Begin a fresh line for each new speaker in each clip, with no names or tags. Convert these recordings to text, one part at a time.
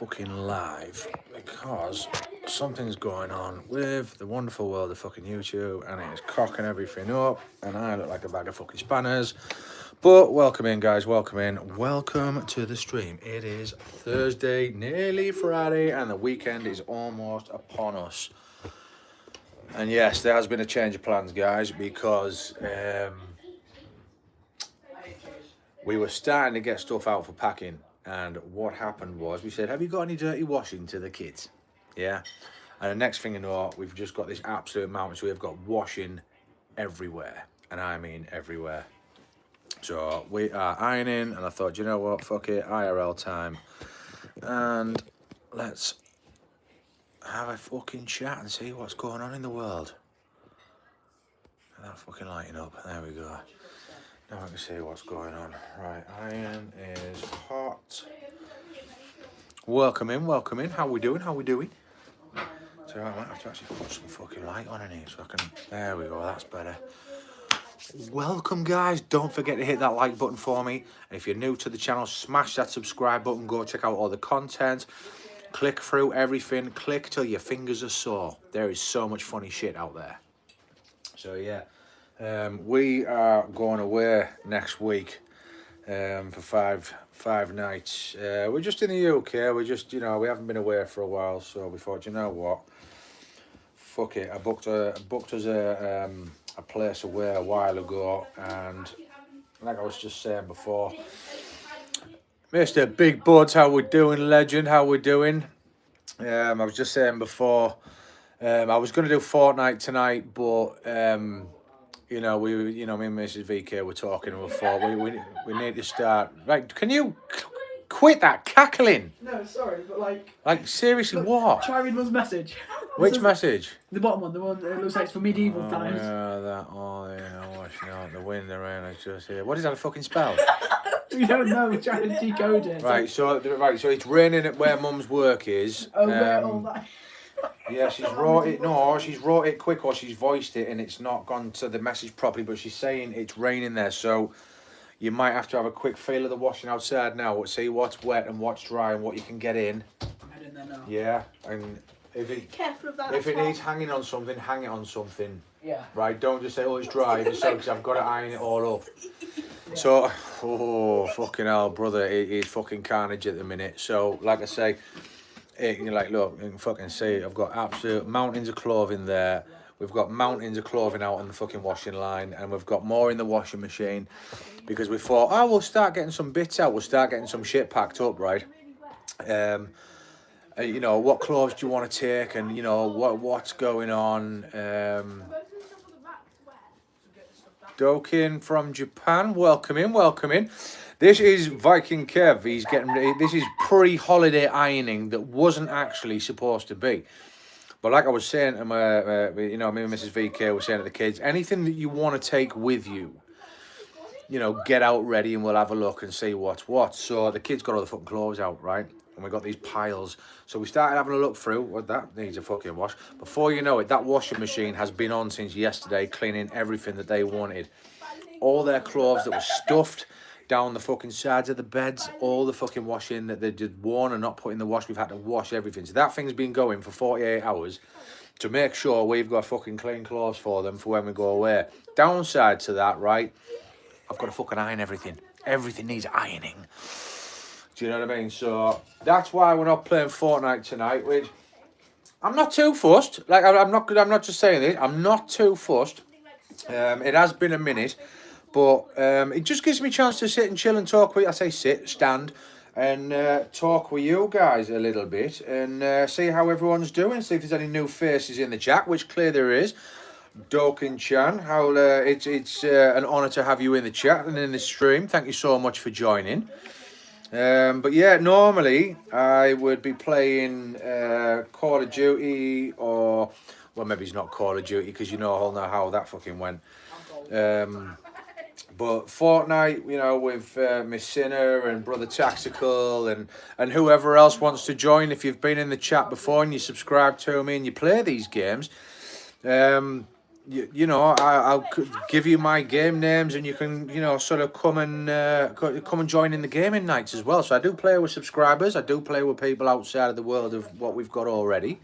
fucking live because something's going on with the wonderful world of fucking YouTube and it is cocking everything up and I look like a bag of fucking spanners. But welcome in, guys, welcome in. Welcome to the stream. It is Thursday, nearly Friday, and the weekend is almost upon us. And yes, there has been a change of plans, guys, because we were starting to get stuff out for packing. And what happened was we said, have you got any dirty washing to the kids? Yeah. And the next thing you know, we've just got this absolute mountain. So we've got washing everywhere. And I mean everywhere. So we are ironing. And I thought, you know what? Fuck it. IRL time. And let's have a fucking chat and see what's going on in the world. And that fucking lighting up. There we go. Now I can see what's going on. Right, iron is hot. Welcome in, welcome in. How we doing? How we doing? So I might have to actually put some fucking light on in here so I can. There we go. That's better. Welcome, guys. Don't forget to hit that like button for me. And if you're new to the channel, smash that subscribe button. Go check out all the content. Click through everything. Click till your fingers are sore. There is so much funny shit out there. So yeah. We are going away next week for five nights. We're just in the UK. We're just, you know, we haven't been away for a while, so we thought, you know what, fuck it. I booked us a place away a while ago, and like I was just saying before, Mr. Big Buds, how we doing, legend? How we doing? I was just saying before, I was going to do Fortnite tonight, but you know, me and Mrs. VK were talking and we thought we need to start. Right, can you quit that cackling?
No, sorry, but
like seriously,
look,
what?
Try read one's message.
Which message?
The bottom one, the one that looks like it's for medieval times.
Yeah, that. Oh, yeah, washing out the wind, the rain is just here. What does that fucking spell?
We don't know. We're trying to decode it.
Right, so it's raining at where Mum's work is.
Oh, where all that.
Yeah, she's wrote it. No, she's wrote it quick, or she's voiced it, and it's not gone to the message properly. But she's saying it's raining there, so you might have to have a quick feel of the washing outside now. See what's wet and what's dry and what you can get in.
I'm heading there now.
Yeah, and
Careful of that.
if it needs hanging on something, hang it on something.
Yeah.
Right, don't just say, oh, it's dry, because I've got to iron it all up. Yeah. So, oh, fucking hell, brother, it is fucking carnage at the minute. So, like I say, you're like, look, you can fucking see, I've got absolute mountains of clothing there. We've got mountains of clothing out on the fucking washing line, and we've got more in the washing machine because we thought, oh, we'll start getting some bits out. We'll start getting some shit packed up, right? You know, what clothes do you want to take, and you know what's going on. Dokin from Japan, welcome in, welcome in. This is VikingKev. He's getting. This is pre-holiday ironing that wasn't actually supposed to be. But like I was saying to my, you know, me and Mrs. VK were saying to the kids, anything that you want to take with you, you know, get out ready and we'll have a look and see what's what. So the kids got all the fucking clothes out, right? And we got these piles. So we started having a look through. Well, that needs a fucking wash. Before you know it, that washing machine has been on since yesterday, cleaning everything that they wanted. All their clothes that were stuffed down the fucking sides of the beds, all the fucking washing that they did worn and not put in the wash, we've had to wash everything. So that thing's been going for 48 hours to make sure we've got fucking clean clothes for them for when we go away. Downside to that, right, I've got to fucking iron everything. Everything needs ironing. Do you know what I mean? So that's why we're not playing Fortnite tonight, which I'm not too fussed. Like, I'm not just saying this, I'm not too fussed. It has been a minute. But it just gives me a chance to sit and chill and talk with you. I say sit, stand, and talk with you guys a little bit and see how everyone's doing. See if there's any new faces in the chat, which clear there is. Dokin Chan, how it's an honour to have you in the chat and in the stream. Thank you so much for joining. But yeah, normally I would be playing Call of Duty or, well, maybe it's not Call of Duty because you know how that fucking went. But Fortnite, you know, with Miss Sinner and Brother Tactical and whoever else wants to join, if you've been in the chat before and you subscribe to me and you play these games, you know, I'll give you my game names, and you can, you know, sort of come and join in the gaming nights as well. So I do play with subscribers. I do play with people outside of the world of what we've got already.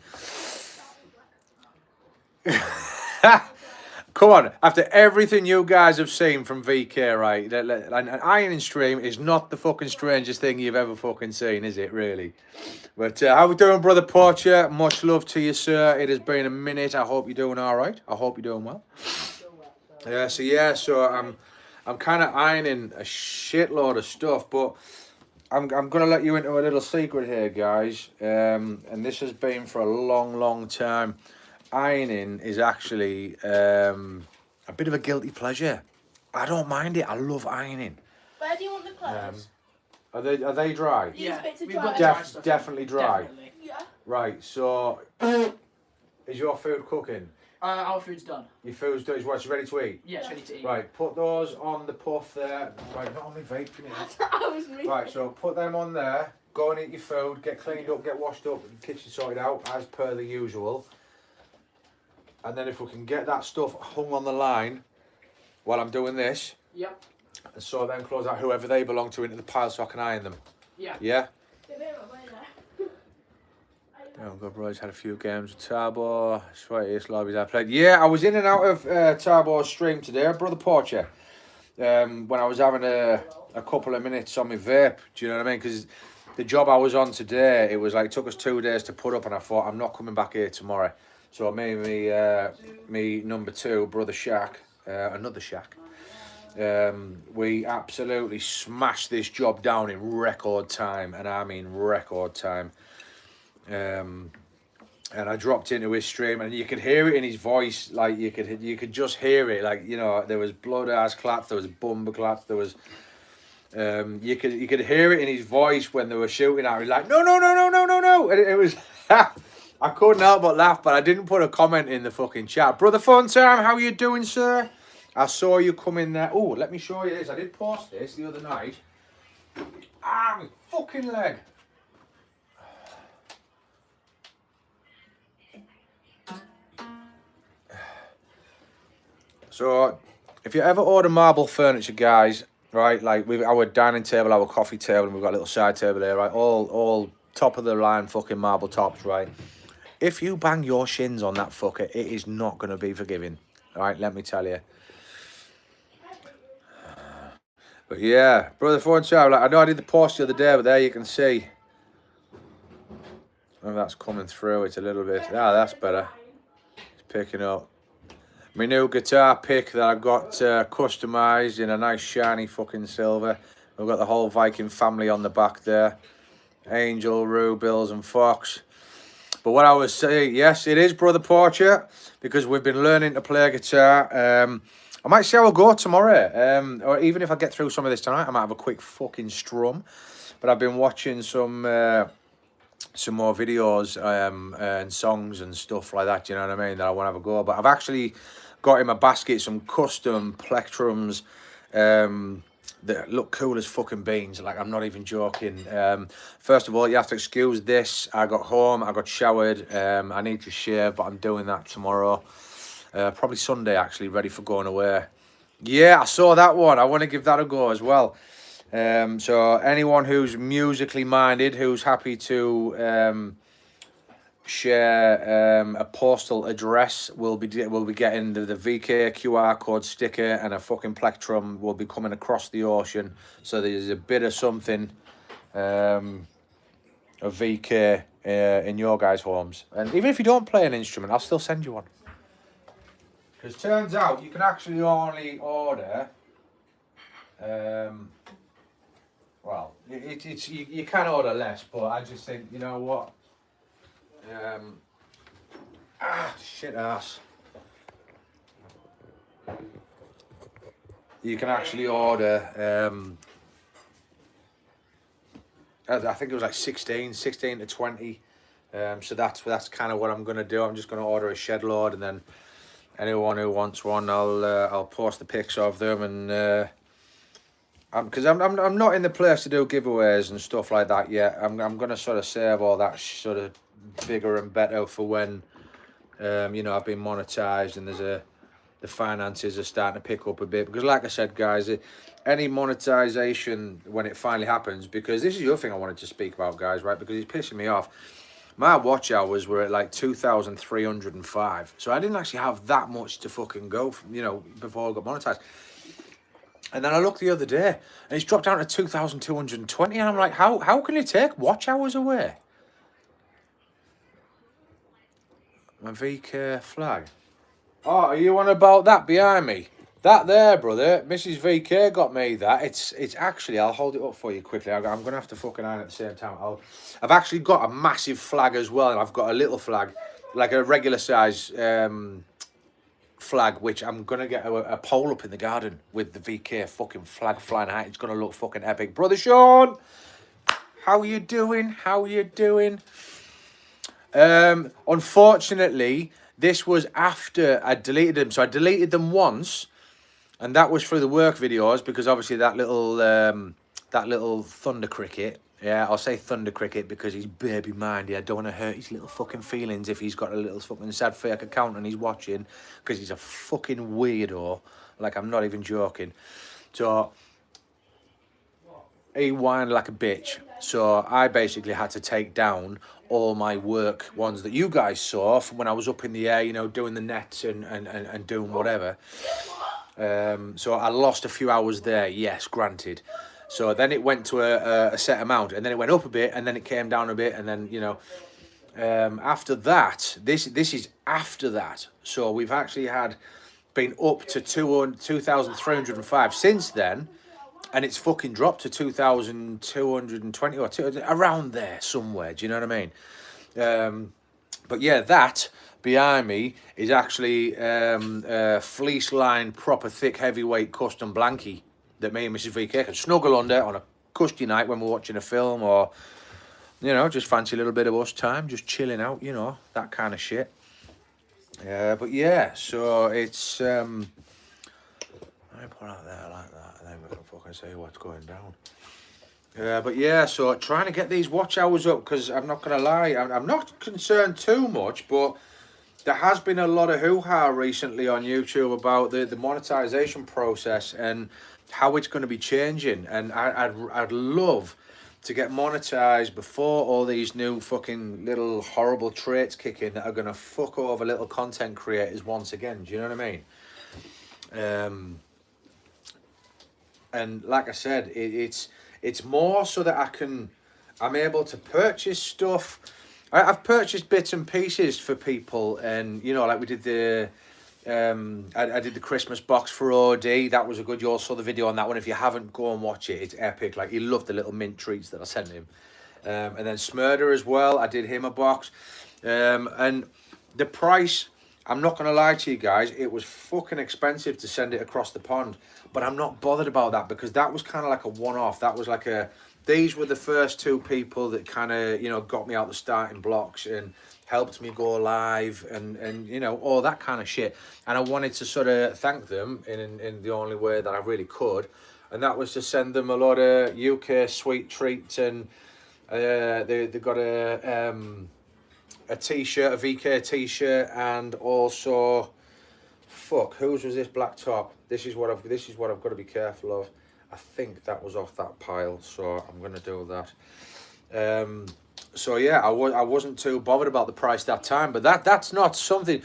Come on, after everything you guys have seen from VK, right? An ironing stream is not the fucking strangest thing you've ever fucking seen, is it, really? But how we doing, Brother Porcher? Much love to you, sir. It has been a minute. I hope you're doing all right. I hope you're doing well. So I'm kind of ironing a shitload of stuff, but I'm gonna let you into a little secret here, guys. And this has been for a long time. Ironing is actually a bit of a guilty pleasure. I don't mind it. I love ironing.
Where do you want the clothes?
Are they dry?
Yeah,
we've got the dry stuff.
Definitely dry.
Definitely.
Yeah.
Right. So, is your food cooking?
Our food's done.
Your food's done. It's ready to eat.
Yeah, it's ready to eat.
Right. Put those on the puff there. Right. Not on me vape.
I was moving.
Right. So put them on there. Go and eat your food. Get cleaned up. Get washed up. Kitchen sorted out as per the usual. And then if we can get that stuff hung on the line while I'm doing this.
Yep.
And so then close out whoever they belong to into the pile so I can iron them.
Yeah.
Yeah? Oh, good boys, had a few games with Tarbo. Sweatiest lobbies I played. Yeah, I was in and out of Tarbo's stream today, Brother Porcher. When I was having a couple of minutes on my vape. Do you know what I mean? Because the job I was on today, it was like, it took us 2 days to put up, and I thought, I'm not coming back here tomorrow. So me number two, Brother Shaq, another Shaq, we absolutely smashed this job down in record time, and I mean record time. And I dropped into his stream, and you could hear it in his voice, like you could just hear it, like, you know, there was blood ass claps, there was bumper claps, there was you could hear it in his voice when they were shooting at him, like no, and it was. I couldn't help but laugh, but I didn't put a comment in the fucking chat. Brother Fun Time, how you doing, sir? I saw you come in there. Oh, let me show you this. I did post this the other night. Ah, my fucking leg. So, if you ever order marble furniture, guys, right, like with our dining table, our coffee table, and we've got a little side table there, right, all top of the line fucking marble tops, right? If you bang your shins on that fucker, it is not going to be forgiving. All right, let me tell you. But yeah, Brother Phone Show, like, I know I did the post the other day, but there you can see. Oh, that's coming through. It's a little bit. Ah, that's better. It's picking up. My new guitar pick that I've got customised in a nice shiny fucking silver. We've got the whole Viking family on the back there. Angel, Rue, Bills and Fox. But what I was saying, yes, it is Brother Porcher, because we've been learning to play guitar. I might see how I'll go tomorrow, or even if I get through some of this tonight, I might have a quick fucking strum. But I've been watching some more videos and songs and stuff like that, you know what I mean, that I want to have a go. But I've actually got in my basket some custom plectrums that look cool as fucking beans. Like, I'm not even joking. First of all, you have to excuse this. I got home, I got showered, I need to shave, but I'm doing that tomorrow. Probably Sunday, actually, ready for going away. Yeah, I saw that one. I want to give that a go as well. So anyone who's musically minded, who's happy to share a postal address, will be getting the VK QR code sticker, and a fucking plectrum will be coming across the ocean. So there's a bit of something of VK in your guys' homes. And even if you don't play an instrument, I'll still send you one. Because turns out you can actually only order well, you can order less, but I just think, you know what? Shit ass. You can actually order, I think it was like 16 to 20. So that's kind of what I'm going to do. I'm just going to order a shed load, and then anyone who wants one, I'll post the pics of them, and because I'm not in the place to do giveaways and stuff like that yet. I'm going to sort of save all that sort of bigger and better for when you know, I've been monetized and there's the finances are starting to pick up a bit. Because like I said, guys, any monetization when it finally happens, because this is the other thing I wanted to speak about, guys, right? Because it's pissing me off. My watch hours were at like 2,305. So I didn't actually have that much to fucking go, you know, before I got monetized. And then I looked the other day and it's dropped down to 2,220. And I'm like, how can you take watch hours away? My VK flag. Oh, are you on about that behind me? That there, brother, Mrs. VK got me that. It's actually, I'll hold it up for you quickly. I'm going to have to fucking iron at the same time. I've actually got a massive flag as well, and I've got a little flag, like a regular size flag, which I'm going to get a pole up in the garden with the VK fucking flag flying high. It's going to look fucking epic. Brother Sean, how you doing? How you doing? Unfortunately, this was after I deleted them. So I deleted them once, and that was for the work videos, because obviously that little thunder cricket, yeah, I'll say thunder cricket because he's baby mindy. I don't want to hurt his little fucking feelings if he's got a little fucking sad fake account and he's watching, because he's a fucking weirdo. Like, I'm not even joking. So he whined like a bitch. So I basically had to take down all my work ones that you guys saw from when I was up in the air, you know, doing the nets and doing whatever. So I lost a few hours there, yes, granted. So then it went to a set amount, and then it went up a bit, and then it came down a bit, and then, you know, after that, this is after that. So we've actually been up to 2,305 since then, and it's fucking dropped to 2,220 or around there somewhere. Do you know what I mean? But yeah, that behind me is actually fleece lined, proper thick, heavyweight custom blankie that me and Mrs. VK can snuggle under on a cushy night when we're watching a film, or, you know, just fancy a little bit of us time, just chilling out, you know, that kind of shit. But yeah, so it's let me put out there like that, and then we can fucking see what's going down. But yeah, so trying to get these watch hours up, because I'm not going to lie, I'm not concerned too much, but there has been a lot of hoo-ha recently on YouTube about the monetization process and how it's going to be changing. And I'd love to get monetized before all these new fucking little horrible traits kick in that are going to fuck over little content creators once again. Do you know what I mean? And like I said, it's more so that I'm able to purchase stuff. I've purchased bits and pieces for people, and, you know, like we did the I did the Christmas box for OD. That was a good. You all saw the video on that one. If you haven't, go and watch it. It's epic. Like, he loved the little mint treats that I sent him. And then Smurder as well, I did him a box. And the price, I'm not going to lie to you guys, it was fucking expensive to send it across the pond. But I'm not bothered about that, because that was kind of like a one-off. That was like these were the first two people that kind of, you know, got me out the starting blocks and helped me go live and you know, all that kind of shit. And I wanted to sort of thank them in the only way that I really could. And that was to send them a lot of UK sweet treats, and they got a t-shirt, a VK t-shirt, and also, fuck, whose was this black top? This is what I've got to be careful of. I think that was off that pile, so I'm gonna do that. So yeah, I wasn't too bothered about the price that time, but that's not something.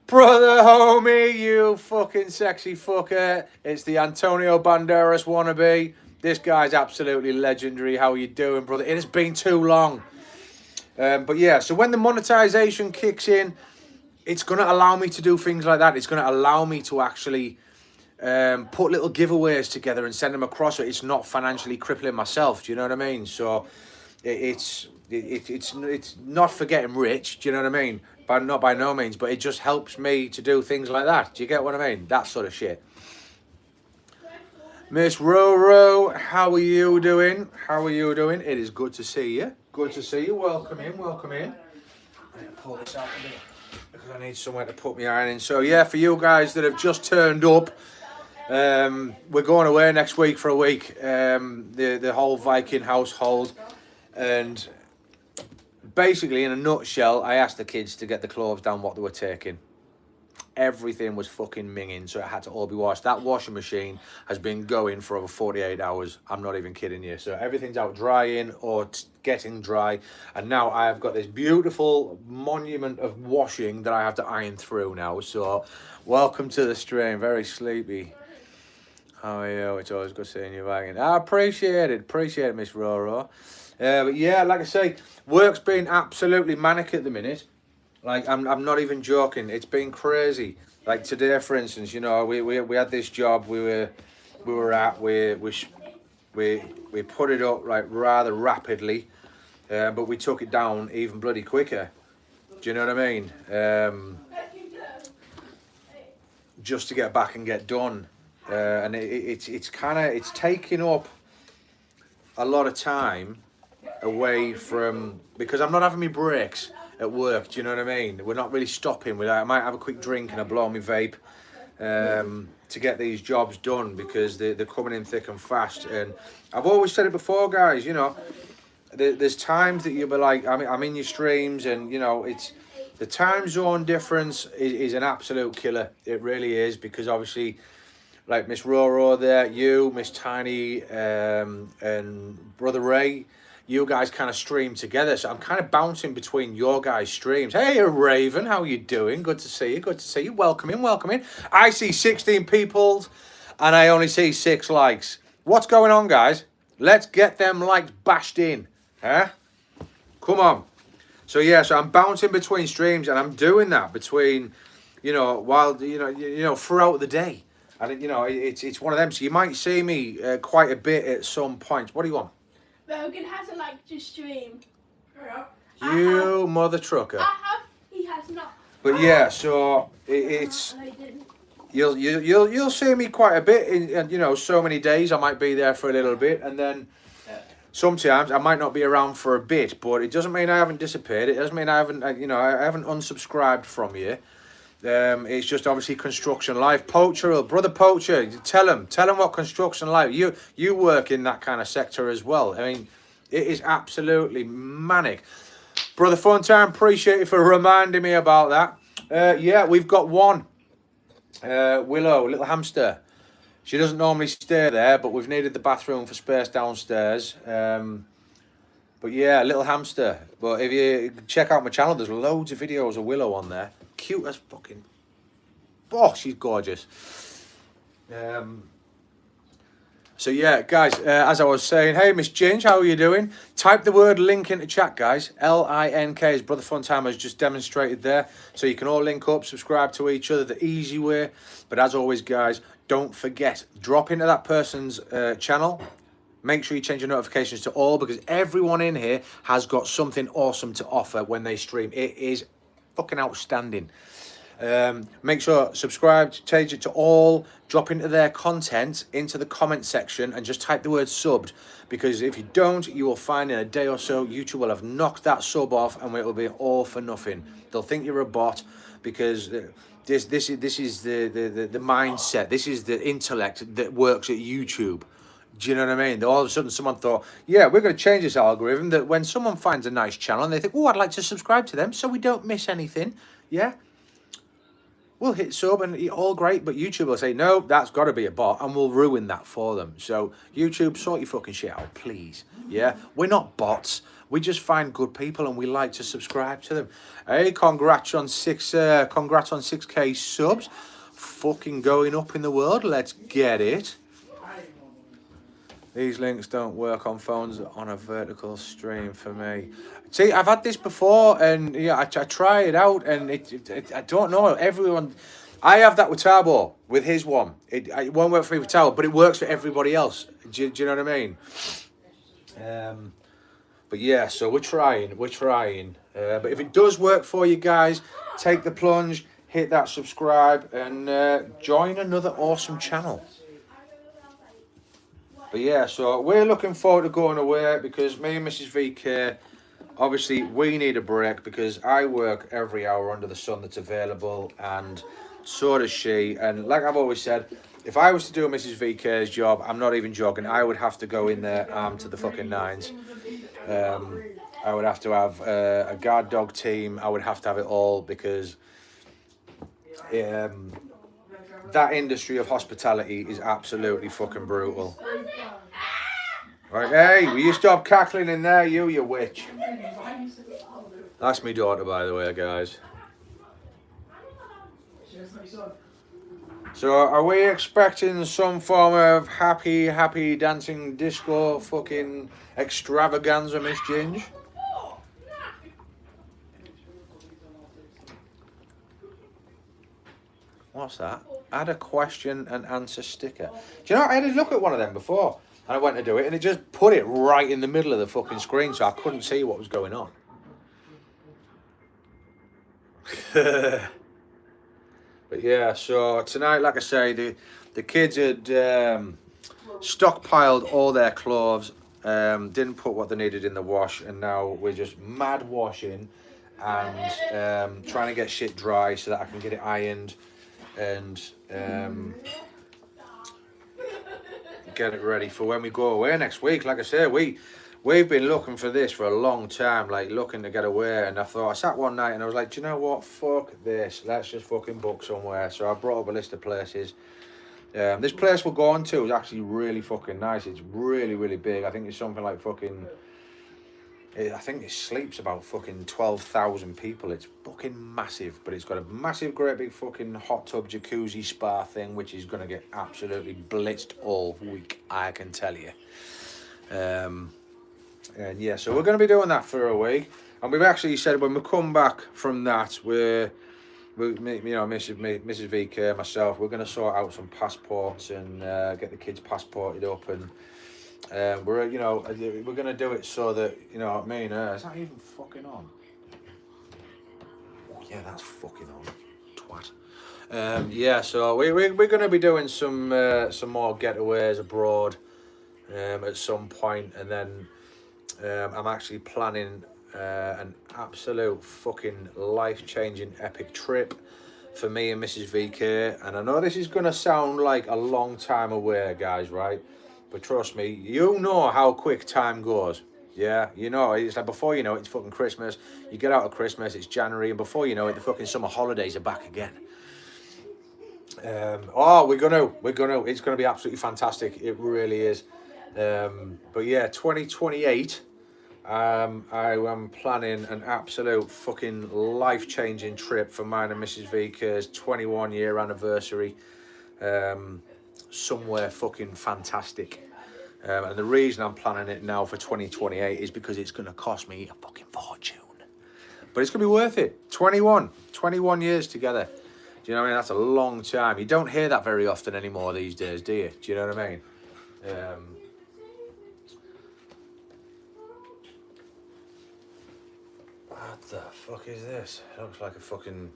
Brother homie, you fucking sexy fucker. It's the Antonio Banderas wannabe. This guy's absolutely legendary. How are you doing, brother? It has been too long. But yeah, so when the monetization kicks in, it's going to allow me to do things like that. It's going to allow me to actually put little giveaways together and send them across, so it's not financially crippling myself. Do you know what I mean? So it's not for getting rich. Do you know what I mean? But not by no means. But it just helps me to do things like that. Do you get what I mean? That sort of shit. Miss Roro, how are you doing? How are you doing? It is good to see you. Good to see you. Welcome in. Welcome in. I'm going to pull this out a bit because I need somewhere to put my iron in. So yeah, for you guys that have just turned up, we're going away next week for a week. The whole Viking household, and basically, in a nutshell, I asked the kids to get the clothes down what they were taking. everything was fucking minging, so it had to all be washed. That washing machine has been going for over 48 hours. I'm not even kidding you. So everything's out drying or getting dry, and now I have got this beautiful monument of washing that I have to iron through now. So welcome to the stream. Very sleepy. How are you? It's always good seeing you, Viking. I appreciate it, Miss Roro. But yeah, like I say, work's been absolutely manic at the minute. Like, I'm not even joking. It's been crazy. Like today, for instance, you know, we had this job we put it up like rather rapidly, but we took it down even bloody quicker. Do you know what I mean? Just to get back and get done. And it's taking up a lot of time away from, because I'm not having my breaks at work. Do you know what I mean? We're not really stopping. I might have a quick drink and I blow my vape to get these jobs done, because they're coming in thick and fast. And I've always said it before, guys, you know, there's times that you'll be like, I'm in your streams, and you know, it's the time zone difference is an absolute killer. It really is, because obviously, like Miss Roro there, you, Miss Tiny, and Brother Ray, you guys kind of stream together. So I'm kind of bouncing between your guys' streams. Hey, Raven, how you doing? Good to see you. Good to see you. Welcome in, welcome in. I see 16 people and I only see 6 likes. What's going on, guys? Let's get them likes bashed in. Huh? Come on. So yeah, so I'm bouncing between streams, and I'm doing that between, you know, while, you know, throughout the day. And, you know, it's one of them. So you might see me quite a bit at some points. What do you want?
Logan hasn't liked your stream.
You mother trucker.
I have. He has not.
But yeah, so it's,
No, he didn't.
you'll see me quite a bit in, you know, so many days. I might be there for a little bit, and then sometimes I might not be around for a bit. But it doesn't mean I haven't disappeared. It doesn't mean I haven't, you know, I haven't unsubscribed from you. It's just obviously construction life. Poacher, brother Poacher, tell him what construction life. You work in that kind of sector as well. I mean, it is absolutely manic. Brother Funtime, appreciate you for reminding me about that. Yeah, we've got one. Willow, little hamster. She doesn't normally stay there, but we've needed the bathroom for space downstairs. But yeah, little hamster. But if you check out my channel, there's loads of videos of Willow on there. Cute as fucking... Oh, she's gorgeous. So yeah, guys, as I was saying, hey, Miss Ginge, how are you doing? Type the word link into chat, guys. L-I-N-K, as Brother Funtime has just demonstrated there. So you can all link up, subscribe to each other the easy way. But as always, guys, don't forget, drop into that person's channel. Make sure you change your notifications to all, because everyone in here has got something awesome to offer when they stream. It is fucking outstanding. Make sure subscribe, change it to all, drop into their content into the comment section and just type the word subbed, because if you don't, you will find in a day or so YouTube will have knocked that sub off and it will be all for nothing. They'll think you're a bot, because this is the mindset, this is the intellect that works at YouTube. Do you know what I mean? All of a sudden someone thought, yeah, we're going to change this algorithm, that when someone finds a nice channel and they think, oh, I'd like to subscribe to them so we don't miss anything, yeah, we'll hit sub and all great, but YouTube will say, no, that's got to be a bot, and we'll ruin that for them. So YouTube, sort your fucking shit out, please. Yeah, we're not bots. We just find good people and we like to subscribe to them. Hey, congrats on 6K subs. Fucking going up in the world. Let's get it. These links don't work on phones on a vertical stream for me. See, I've had this before, and yeah, I try it out, and I don't know. Everyone, I have that with Tarbo, with his one. It won't work for me with Tarbo, but it works for everybody else. Do you know what I mean? But yeah, so we're trying. But if it does work for you guys, take the plunge, hit that subscribe, and join another awesome channel. But yeah, so we're looking forward to going away, because me and Mrs. VK, obviously we need a break, because I work every hour under the sun that's available, and so does she. And like I've always said, if I was to do Mrs. VK's job, I'm not even joking, I would have to go in there armed to the fucking nines. I would have to have a guard dog team. I would have to have it all, because that industry of hospitality is absolutely fucking brutal. Right, hey, will you stop cackling in there, you witch? That's my daughter, by the way, guys. So, are we expecting some form of happy dancing disco fucking extravaganza, Miss Ginge? What's that? Add a question and answer sticker. Do you know, I had a look at one of them before, and I went to do it, and it just put it right in the middle of the fucking screen, so I couldn't see what was going on. But yeah, so tonight, like I say, the kids had stockpiled all their clothes, didn't put what they needed in the wash, and now we're just mad washing and trying to get shit dry so that I can get it ironed and get it ready for when we go away next week. Like I say, we've been looking for this for a long time, like looking to get away, and I thought, I sat one night and I was like, do you know what, fuck this, let's just fucking book somewhere. So I brought up a list of places. This place we're going to is actually really fucking nice. It's really, really big. I think it's something like fucking, I think it sleeps about fucking 12,000 people. It's fucking massive, but it's got a massive, great big fucking hot tub jacuzzi spa thing, which is going to get absolutely blitzed all week, I can tell you. And yeah, so we're going to be doing that for a week. And we've actually said when we come back from that, we you know, Mrs. VK, myself, we're going to sort out some passports and get the kids passported up, and we're, you know, we're going to do it so that, you know what I mean, is that even fucking on? Yeah, that's fucking on, twat. Yeah, so we're going to be doing some more getaways abroad at some point, and then I'm actually planning an absolute fucking life-changing epic trip for me and Mrs. VK. And I know this is going to sound like a long time away, guys, right? But trust me, you know how quick time goes. Yeah, you know, it's like before you know it, it's fucking Christmas. You get out of Christmas, it's January, and before you know it, the fucking summer holidays are back again. We're gonna, it's gonna be absolutely fantastic. It really is. But yeah, 2028. I am planning an absolute fucking life-changing trip for mine and Mrs. VK's 21-year anniversary. Somewhere fucking fantastic. And the reason I'm planning it now for 2028 is because it's going to cost me a fucking fortune. But it's going to be worth it. 21 years together. Do you know what I mean? That's a long time. You don't hear that very often anymore these days, do you? Do you know what I mean? What the fuck is this? It looks like a fucking...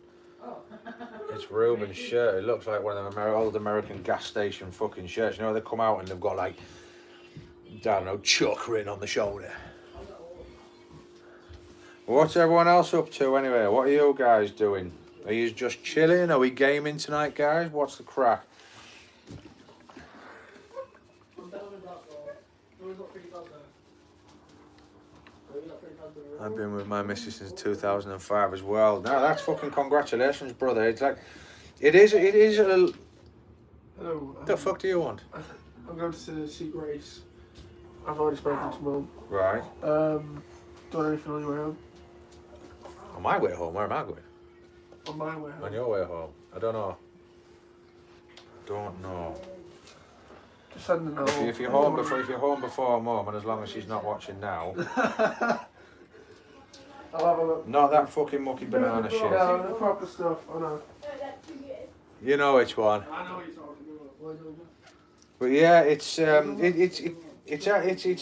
It's Ruben's shirt. It looks like one of them old American gas station fucking shirts. You know, they come out and they've got like, I don't know, Chuck written on the shoulder. What's everyone else up to anyway? What are you guys doing? Are you just chilling? Are we gaming tonight, guys? What's the crack? I've been with my missus since 2005 as well. No, that's fucking congratulations, brother. It's like, it is a...
Hello.
What the fuck do you want?
I'm going to see Grace. I've already spoken to Mum.
Right.
Done anything on your way home?
On my way home? Where am I going?
On my way home.
On your way home? I don't know. Don't know.
Just send a note.
If you're home before Mum, and as long as she's not watching now.
I'll have a look.
Not that fucking mucky banana shit.
No, the proper stuff. I know.
You know which one.
I know what you're talking about.
But yeah, it's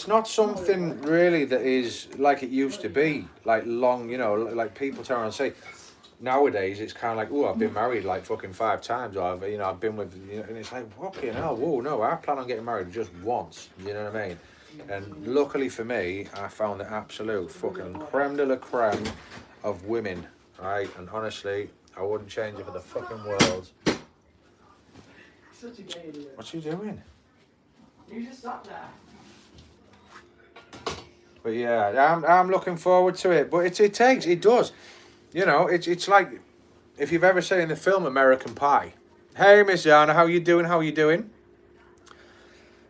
not something really that is like it used to be, like long, you know, like people turn around and say. Nowadays, it's kind of like, oh, I've been married like fucking 5 times, or I've been with, you know, and it's like, fucking hell, whoa, no, I plan on getting married just once, you know what I mean? And luckily for me, I found the absolute fucking creme de la creme of women, right? And honestly, I wouldn't change it for the fucking world.
Such a gay idiot.
What's he doing?
You just sat there.
But yeah, I'm looking forward to it. But it does. You know, it's like if you've ever seen the film American Pie, hey Miss Anna, how you doing? How you doing?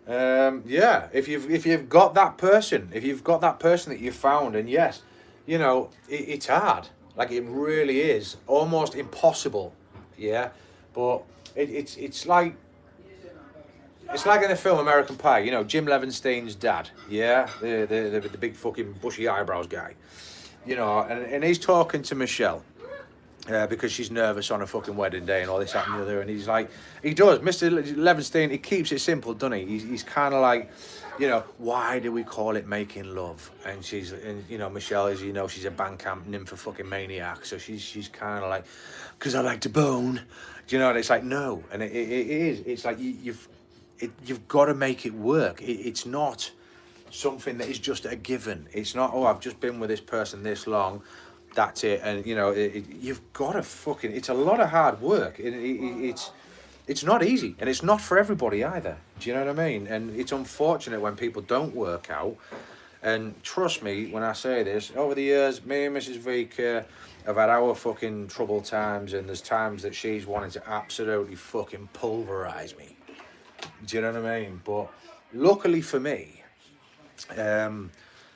Yeah, if you've got that person, that you found, and yes, you know, it's hard. Like it really is almost impossible. Yeah, but it's like in the film American Pie. You know, Jim Levinstein's dad. Yeah, the big fucking bushy eyebrows guy. You know, and he's talking to Michelle. Because she's nervous on a fucking wedding day and all this, that and the other. And he's like, he does, Mr. Levinstein, he keeps it simple, doesn't he? He's kind of like, you know, why do we call it making love? And you know, Michelle, as you know, she's a Bandcamp nympho fucking maniac. So she's kind of like, because I like to bone. Do you know? And it's like, no. And it is. It's like, you've got to make it work. It's not something that is just a given. It's not, oh, I've just been with this person this long. That's it. And you know, you've got to fucking, it's a lot of hard work. It's not easy, and it's not for everybody either. Do you know what I mean? And it's unfortunate when people don't work out. And trust me when I say this, over the years, me and Mrs. Vika have had our fucking troubled times, and there's times that she's wanted to absolutely fucking pulverize me. Do you know what I mean? But luckily for me,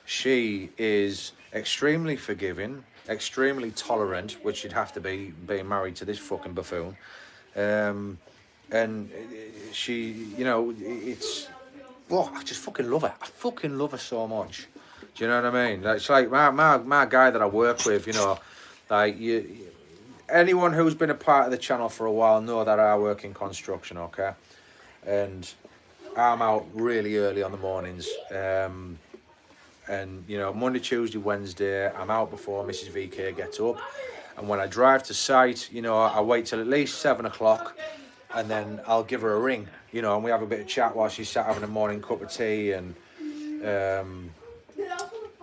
she is extremely forgiving, extremely tolerant, which she'd have to be being married to this fucking buffoon. And she, you know, it's, oh, I just fucking love her. I fucking love her so much. Do you know what I mean? It's like my guy that I work with, you know, like anyone who's been a part of the channel for a while know that I work in construction, okay? And I'm out really early on the mornings. And you know, Monday, Tuesday, Wednesday, I'm out before Mrs. VK gets up. And when I drive to site, you know, I wait till at least 7 o'clock, and then I'll give her a ring, you know, and we have a bit of chat while she's sat having a morning cup of tea, and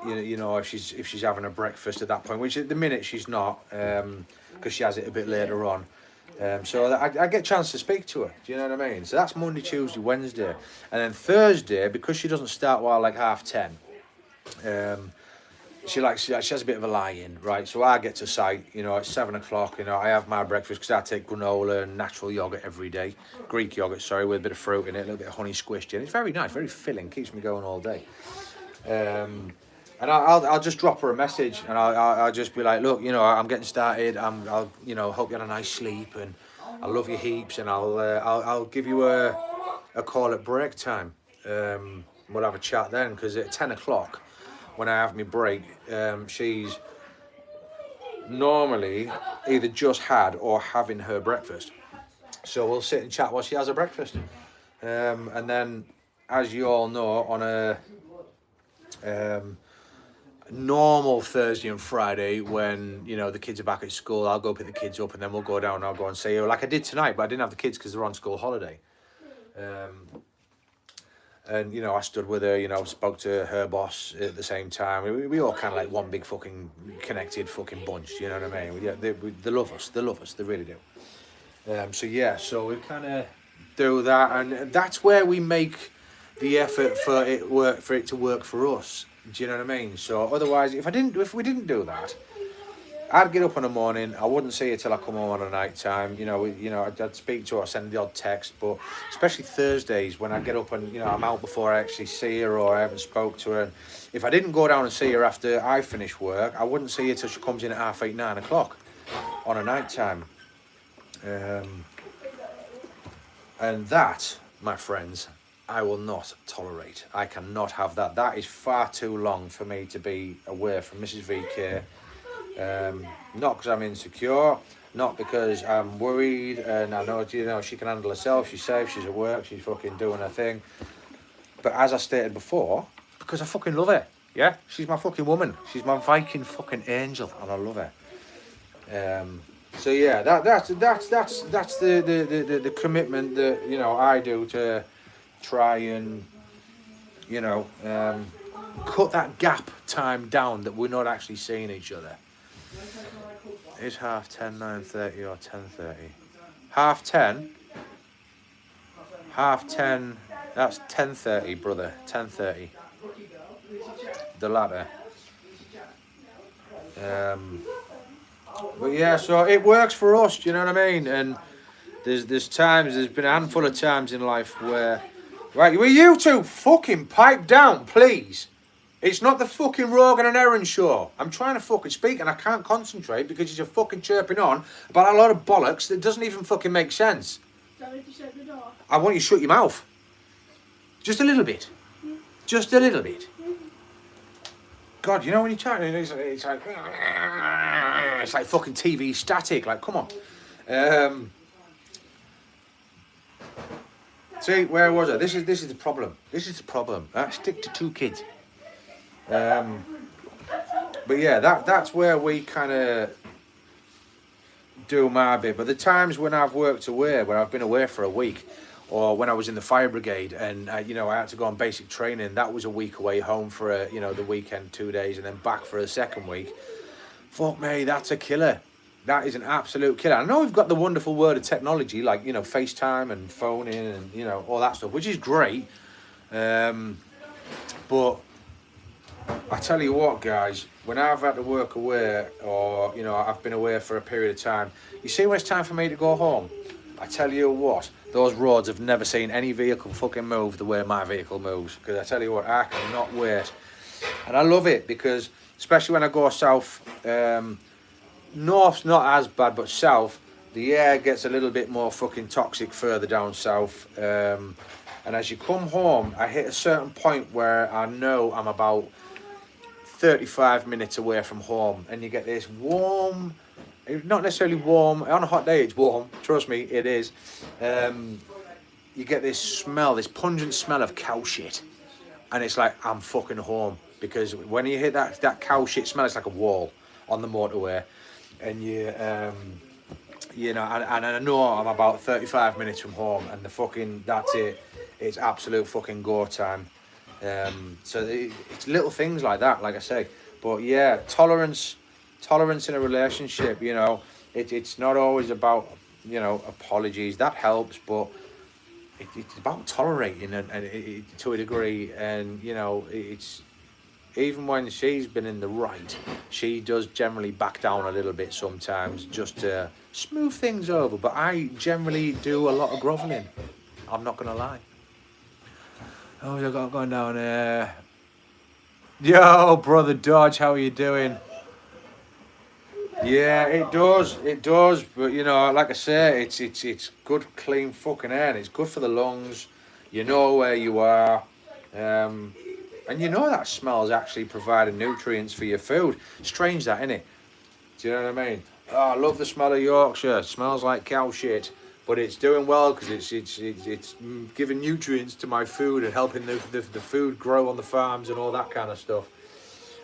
you know, if she's having a breakfast at that point, which at the minute she's not, because she has it a bit later on. So I get a chance to speak to her. Do you know what I mean? So that's Monday, Tuesday, Wednesday, and then Thursday, because she doesn't start while like 10:30. She has a bit of a lie-in, right? So I get to site, you know, at 7 o'clock. You know, I have my breakfast because I take granola and natural yogurt every day, Greek yogurt, sorry, with a bit of fruit in it, a little bit of honey squished in. It's very nice, very filling, keeps me going all day. And I'll just drop her a message, and I'll just be like, look, you know, I'm getting started. I'll you know, hope you had a nice sleep, and I love you heaps, and I'll give you a call at break time. We'll have a chat then, because at 10 o'clock. When I have my break, she's normally either just had or having her breakfast. So we'll sit and chat while she has her breakfast. And then, as you all know, on a normal Thursday and Friday, when, you know, the kids are back at school, I'll go pick the kids up, and then we'll go down and I'll go and see her, like I did tonight, but I didn't have the kids because they're on school holiday. And, you know, I stood with her, you know, spoke to her boss at the same time. We all kind of like one big fucking connected fucking bunch, you know what I mean? Yeah, they love us, they really do. So, yeah, so we kind of do that, and that's where we make the effort for it to work for us. Do you know what I mean? So, otherwise, if we didn't do that, I'd get up in the morning. I wouldn't see her till I come home on a night time. You know, I'd speak to her, send the odd text, but especially Thursdays when I get up and, you know, I'm out before I actually see her or I haven't spoke to her. And if I didn't go down and see her after I finish work, I wouldn't see her till she comes in at 8:30, 9 o'clock on a night time. And that, my friends, I will not tolerate. I cannot have that. That is far too long for me to be away from Mrs. VK. Not because I'm insecure, not because I'm worried, and I know, you know, she can handle herself, she's safe, she's at work, she's fucking doing her thing. But as I stated before, because I fucking love her, yeah? She's my fucking woman. She's my Viking fucking angel, and I love her. So yeah, that's the commitment that, you know, I do to try and, you know, cut that gap time down that we're not actually seeing each other. Is 10:30, 9:30 or 10:30? 10:30. 10:30. That's 10:30, brother. 10:30. The latter. But yeah, so it works for us, do you know what I mean? And there's been a handful of times in life where, right, will you two fucking pipe down, please? It's not the fucking Rogan and Aaron show. I'm trying to fucking speak and I can't concentrate because you're fucking chirping on about a lot of bollocks that doesn't even fucking make sense.
Is that what you shut the door?
I want you to shut your mouth. Just a little bit. Just a little bit. God, you know when you're chatting, it's like fucking TV static. Like, come on. See, where was I? This is the problem. This is the problem. Stick to 2 kids. But yeah, that's where we kind of do my bit. But the times when I've worked away, where I've been away for a week, or when I was in the fire brigade and I had to go on basic training, that was a week away home for the weekend, 2 days, and then back for a second week. Fuck me, that's a killer. That is an absolute killer. I know we've got the wonderful word of technology, like FaceTime and phoning and all that stuff, which is great. But I tell you what, guys, when I've had to work away, or I've been away for a period of time, you see when it's time for me to go home, I tell you what, those roads have never seen any vehicle fucking move the way my vehicle moves. Because I tell you what, I cannot wait. And I love it because, especially when I go south, north's not as bad, but south, the air gets a little bit more fucking toxic further down south. And as you come home, I hit a certain point where I know I'm about 35 minutes away from home, and you get this warm, not necessarily warm, on a hot day it's warm, trust me, it is. You get this smell, this pungent smell of cow shit, and it's like, I'm fucking home. Because when you hit that cow shit smell, it's like a wall on the motorway, and and I know I'm about 35 minutes from home, and that's it. It's absolute fucking go time. So it's little things like that, like I say. But yeah, tolerance in a relationship, it's not always about, apologies. That helps, but it's about tolerating and to a degree. And, it's, even when she's been in the right, she does generally back down a little bit sometimes just to smooth things over. But I generally do a lot of grovelling. I'm not going to lie. Oh, I got going down there. Yo, brother Dodge, how are you doing? Yeah, it does. But like I say, it's good, clean fucking air, and it's good for the lungs. You know where you are, and that smell's actually providing nutrients for your food. Strange that, isn't it? Do you know what I mean? Oh, I love the smell of Yorkshire. It smells like cow shit. But it's doing well because it's giving nutrients to my food and helping the food grow on the farms and all that kind of stuff.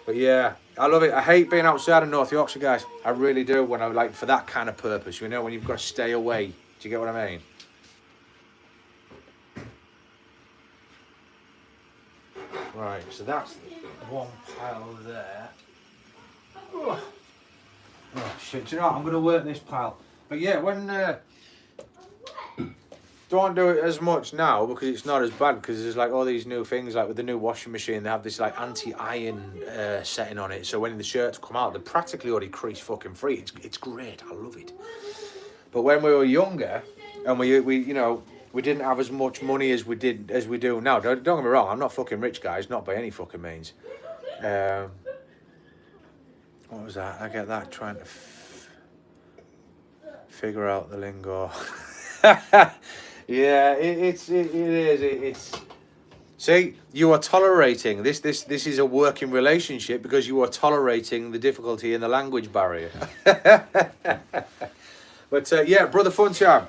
But yeah, I love it. I hate being outside of North Yorkshire, guys. I really do. When I for that kind of purpose, when you've got to stay away. Do you get what I mean? Right. So that's one pile there. Oh shit! Do you know what? I'm going to work this pile. But yeah, when. Don't do it as much now because it's not as bad, because there's like all these new things, like with the new washing machine, they have this like anti-iron setting on it, so when the shirts come out, they're practically already crease fucking free. It's great. I love it. But when we were younger and we didn't have as much money as we do now. Don't get me wrong, I'm not fucking rich, guys, not by any fucking means. What was that? I get that trying to figure out the lingo. Yeah, it is. See, you are tolerating this. This is a working relationship because you are tolerating the difficulty in the language barrier. But yeah, brother Funtime,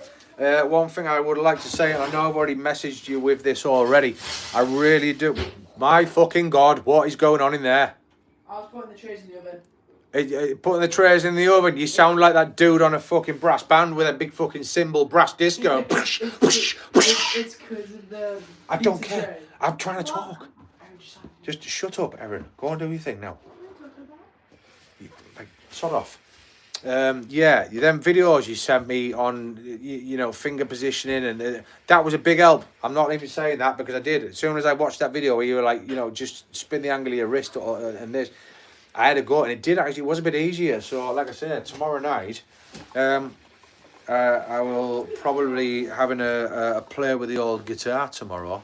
one thing I would like to say, and I know I've already messaged you with this already. I really do. My fucking God, what is going on in there?
I was putting the trays in the oven.
Putting the trays in the oven, you sound like that dude on a fucking brass band with a big fucking cymbal brass disco.
It's because of the.
I don't care.
Tray.
I'm trying to talk. Just shut up, Erin. Go and do your thing now. Sod off. Yeah, them videos you sent me on, finger positioning, and that was a big help. I'm not even saying that because I did. As soon as I watched that video where you were like, just spin the angle of your wrist and this. I had a go, and it was a bit easier. So, like I said, tomorrow night, I will probably having a play with the old guitar tomorrow.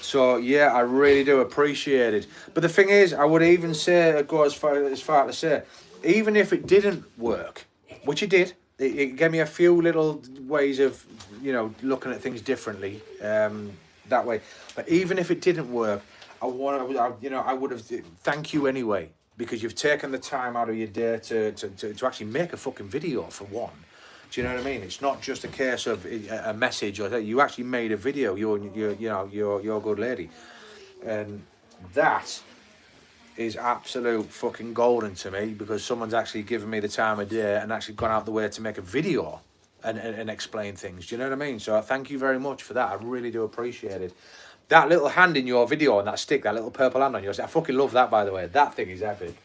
So yeah, I really do appreciate it. But the thing is, I would even say, go as far to say, even if it didn't work, which it did, it gave me a few little ways of, you know, looking at things differently. That way. But even if it didn't work, I would have thank you anyway, because you've taken the time out of your day to actually make a fucking video for one. Do you know what I mean? It's not just a case of a message or that. You actually made a video. You're a good lady, and that is absolute fucking golden to me, because someone's actually given me the time of day and actually gone out the way to make a video and explain things. Do you know what I mean? So thank you very much for that. I really do appreciate it. That little hand in your video and that stick, that little purple hand on yours, I fucking love that, by the way. That thing is epic.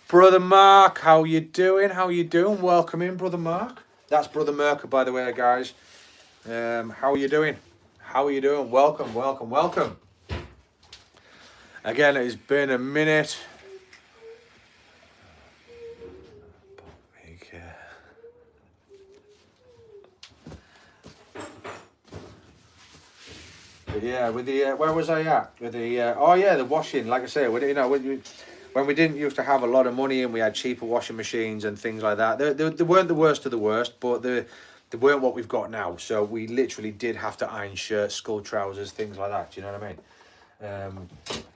Brother Mark, how you doing? How you doing? Welcome in, Brother Mark. That's Brother Merker, by the way, guys. How are you doing? How are you doing? Welcome, welcome, welcome. Again, it's been a minute. But yeah, with the where was I at? With the oh yeah, the washing. Like I say, when we didn't used to have a lot of money and we had cheaper washing machines and things like that, they weren't the worst of the worst, but they weren't what we've got now. So we literally did have to iron shirts, school trousers, things like that. Do you know what I mean?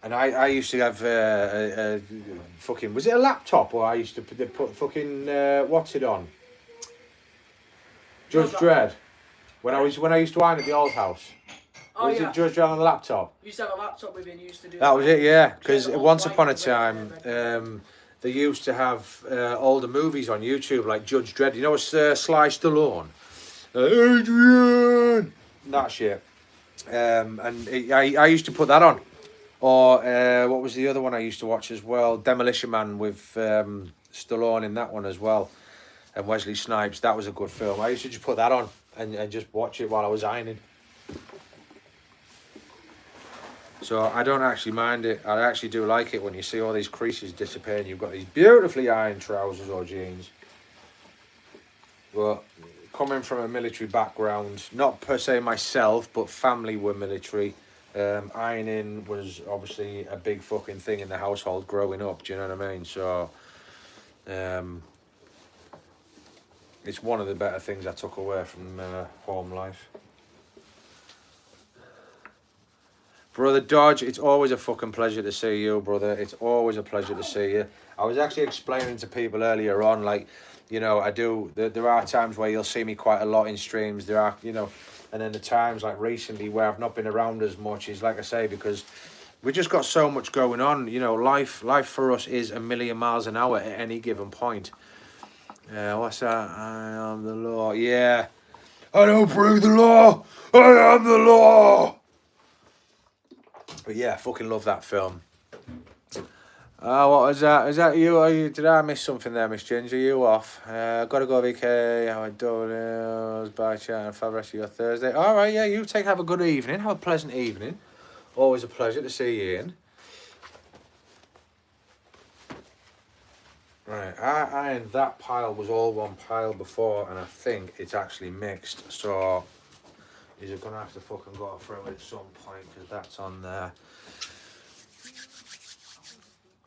And I used to have a fucking, was it a laptop, or I used to put fucking what's it on? Judge Dredd. When I used to iron at the old house.
Oh,
was
yeah.
it Judge Dredd on the laptop?
You used to have a laptop with you and you used to do
That was it, yeah. Because
Yeah, the
once
old
upon a
Viking
time, they used to have older movies on YouTube, like Judge Dredd. You know, it's Sly Stallone. Adrian! That shit. I used to put that on. Or what was the other one I used to watch as well? Demolition Man with Stallone in that one as well. And Wesley Snipes. That was a good film. I used to just put that on and just watch it while I was ironing. So I don't actually mind it. I actually do like it when you see all these creases disappear and you've got these beautifully ironed trousers or jeans. But coming from a military background, not per se myself, but family were military. Ironing was obviously a big fucking thing in the household growing up. Do you know what I mean? So it's one of the better things I took away from home life. Brother Dodge, it's always a fucking pleasure to see you, brother. It's always a pleasure to see you. I was actually explaining to people earlier on, like, you know, there are times where you'll see me quite a lot in streams. There are, you know, and then the times like recently where I've not been around as much is, like I say, because we just got so much going on. You know, life for us is a million miles an hour at any given point. What's that? I am the law. Yeah. I don't break the law. I am the law. But yeah, fucking love that film. What was that? Is that you? Did I miss something there, Miss Ginger? You off? Gotta go, VK. How I doing? Bye, chat, and for the rest of your Thursday. All right, yeah. You have a good evening. Have a pleasant evening. Always a pleasure to see you in. Right, that pile was all one pile before, and I think it's actually mixed. So you're gonna have to fucking go through it at some point, because that's on there.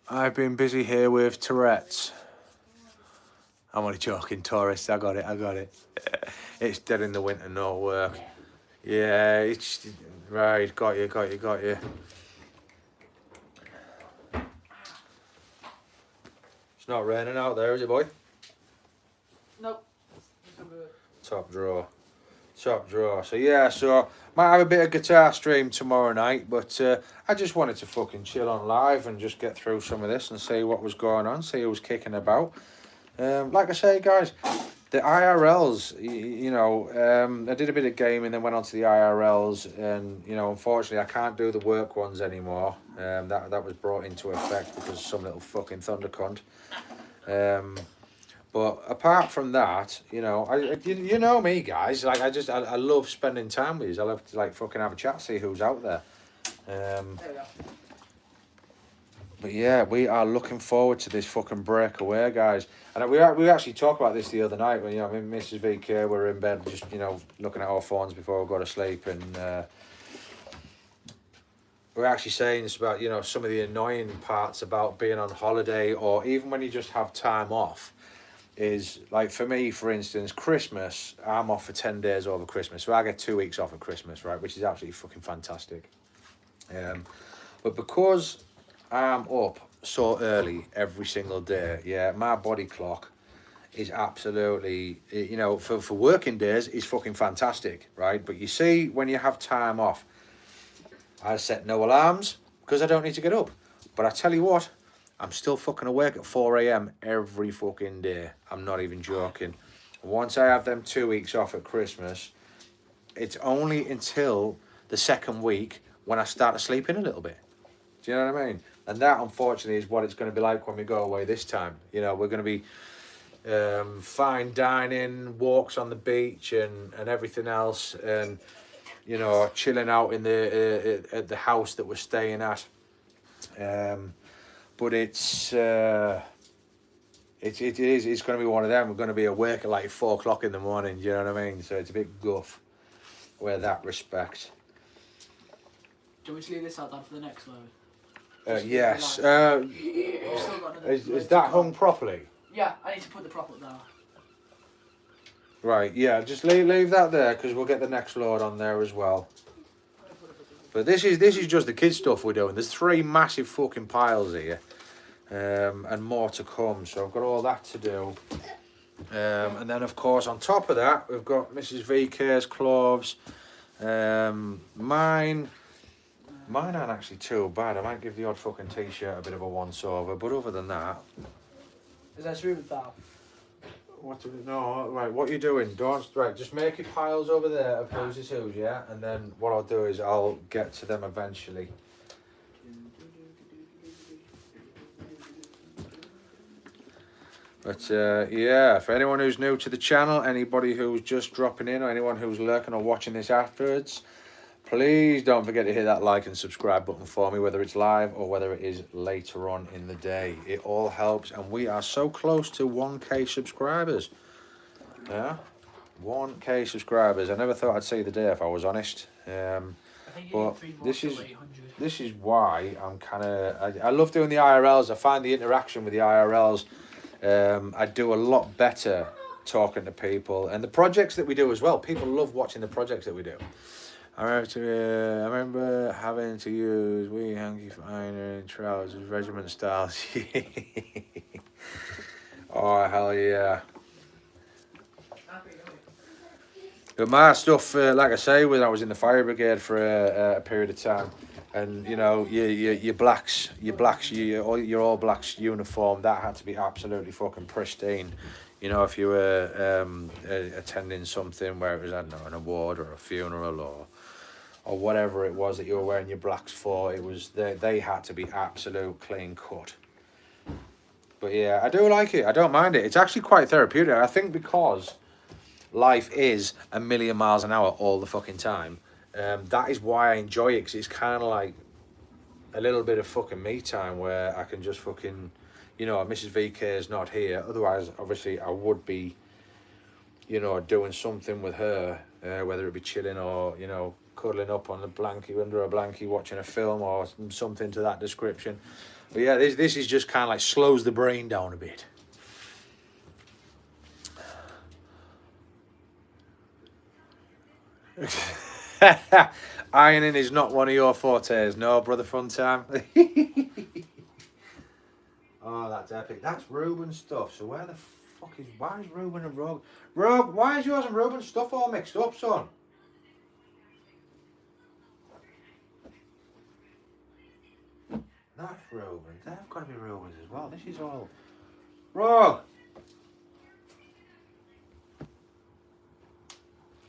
I've been busy here with Tourette's. I'm only joking, tourists. I got it. It's dead in the winter, no work. Yeah, it's right. Got you. It's not raining out there, is it, boy?
Nope.
Top drawer. So yeah, might have a bit of guitar stream tomorrow night, but I just wanted to fucking chill on live and just get through some of this and see what was going on, see who was kicking about. Like I say, guys, the IRLs, you know, I did a bit of gaming, then went on to the IRLs, and you know, unfortunately, I can't do the work ones anymore. That was brought into effect because some little fucking thunder cunt. But apart from that, you know, you know me, guys. Like I love spending time with you. I love to like fucking have a chat, see who's out there.
There we go.
But yeah, we are looking forward to this fucking breakaway, guys. And we actually talked about this the other night when, you know, Mrs. VK were in bed, just, you know, looking at our phones before we go to sleep, and we're actually saying this about, you know, some of the annoying parts about being on holiday, or even when you just have time off. Is like, for me, for instance, Christmas, I'm off for 10 days over Christmas, so I get 2 weeks off at Christmas, right, which is absolutely fucking fantastic. But because I'm up so early every single day, yeah, my body clock is absolutely, you know, for working days is fucking fantastic, right? But you see, when you have time off, I set no alarms because I don't need to get up. But I tell you what, I'm still fucking awake at 4 a.m. every fucking day. I'm not even joking. Once I have them 2 weeks off at Christmas, it's only until the second week when I start to sleep in a little bit. Do you know what I mean? And that, unfortunately, is what it's going to be like when we go away this time. You know, we're going to be fine dining, walks on the beach, and everything else, and, you know, chilling out in at the house that we're staying at. But it's going to be one of them. We're going to be awake at like 4 o'clock in the morning. Do you know what I mean? So it's a bit guff where that respect.
Do you want me to leave this out then for the next load?
Yes.
We've still got another
Is
load to
that
come.
hung properly?
Yeah, I need to put the prop up now.
Right, yeah, just leave that there because we'll get the next load on there as well. But this is just the kids stuff we're doing. There's 3 massive fucking piles here, and more to come. So I've got all that to do. And then, of course, on top of that, we've got Mrs. VK's clothes. Mine aren't actually too bad. I might give the odd fucking t-shirt a bit of a once-over, but other than that...
Is that true with that?
No, right, what you doing? Right, just make your piles over there of who's is who's, yeah? And then what I'll do is I'll get to them eventually. But yeah, for anyone who's new to the channel, anybody who's just dropping in, or anyone who's lurking or watching this afterwards, please don't forget to hit that like and subscribe button for me, whether it's live or whether it is later on in the day. It all helps, and we are so close to 1k subscribers. Yeah, 1k subscribers. I never thought I'd see the day, if I was honest. But this is why I'm kind of... I love doing the IRLs. I find the interaction with the IRLs... I do a lot better talking to people, and the projects that we do as well. People love watching the projects that we do. I remember having to use wee hanky finder and trousers, regiment styles. Oh hell yeah! But my stuff, like I say, when I was in the fire brigade for a period of time, and you know, your blacks, your all blacks uniform, that had to be absolutely fucking pristine. You know, if you were attending something where it was, I don't know, an award or a funeral or whatever it was that you were wearing your blacks for, it was they had to be absolute clean cut. But yeah, I do like it. I don't mind it. It's actually quite therapeutic. I think because life is a million miles an hour all the fucking time. That is why I enjoy it, because it's kind of like a little bit of fucking me time where I can just fucking, you know, Mrs. VK is not here. Otherwise, obviously, I would be, you know, doing something with her, whether it be chilling or, you know, cuddling up on a blankie, under a blankie, watching a film or something to that description. But yeah, this is just kind of like slows the brain down a bit. Ironing is not one of your fortes, no, brother Fun Time. Oh, that's epic. That's Ruben's stuff. So where the fuck is... Why is Ruben and Rogue... Rogue, why is yours and Ruben's stuff all mixed up, son? That's Ruben. They've got to be Ruben's as well. This is all... Rogue!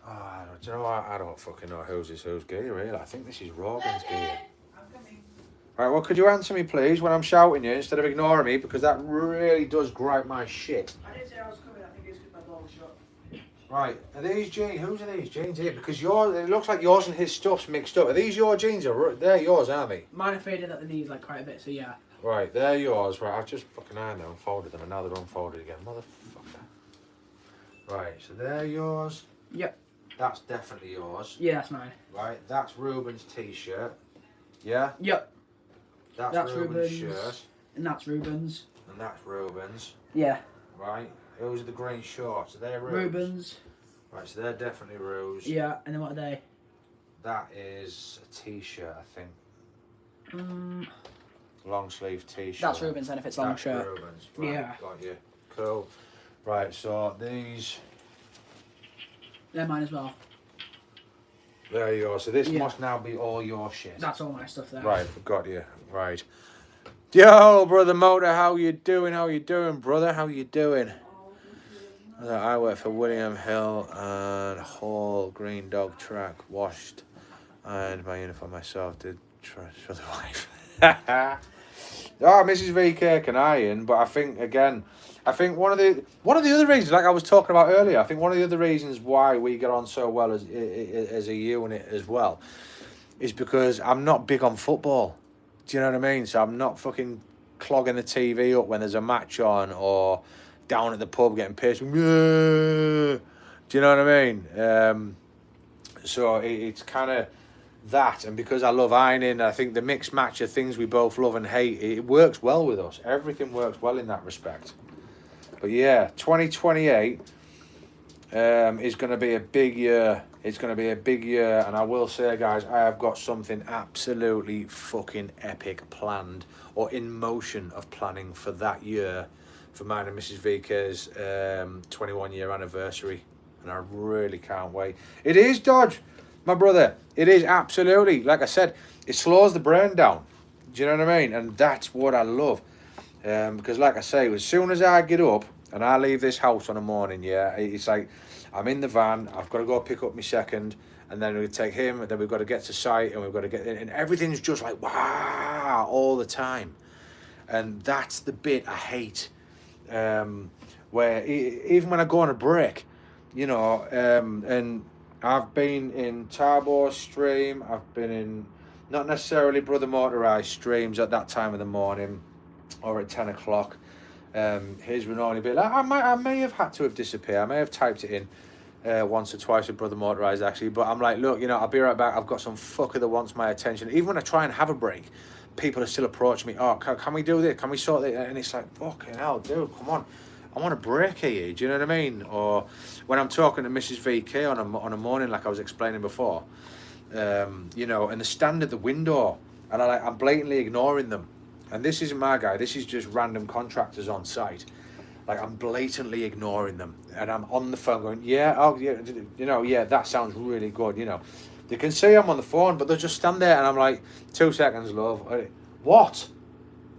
Oh, do you know what? I don't fucking know whose gear, really. I think this is Rogan's gear. Right, well, could you answer me, please, when I'm shouting you, instead of ignoring me, because that really does gripe my shit.
I didn't say I was coming, I think it's because my door was shut.
Right, are these jeans? Whose are these jeans here? Because yours, it looks like yours and his stuff's mixed up. Are these your jeans? They're yours, aren't they?
Mine are faded at the knees like quite a bit, so yeah.
Right, they're yours. Right, I've just fucking unfolded them and now they're unfolded again. Motherfucker. Right, so they're yours.
Yep.
That's definitely yours.
Yeah, that's mine.
Right, that's Ruben's t-shirt. Yeah?
Yep.
That's Ruben's
Ruben's.
shirt.
And that's Ruben's.
And that's Ruben's.
Yeah.
Right, those are the green shorts. Are they
Ruben's.
Right, so they're definitely Ruben's.
Yeah, and then what are they?
That is a t-shirt, I think. Long sleeve t-shirt.
That's Ruben's then if it's long
That's
shirt.
Ruben's. Right,
Yeah.
got you. Cool. Right, so these,
They're mine as well.
there you go. So this
Yeah.
must now be all your shit.
That's all my stuff there.
Right, got you. Right. Yo, brother Motor, how you doing? How you doing, brother? How you doing? I work for William Hill and Hall Green Dog Track. Washed and my uniform myself. Did try for the wife. Oh, Mrs. VK can iron, but I think again, one of the other reasons, like I was talking about earlier, I think one of the other reasons why we get on so well as a unit as well, is because I'm not big on football. Do you know what I mean? So I'm not fucking clogging the TV up when there's a match on or down at the pub getting pissed. Do you know what I mean? So it's kind of that, and because I love ironing, I think the mixed match of things we both love and hate, it works well with us. Everything works well in that respect. But yeah, 2028 is going to be a big year. It's going to be a big year, and I will say, guys, I have got something absolutely fucking epic planned, or in motion of planning for that year, for mine and Mrs. VK's 21-year anniversary, and I really can't wait. It is, Dodge, my brother. It is absolutely, like I said, it slows the brain down. Do you know what I mean? And that's what I love. Because like I say, as soon as I get up and I leave this house on a morning, yeah, it's like I'm in the van, I've got to go pick up my second, and then we take him, and then we've got to get to site, and we've got to get in, and everything's just like, wow, all the time. And that's the bit I hate. Where even when I go on a break, you know, and I've been in Tarbo's stream, I've been in, not necessarily Brother Motorized streams at that time of the morning, or at 10 o'clock. His would only be like, I may have had to have disappeared. I may have typed it in once or twice with Brother Motorized actually, but I'm like, look, you know, I'll be right back. I've got some fucker that wants my attention. Even when I try and have a break, people are still approaching me. Oh, can we do this? Can we sort this? And it's like, fucking hell, dude, come on. I want a break here. Do you know what I mean? Or when I'm talking to Mrs. VK on a morning, like I was explaining before, you know, and they stand at the window, and I'm blatantly ignoring them. And this isn't my guy. This is just random contractors on site. Like, I'm blatantly ignoring them, and I'm on the phone going, yeah, oh yeah, you know, yeah, that sounds really good. You know, they can see I'm on the phone, but they'll just stand there, and I'm like, 2 seconds, love. What?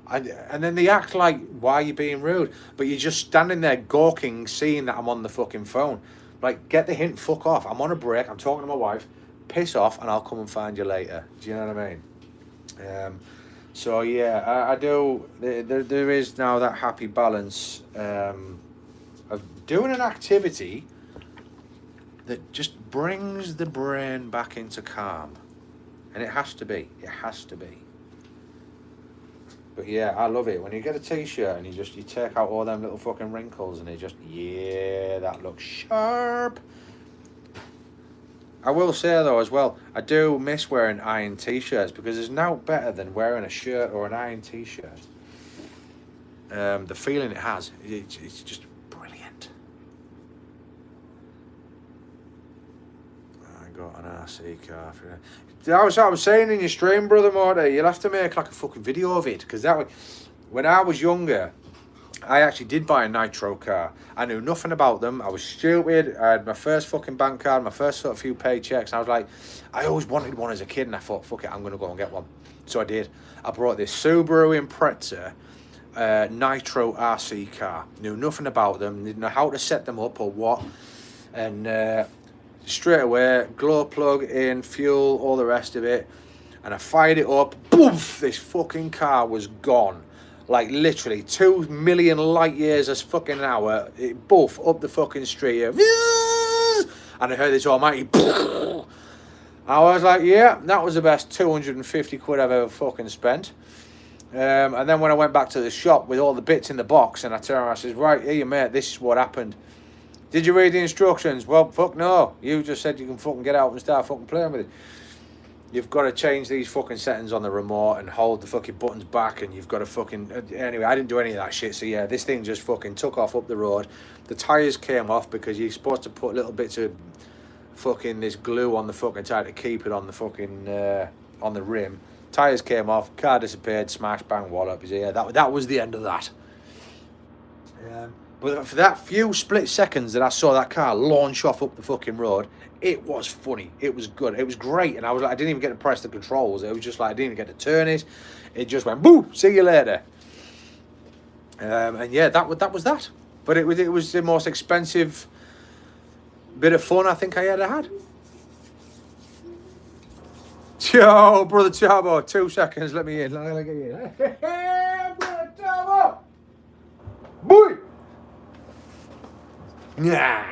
And then they act like, why are you being rude? But you're just standing there gawking, seeing that I'm on the fucking phone. Like, get the hint, fuck off. I'm on a break, I'm talking to my wife, piss off, and I'll come and find you later. Do you know what I mean? So yeah, I do, there is now that happy balance of doing an activity that just brings the brain back into calm. And it has to be. But yeah, I love it. When you get a t-shirt and you take out all them little fucking wrinkles and yeah, that looks sharp. I will say though as well, I do miss wearing iron t-shirts because there's no better than wearing a shirt or an iron t-shirt. The feeling it has, it's just brilliant. I got an RC car. I was saying in your stream, Brother Morty, you'll have to make like a fucking video of it, because that way, when I was younger, I actually did buy a nitro car. I knew nothing about them. I was stupid. I had my first fucking bank card, my first sort of few paychecks. And I was like, I always wanted one as a kid, and I thought, fuck it, I'm going to go and get one. So I did. I brought this Subaru Impreza nitro RC car. Knew nothing about them, didn't know how to set them up or what. And straight away, glow plug in, fuel, all the rest of it. And I fired it up. Boof! This fucking car was gone. Like literally 2 million light years a fucking hour, it boof up the fucking street. and I heard this almighty. I was like, yeah, that was the best 250 quid I've ever fucking spent. And then when I went back to the shop with all the bits in the box, and I turned around, I says, right, here, mate, this is what happened. Did you read the instructions? Well, fuck no. You just said you can fucking get out and start fucking playing with it. You've got to change these fucking settings on the remote and hold the fucking buttons back, and you've got to fucking... Anyway, I didn't do any of that shit, so yeah, this thing just fucking took off up the road. The tyres came off because you're supposed to put little bits of fucking this glue on the fucking tyre to keep it on the fucking... on the rim. Tyres came off, car disappeared, smash, bang, wallop. Yeah, that was the end of that. But for that few split seconds that I saw that car launch off up the fucking road, it was funny. It was good. It was great. And I was like, I didn't even get to press the controls. It was just like, I didn't even get to turn it. It just went, boo, see you later. And yeah, that was that. But it was the most expensive bit of fun I think I ever had. Yo, brother Turbo, 2 seconds, let me in. Let me get you in. Hey, brother Turbo! Boy! Yeah.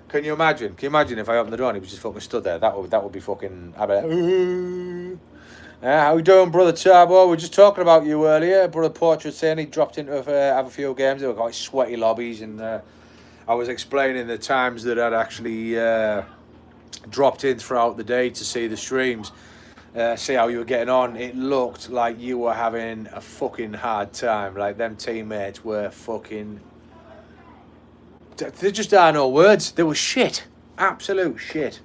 Can you imagine? Can you imagine if I opened the door and he was just fucking stood there? That would be fucking. I'd be like, how you doing, brother Turbo? We were just talking about you earlier. Brother Porch was saying he dropped into have a few games. They were quite sweaty lobbies, and I was explaining the times that I'd actually dropped in throughout the day to see the streams, see how you were getting on. It looked like you were having a fucking hard time. Like, them teammates were fucking... There just are no words. They were shit. Absolute shit.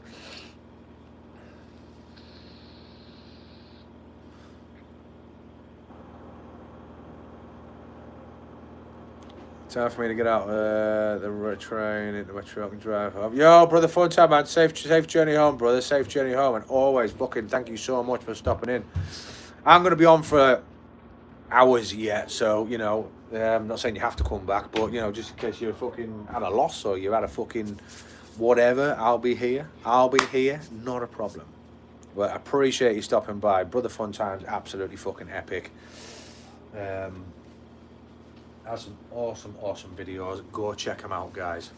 Time for me to get out the train into my truck and drive home. Yo, brother, fun time, man. Safe journey home, brother. Safe journey home. And always fucking thank you so much for stopping in. I'm going to be on for hours yet, so, you know, I'm not saying you have to come back, but, you know, just in case you're fucking at a loss or you're at a fucking whatever, I'll be here. Not a problem. But I appreciate you stopping by. Brother Fun Time's absolutely fucking epic. Has some awesome videos. Go check them out, guys.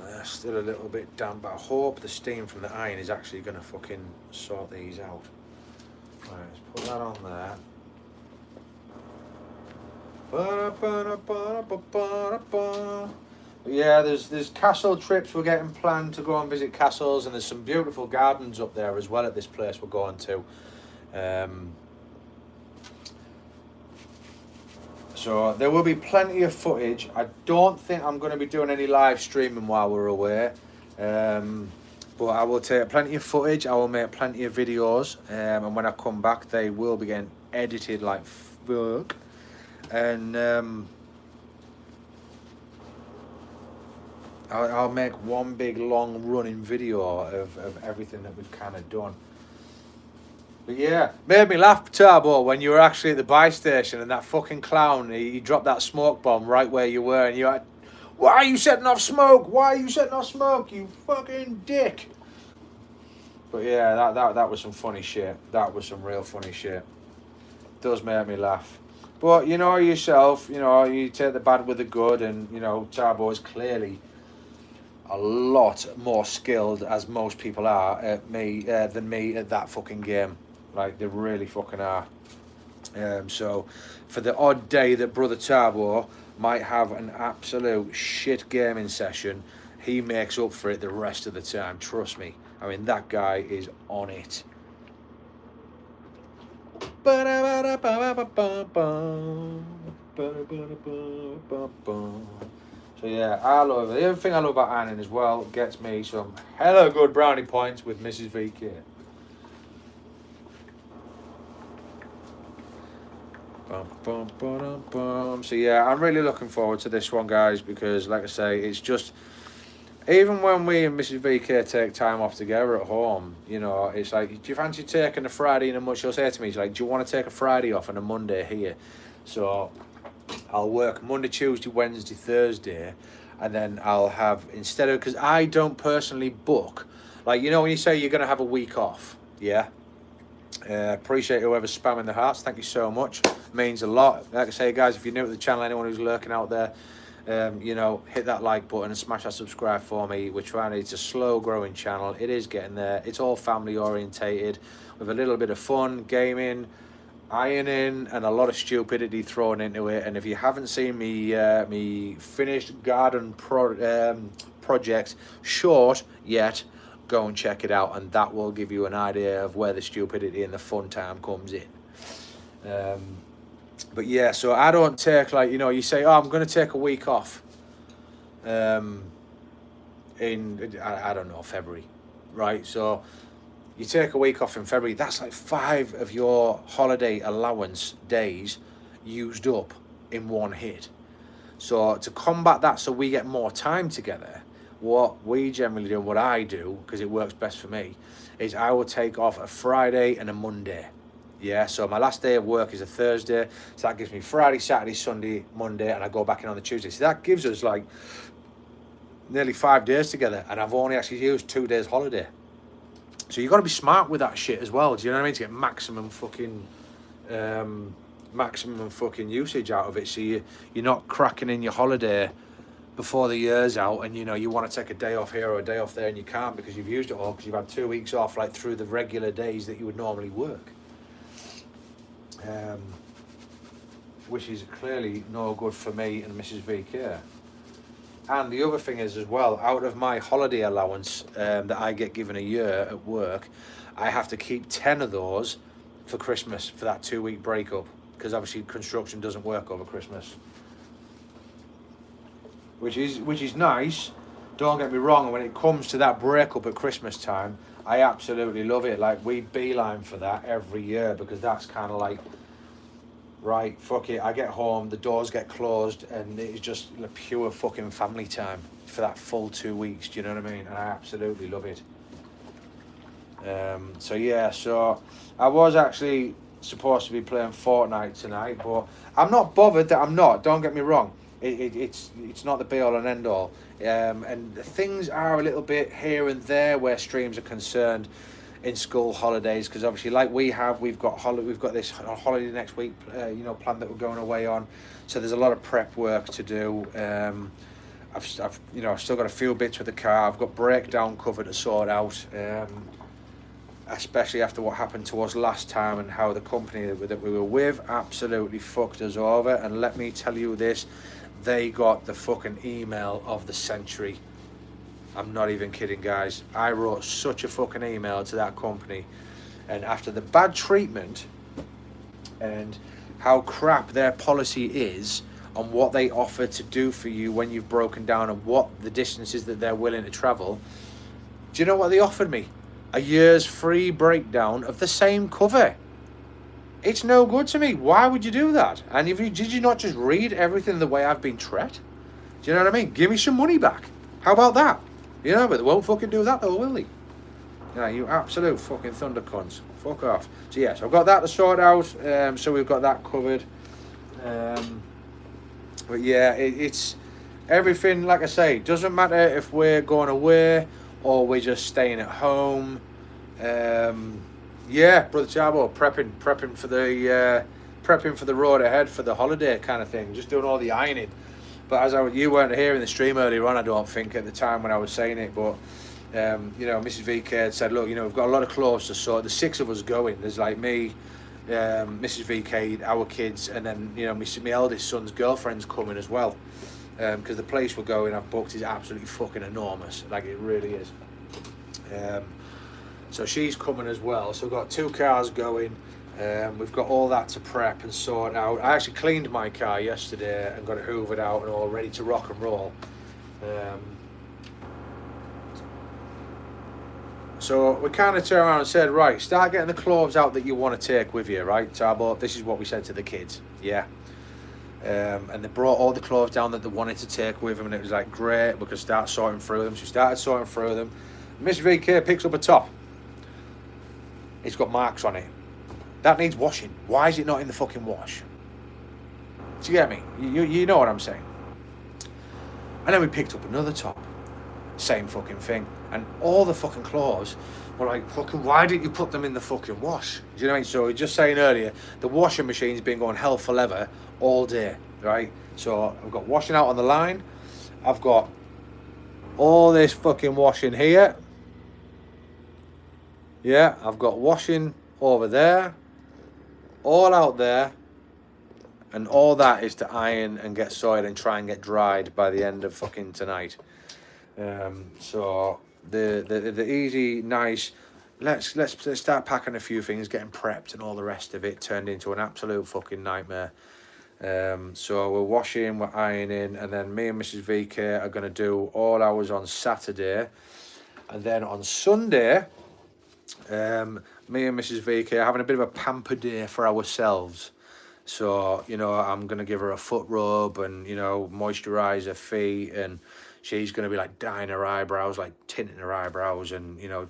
They're still a little bit damp, but I hope the steam from the iron is actually going to fucking sort these out. Right, let's put that on there. But yeah, there's castle trips we're getting planned to go and visit castles, and there's some beautiful gardens up there as well at this place we're going to. So there will be plenty of footage. I don't think I'm going to be doing any live streaming while we're away. But I will take plenty of footage. I will make plenty of videos. And when I come back, they will be getting edited like fuck. And I'll make one big long running video of everything that we've kind of done. But yeah, made me laugh, Turbo, when you were actually at the buy station and that fucking clown, he dropped that smoke bomb right where you were, and you had, why are you setting off smoke? Why are you setting off smoke, you fucking dick? But yeah, that was some funny shit. That was some real funny shit. Does make me laugh. But you know yourself, you know, you take the bad with the good, and you know, Turbo is clearly a lot more skilled, as most people are, at than me at that fucking game. Like, they really fucking are. So for the odd day that Brother Turbo might have an absolute shit gaming session, he makes up for it the rest of the time. Trust me. I mean, that guy is on it. So yeah, I love it. The other thing I love about ironing as well, gets me some hella good brownie points with Mrs. VK. So yeah, I'm really looking forward to this one, guys, because like I say, it's just, even when we and Mrs. VK take time off together at home, you know, it's like, do you fancy taking a Friday and a Monday? She'll say to me, she's like, do you want to take a Friday off and a Monday here? So I'll work Monday, Tuesday, Wednesday, Thursday, and then I'll have, instead of, because I don't personally book, like, you know, when you say you're going to have a week off, yeah? Appreciate whoever's spamming the hearts. Thank you so much. Means a lot. Like I say, guys, if you're new to the channel, anyone who's lurking out there, you know, hit that like button and smash that subscribe for me. We're trying, it's a slow growing channel. It is getting there. It's all family orientated with a little bit of fun, gaming, ironing, and a lot of stupidity thrown into it. And if you haven't seen me me finished garden project short yet, go and check it out, and that will give you an idea of where the stupidity and the fun time comes in. But yeah, so I don't take, like, you know, you say, oh, I'm going to take a week off in, I don't know, February, right? So you take a week off in February, that's like 5 of your holiday allowance days used up in one hit. So to combat that, so we get more time together, what we generally do, what I do, because it works best for me, is I will take off a Friday and a Monday. Yeah, so my last day of work is a Thursday, so that gives me Friday, Saturday, Sunday, Monday, and I go back in on the Tuesday. So that gives us like nearly 5 days together, and I've only actually used 2 days holiday. So you've got to be smart with that shit as well. Do you know what I mean? To get maximum fucking usage out of it. So you're not cracking in your holiday before the year's out, and you know you want to take a day off here or a day off there, and you can't because you've used it all because you've had 2 weeks off, like through the regular days that you would normally work. Which is clearly no good for me and Mrs. VK. And the other thing is as well, out of my holiday allowance that I get given a year at work, I have to keep 10 of those for Christmas, for that 2 week breakup, because obviously construction doesn't work over Christmas, which is nice, don't get me wrong. And when it comes to that breakup at Christmas time, I absolutely love it. Like, we beeline for that every year, because that's kind of like, right, fuck it, I get home, the doors get closed, and it's just like pure fucking family time for that full 2 weeks. Do you know what I mean? And I absolutely love it. So yeah, so I was actually supposed to be playing Fortnite tonight, but I'm not bothered that I'm not. Don't get me wrong. It's not the be all and end all. And things are a little bit here and there where streams are concerned in school holidays, because obviously, like we've got this holiday next week, you know, planned that we're going away on. So there's a lot of prep work to do. I've still got a few bits with the car. I've got breakdown cover to sort out. Especially after what happened to us last time and how the company that we were with absolutely fucked us over. And let me tell you this, they got the fucking email of the century. I'm not even kidding, guys. I wrote such a fucking email to that company, and after the bad treatment and how crap their policy is on what they offer to do for you when you've broken down and what the distances that they're willing to travel, do you know what they offered me? A year's free breakdown of the same cover. It's no good to me. Why would you do that? And did you not just read everything the way I've been treated? Do you know what I mean? Give me some money back. How about that? You know, but they won't fucking do that though, will they? You know, you absolute fucking thunder cunts. Fuck off. So yeah, so I've got that to sort out. So we've got that covered. But yeah, it's everything, like I say, doesn't matter if we're going away or we're just staying at home. Yeah, Brother Chabo, prepping for the road ahead for the holiday kind of thing, just doing all the ironing. But you weren't here in the stream earlier on, I don't think, at the time when I was saying it, but you know, Mrs. VK had said, look, you know, we've got a lot of clothes to sort. The 6 of us going. There's like me, Mrs. VK, our kids, and then, you know, my eldest son's girlfriend's coming as well. Because the place we're going, I've booked, is absolutely fucking enormous. Like, it really is. So she's coming as well. So we've got 2 cars going. We've got all that to prep and sort out. I actually cleaned my car yesterday and got it hoovered out and all ready to rock and roll. So we kind of turned around and said, right, start getting the clothes out that you want to take with you, right, Tabo? This is what we said to the kids, yeah. And they brought all the clothes down that they wanted to take with them, and it was like, great, we could start sorting through them. So we started sorting through them. Miss VK picks up a top. It's got marks on it. That needs washing. Why is it not in the fucking wash? Do you get me? You know what I'm saying? And then we picked up another top. Same fucking thing. And all the fucking clothes were like, fucking, why didn't you put them in the fucking wash? Do you know what I mean? So we were just saying earlier, the washing machine's been going hell for leather all day. right? So I've got washing out on the line. I've got all this fucking washing here. Yeah, I've got washing over there, all out there, and all that is to iron and get soiled and try and get dried by the end of fucking tonight. So the easy, nice. Let's start packing a few things, getting prepped, and all the rest of it turned into an absolute fucking nightmare. So we're washing, we're ironing, and then me and Mrs. VK are going to do all hours on Saturday, and then on Sunday, me and Mrs. VK are having a bit of a pamper day for ourselves. So, you know, I'm going to give her a foot rub and, you know, moisturise her feet, and she's going to be like dyeing her eyebrows, like tinting her eyebrows and, you know,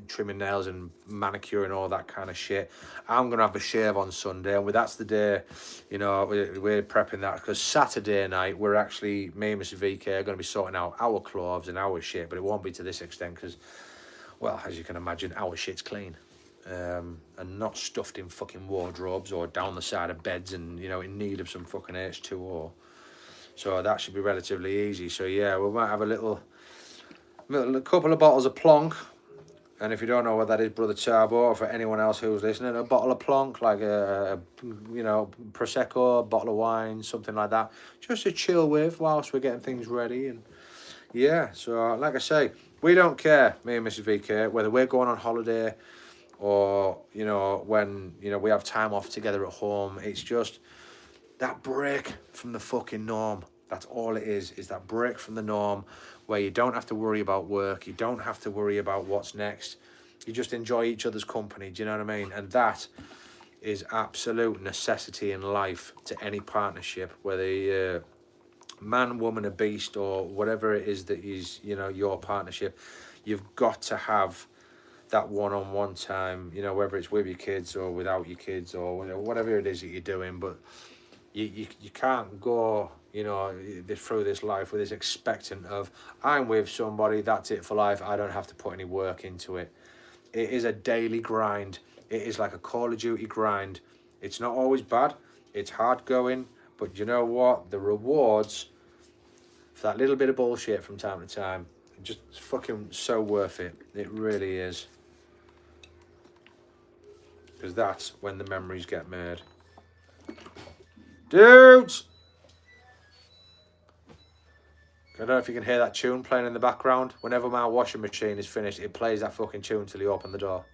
trimming nails and manicure and all that kind of shit. I'm going to have a shave on Sunday, and that's the day, you know, we're prepping that, because Saturday night we're actually, me and Mrs. VK are going to be sorting out our clothes and our shit, but it won't be to this extent because, well, as you can imagine, our shit's clean. And not stuffed in fucking wardrobes or down the side of beds and, you know, in need of some fucking H2O. So that should be relatively easy. So yeah, we might have a couple of bottles of Plonk. And if you don't know what that is, Brother Turbo, or for anyone else who's listening, a bottle of Plonk, like a you know, Prosecco, a bottle of wine, something like that, just to chill with whilst we're getting things ready. And yeah, so like I say, we don't care, me and Mrs. VK, whether we're going on holiday or, you know, when, you know, we have time off together at home. It's just that break from the fucking norm. That's all it is that break from the norm where you don't have to worry about work. You don't have to worry about what's next. You just enjoy each other's company. Do you know what I mean? And that is absolute necessity in life to any partnership, whether you're man, woman, a beast, or whatever it is that is, you know, your partnership. You've got to have that one-on-one time, you know, whether it's with your kids or without your kids or, you know, whatever it is that you're doing. But you can't go, you know, through this life with this expectant of, I'm with somebody, that's it for life, I don't have to put any work into it. It is a daily grind. It is like a Call of Duty grind. It's not always bad, it's hard going, but you know what, the rewards for that little bit of bullshit from time to time, just fucking so worth it. It really is. Because that's when the memories get made. Dudes! I don't know if you can hear that tune playing in the background. Whenever my washing machine is finished, it plays that fucking tune till you open the door.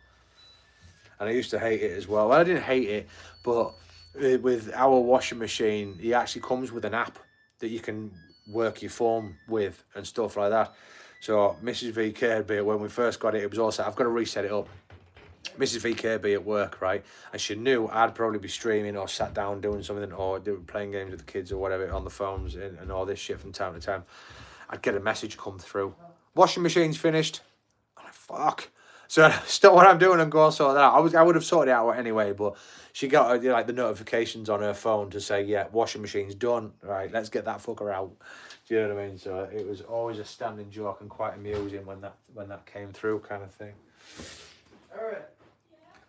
And I used to hate it as well. Well, I didn't hate it, but with our washing machine, it actually comes with an app that you can work your phone with and stuff like that. So Mrs. VK, when we first got it, it was also, I've got to reset it up. Mrs. VK at work, right? And she knew I'd probably be streaming or sat down doing something or playing games with the kids or whatever on the phones and all this shit from time to time. I'd get a message come through. Washing machine's finished. I'm like, fuck. So I stop what I'm doing and go and sort that out. I would have sorted it out anyway, but she got like the notifications on her phone to say, yeah, washing machine's done. Right, let's get that fucker out. Do you know what I mean? So it was always a standing joke and quite amusing when that came through, kind of thing.
All right.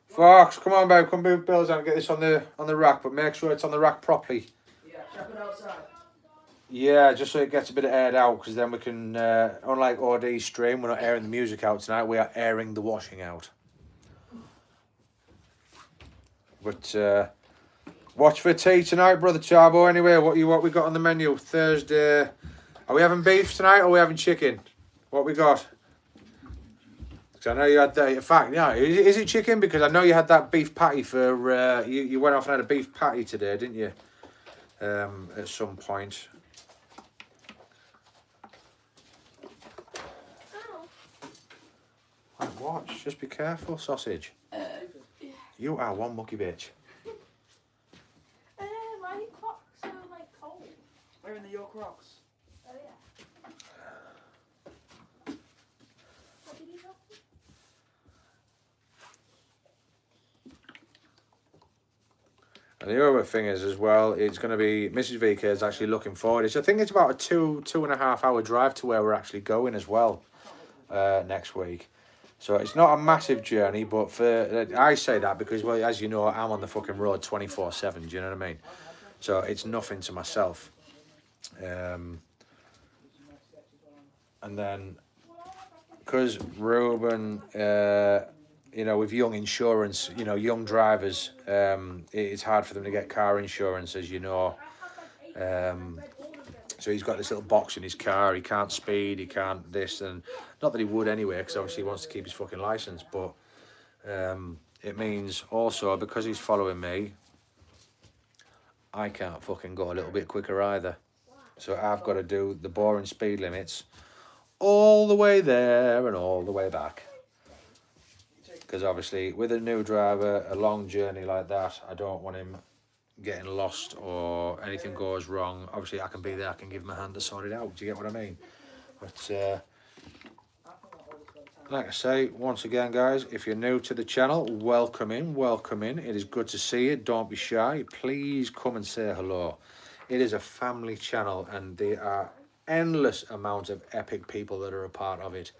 Fox, come on, babe, come move bills and get this on the rack, but make sure it's on the rack properly.
Yeah, chuck it outside.
Yeah, just so it gets a bit of aired out, because then we can, unlike OD's stream, we're not airing the music out tonight, we are airing the washing out. But watch for tea tonight, Brother Charbo. Anyway, what we got on the menu? Thursday. Are we having beef tonight or are we having chicken? What we got? Because I know you had that. In fact, yeah, is it chicken? Because I know you had that beef patty for. You went off and had a beef patty today, didn't you? At some point. Like, watch. Just be careful, sausage. You are one mucky bitch.
Why are you Crocs so like cold?
Where in the York Rocks?
Oh yeah. What did you have?
And the other thing is as well, it's going to be, Mrs. VK is actually looking forward. I think it's about a 2.5 hour drive to where we're actually going as well next week. So it's not a massive journey, but I say that because, well, as you know, I'm on the fucking road 24/7, do you know what I mean? So it's nothing to myself. And then, because Ruben, you know, with young insurance, you know, young drivers, it's hard for them to get car insurance, as you know. So he's got this little box in his car. He can't speed, he can't this, and not that he would anyway, because obviously he wants to keep his fucking license. But it means also, because he's following me, I can't fucking go a little bit quicker either. So I've got to do the boring speed limits all the way there and all the way back. Because obviously with a new driver, a long journey like that, I don't want him getting lost or anything goes wrong. Obviously I can be there, I can give him a hand to sort it out. Do you get what I mean? But like I say, once again guys, if you're new to the channel, welcome in, welcome in. It is good to see you. Don't be shy. Please come and say hello. It is a family channel and there are endless amounts of epic people that are a part of it.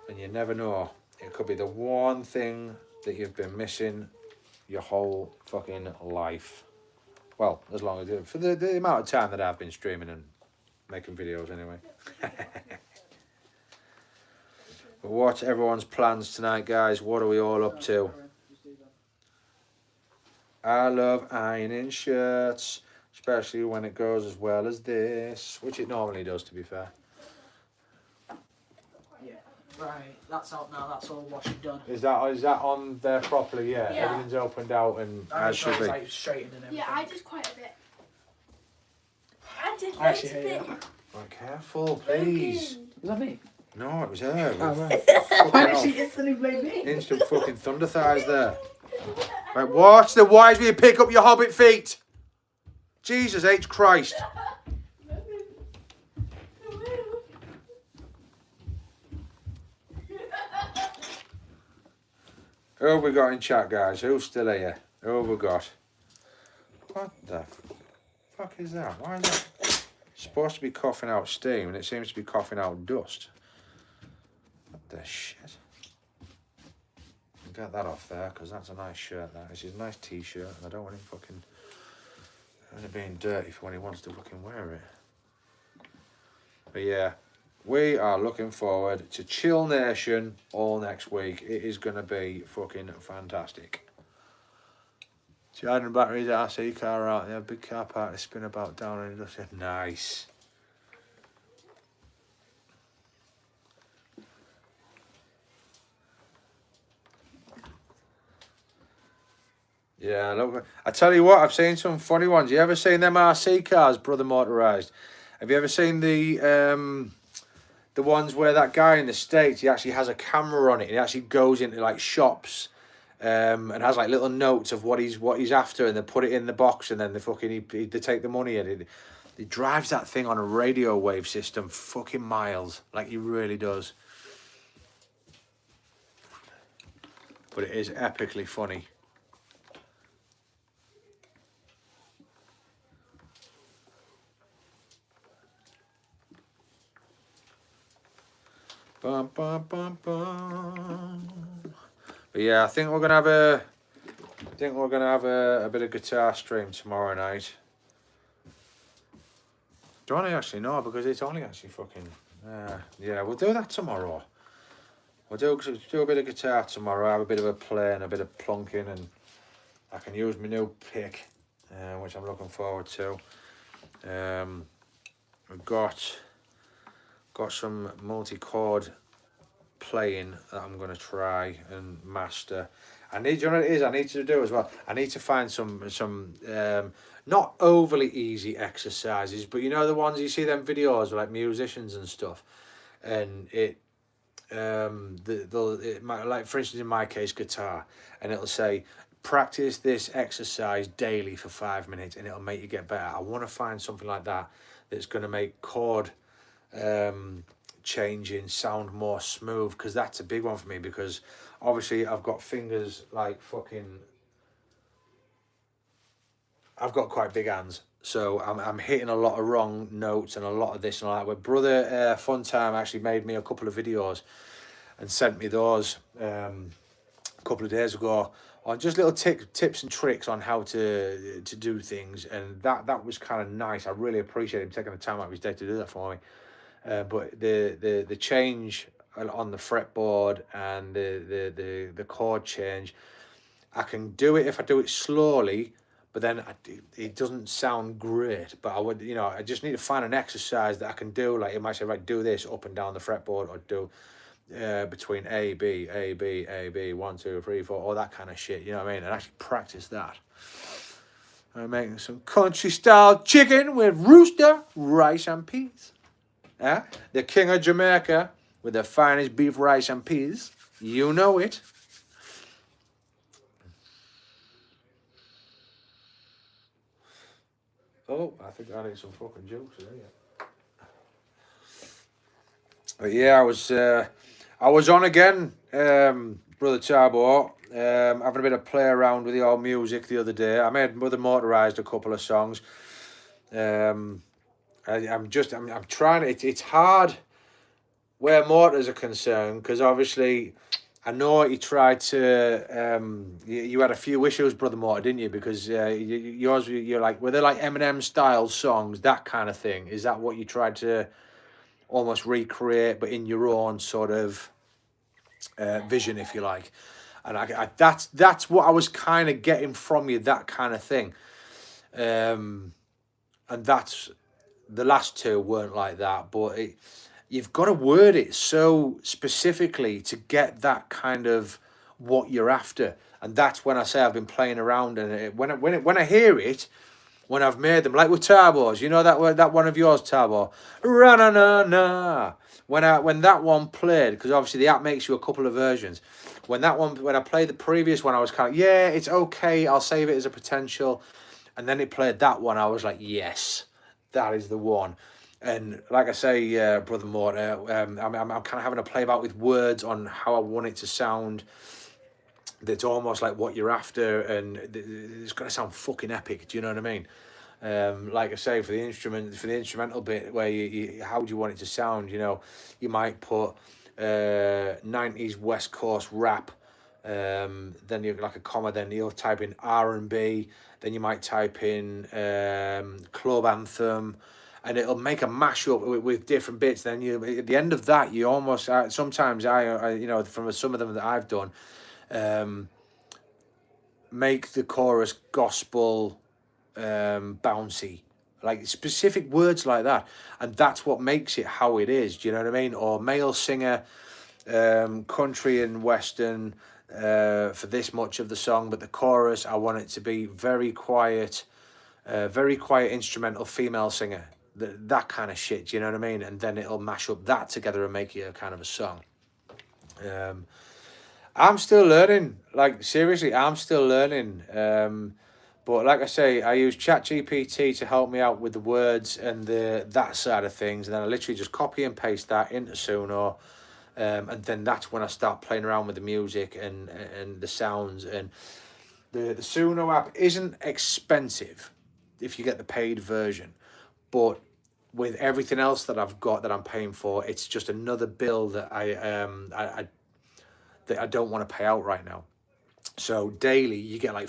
And you never know. It could be the one thing that you've been missing your whole fucking life. Well, as long as for the amount of time that I've been streaming and making videos anyway. But what's everyone's plans tonight, guys? What are we all up to? I love ironing shirts, especially when it goes as well as this, which it normally does, to be fair.
Yeah. Right, that's out now. That's all washed and done.
Is that on there properly? Yeah,
Yeah.
Everything's opened out and as should be.
Like straightened and everything.
Yeah, I did quite a bit. I did
I
loads
actually
of
hate
it.
that.
Oh, careful, please.
Was that me?
No, it was her.
Oh, right.
Fucking
Why
hell.
did she instantly blame me?
Instant fucking thunder thighs there. Right, watch the wise when you pick up your hobbit feet. Jesus H. Christ. Who have we got in chat, guys? Who's still here? Who have we got? What the fuck is that? Why is that supposed to be coughing out steam and it seems to be coughing out dust? What the shit? Get that off there because that's a nice shirt. This is a nice t-shirt and I don't want him fucking being dirty for when he wants to fucking wear it. But yeah, we are looking forward to Chill Nation all next week. It is going to be fucking fantastic. Charging batteries RC car out there, big car park to spin about down and just nice. Yeah, look, I tell you what, I've seen some funny ones. You ever seen them RC cars, Brother Motorised? Have you ever seen the ones where that guy in the States, he actually has a camera on it and he actually goes into like shops and has like little notes of what he's after and they put it in the box and then they take the money and he drives that thing on a radio wave system fucking miles, like he really does. But it is epically funny. Bum, bum, bum, bum. But yeah, I think we're gonna have a bit of guitar stream tomorrow night. Don't I actually know because it's only actually fucking yeah, we'll do that tomorrow. We'll do a bit of guitar tomorrow, have a bit of a play and a bit of plunking and I can use my new pick, which I'm looking forward to. We've got some multi-chord playing that I'm going to try and master. You know what it is I need to do as well? I need to find some not overly easy exercises, but you know the ones you see them videos with like musicians and stuff, and it might, like for instance in my case guitar, and it'll say practice this exercise daily for 5 minutes and it'll make you get better. I want to find something like that that's going to make chord changing sound more smooth, because that's a big one for me, because obviously I've got fingers like fucking, I've got quite big hands, so I'm hitting a lot of wrong notes and a lot of this and all that. But Brother Funtime actually made me a couple of videos and sent me those a couple of days ago on just little tips and tricks on how to do things, and that was kind of nice. I really appreciate him taking the time out of his day to do that for me. But the change on the fretboard and the chord change, I can do it if I do it slowly, but then it doesn't sound great. But I would, I just need to find an exercise that I can do. Like it might say, right, do this up and down the fretboard, or do between A, B, A, B, A, B, 1, 2, 3, 4, all that kind of shit. You know what I mean? And actually practice that. I'm making some country style chicken with rooster, rice, and peas. The king of Jamaica with the finest beef, rice, and peas. You know it. Oh, I think I need some fucking jokes there, yeah. But yeah, I was on again, Brother Tabo, having a bit of play around with the old music the other day. I made Mother Motorized a couple of songs. I'm trying. It's hard where motors are concerned, because obviously I know you tried to. You had a few issues, Brother Motor, didn't you? Because you're like, were they like Eminem style songs, that kind of thing? Is that what you tried to almost recreate, but in your own sort of vision, if you like? And that's what I was kind of getting from you, that kind of thing. And that's the last two weren't like that, but you've got to word it so specifically to get that kind of what you're after. And that's when I say I've been playing around, and when I hear it, when I've made them, like with Tarbos, you know that one of yours, Tarbo, ra-na-na-na. When that one played, because obviously the app makes you a couple of versions. When I played the previous one, I was kind of, yeah, it's okay, I'll save it as a potential. And then it played that one, I was like, yes, that is the one. And like I say, Brother Mort, I'm kind of having a play about with words on how I want it to sound. That's almost like what you're after, and it's going to sound fucking epic. Do you know what I mean? Like I say, for the instrumental bit, where you how do you want it to sound? You might put 90s West Coast rap. Then you like a comma. Then you'll type in R&B. Then you might type in club anthem. And it'll make a mashup with different bits. Then at the end of that, you almost sometimes I from some of them that I've done, make the chorus gospel, bouncy, like specific words like that, and that's what makes it how it is. Do you know what I mean? Or male singer, country and western, for this much of the song, but the chorus I want it to be very quiet instrumental female singer. That kind of shit, do you know what I mean? And then it'll mash up that together and make it a kind of a song. I'm still learning, like seriously, I'm still learning. But like I say, I use ChatGPT to help me out with the words and that side of things, and then I literally just copy and paste that into Suno, and then that's when I start playing around with the music and the sounds. And the Suno app isn't expensive if you get the paid version, but with everything else that I've got that I'm paying for, it's just another bill that I don't want to pay out right now. So daily you get like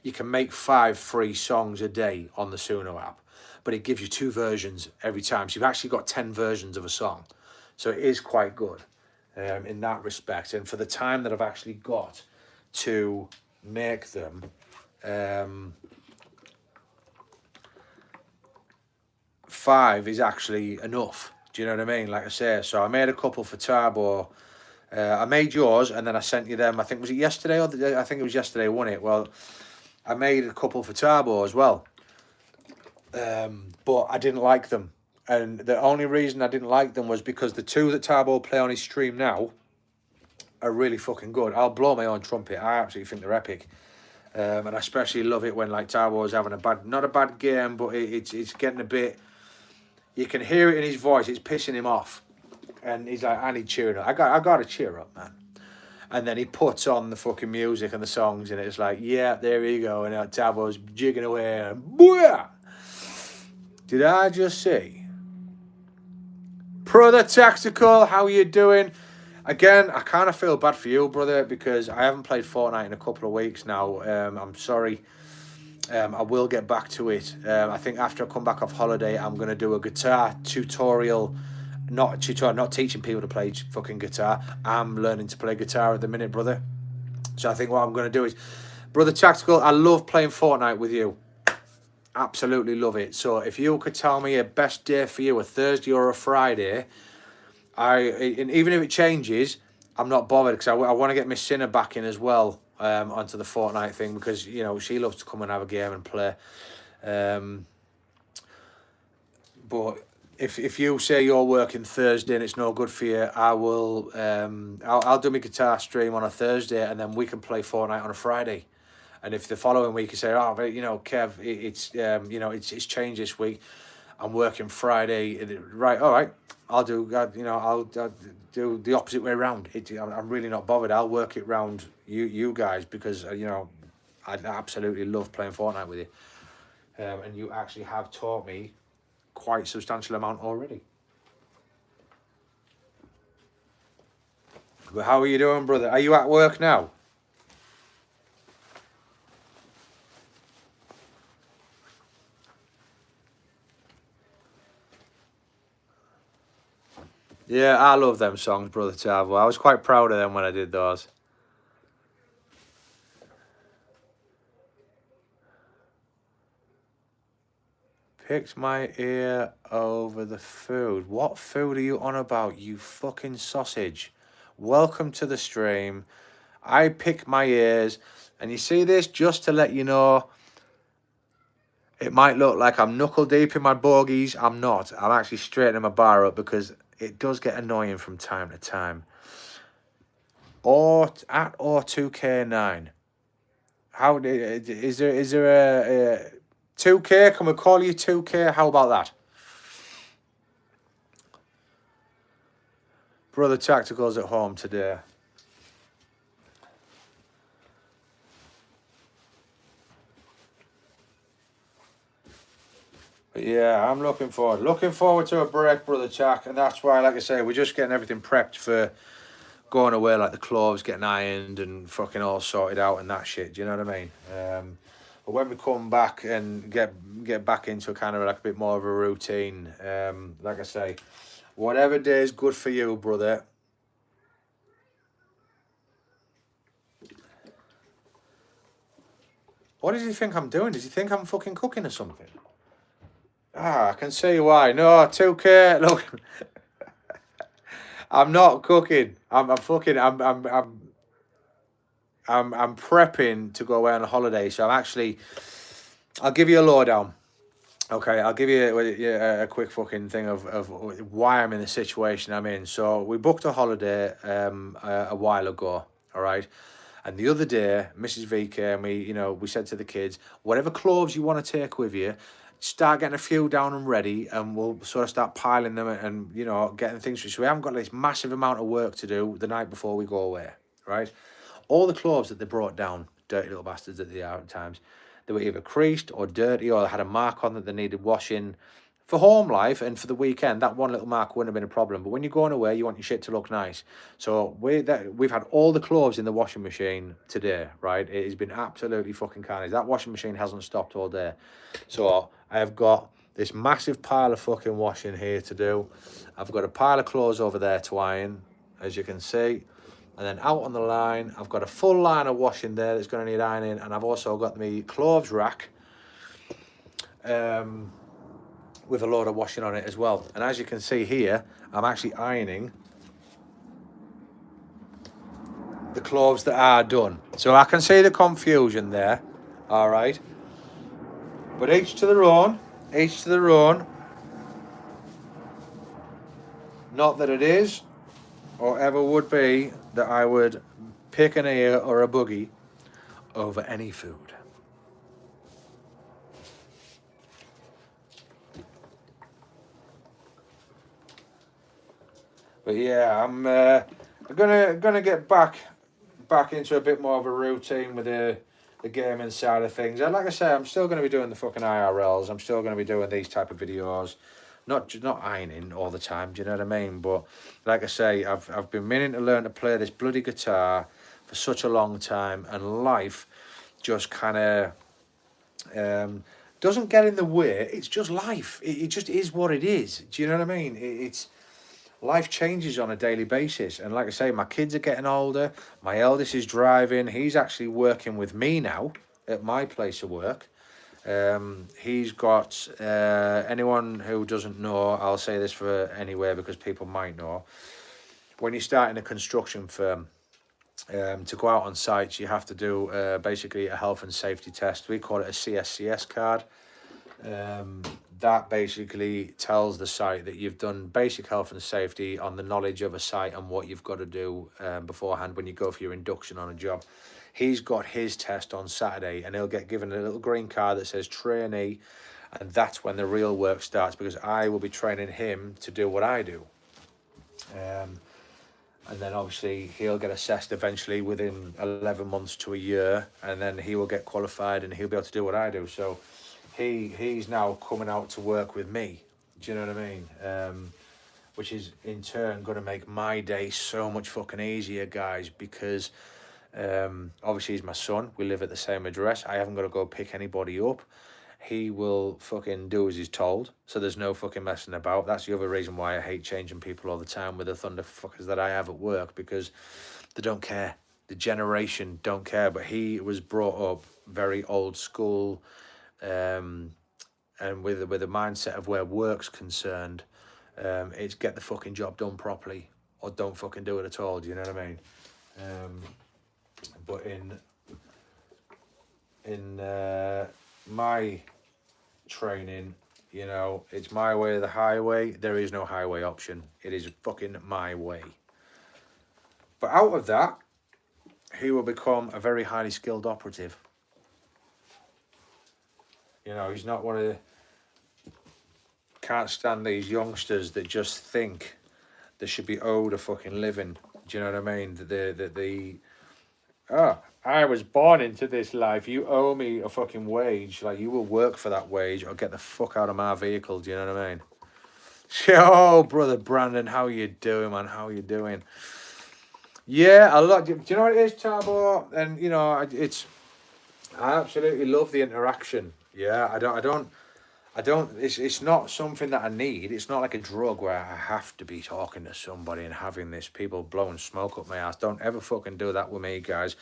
you can make 5 free songs a day on the Suno app, but it gives you 2 versions every time. So you've actually got 10 versions of a song. So it is quite good in that respect. And for the time that I've actually got to make them, 5 is actually enough. Do you know what I mean? Like I say, so I made a couple for Tarbo. I made yours, and then I sent you them. I think, was it yesterday or the day? I think it was yesterday, wasn't it? Well, I made a couple for Tarbo as well. But I didn't like them. And the only reason I didn't like them was because the 2 that Tarbo play on his stream now are really fucking good. I'll blow my own trumpet. I absolutely think they're epic. And I especially love it when like Tarbo's having not a bad game, but it's getting a bit, you can hear it in his voice, it's pissing him off. And he's like, I need cheering up. I got to cheer up, man. And then he puts on the fucking music and the songs, and it's like, yeah, there you go. And Tarbo's jigging away, and booyah! Did I just say? Brother Tactical, how you doing? Again, I kind of feel bad for you, brother, because I haven't played Fortnite in a couple of weeks now. I'm sorry. I will get back to it. I think after I come back off holiday, I'm going to do a guitar tutorial. Not teaching people to play fucking guitar. I'm learning to play guitar at the minute, brother. So I think what I'm going to do is, brother Tactical, I love playing Fortnite with you. Absolutely love it. So if you could tell me a best day for you, a Thursday or a Friday, and even if it changes, I'm not bothered, because I want to get Miss Sinner back in as well, onto the Fortnite thing, because, you know, she loves to come and have a game and play. But if you say you're working Thursday and it's no good for you, I will. I'll do my guitar stream on a Thursday, and then we can play Fortnite on a Friday. And if the following week you say, oh, but, you know, Kev, it's you know, it's changed this week. I'm working Friday, right? All right, I'll do. You know, I'll do the opposite way around. I'm really not bothered. I'll work it round you guys, because you know, I absolutely love playing Fortnite with you, and you actually have taught me quite a substantial amount already. But how are you doing, brother? Are you at work now? Yeah, I love them songs, brother Tavo. I was quite proud of them when I did those. Picked my ear over the food. What food are you on about, you fucking sausage? Welcome to the stream. I pick my ears, and you see this, just to let you know, it might look like I'm knuckle deep in my bogies. I'm not. I'm actually straightening my bar up, because it does get annoying from time to time. Or at or2k9. How is there a 2k? Can we call you 2k? How about that? Brother Tactical's at home today. But yeah, I'm looking forward to a break, brother Tack, and that's why, like I say, we're just getting everything prepped for going away, like the clothes getting ironed and fucking all sorted out and that shit. Do you know what I mean? But when we come back and get back into a kind of like a bit more of a routine, like I say, whatever day is good for you, brother. What does he think I'm doing? Does he think I'm fucking cooking or something? Ah, I can see why. No, 2k. Look, I'm not cooking. I'm prepping to go away on a holiday. So I'll give you a lowdown. Okay, I'll give you a quick fucking thing of why I'm in the situation I'm in. So we booked a holiday a while ago, all right? And the other day, Mrs. VK and we said to the kids, whatever clothes you want to take with you, start getting a few down and ready, and we'll sort of start piling them and getting things. So we haven't got this massive amount of work to do the night before we go away, right? All the clothes that they brought down, dirty little bastards that they are at times, they were either creased or dirty, or they had a mark on that they needed washing. For home life and for the weekend, that one little mark wouldn't have been a problem. But when you're going away, you want your shit to look nice. So we've had all the clothes in the washing machine today, right? It has been absolutely fucking carnage. That washing machine hasn't stopped all day. So I have got this massive pile of fucking washing here to do. I've got a pile of clothes over there to iron, as you can see. And then out on the line, I've got a full line of washing there that's going to need ironing. And I've also got my clothes rack with a load of washing on it as well. And as you can see here, I'm actually ironing the clothes that are done. So I can see the confusion there, all right? But each to their own, each to their own. Not that it is, or ever would be, that I would pick an ear or a boogie over any food. But yeah, I'm gonna get back into a bit more of a routine with the gaming side of things. And like I say, I'm still gonna be doing the fucking IRLs. I'm still gonna be doing these type of videos. not ironing all the time. Do you know what I mean? But like I say, I've been meaning to learn to play this bloody guitar for such a long time, and life just kind of doesn't get in the way. It's just life. It just is what it is. Do you know what I mean? It's life changes on a daily basis, and like I say, my kids are getting older. My eldest is driving. He's actually working with me now at my place of work. He's got anyone who doesn't know, I'll say this for anywhere because people might know. When you start in a construction firm, to go out on sites, you have to do basically a health and safety test. We call it a CSCS card. That basically tells the site that you've done basic health and safety on the knowledge of a site and what you've got to do beforehand when you go for your induction on a job. He's got his test on Saturday, and he'll get given a little green card that says trainee, and that's when the real work starts, because I will be training him to do what I do. And then obviously he'll get assessed eventually within 11 months to a year, and then he will get qualified and he'll be able to do what I do. So he's now coming out to work with me. Do you know what I mean? Which is in turn going to make my day so much fucking easier, guys, because obviously he's my son. We live at the same address. I haven't got to go pick anybody up. He will fucking do as he's told, so there's no fucking messing about. That's the other reason why I hate changing people all the time with the thunderfuckers that I have at work, because they don't care. The generation don't care, but he was brought up very old school, and with a mindset of where work's concerned, it's get the fucking job done properly, or don't fucking do it at all. Do you know what I mean? But in my training, you know, it's my way or the highway. There is no highway option. It is fucking my way. But out of that, he will become a very highly skilled operative. You know, he's not one of the... Can't stand these youngsters that just think they should be owed a fucking living. Do you know what I mean? Oh, I was born into this life. You owe me a fucking wage. Like, you will work for that wage or get the fuck out of my vehicle. Do you know what I mean? Oh, brother Brandon, how you doing, man? How you doing? Yeah, a lot. Do you know what it is, Tabo? And, you know, I absolutely love the interaction. Yeah, I don't, it's not something that I need. It's not like a drug where I have to be talking to somebody and having this, people blowing smoke up my ass. Don't ever fucking do that with me, guys.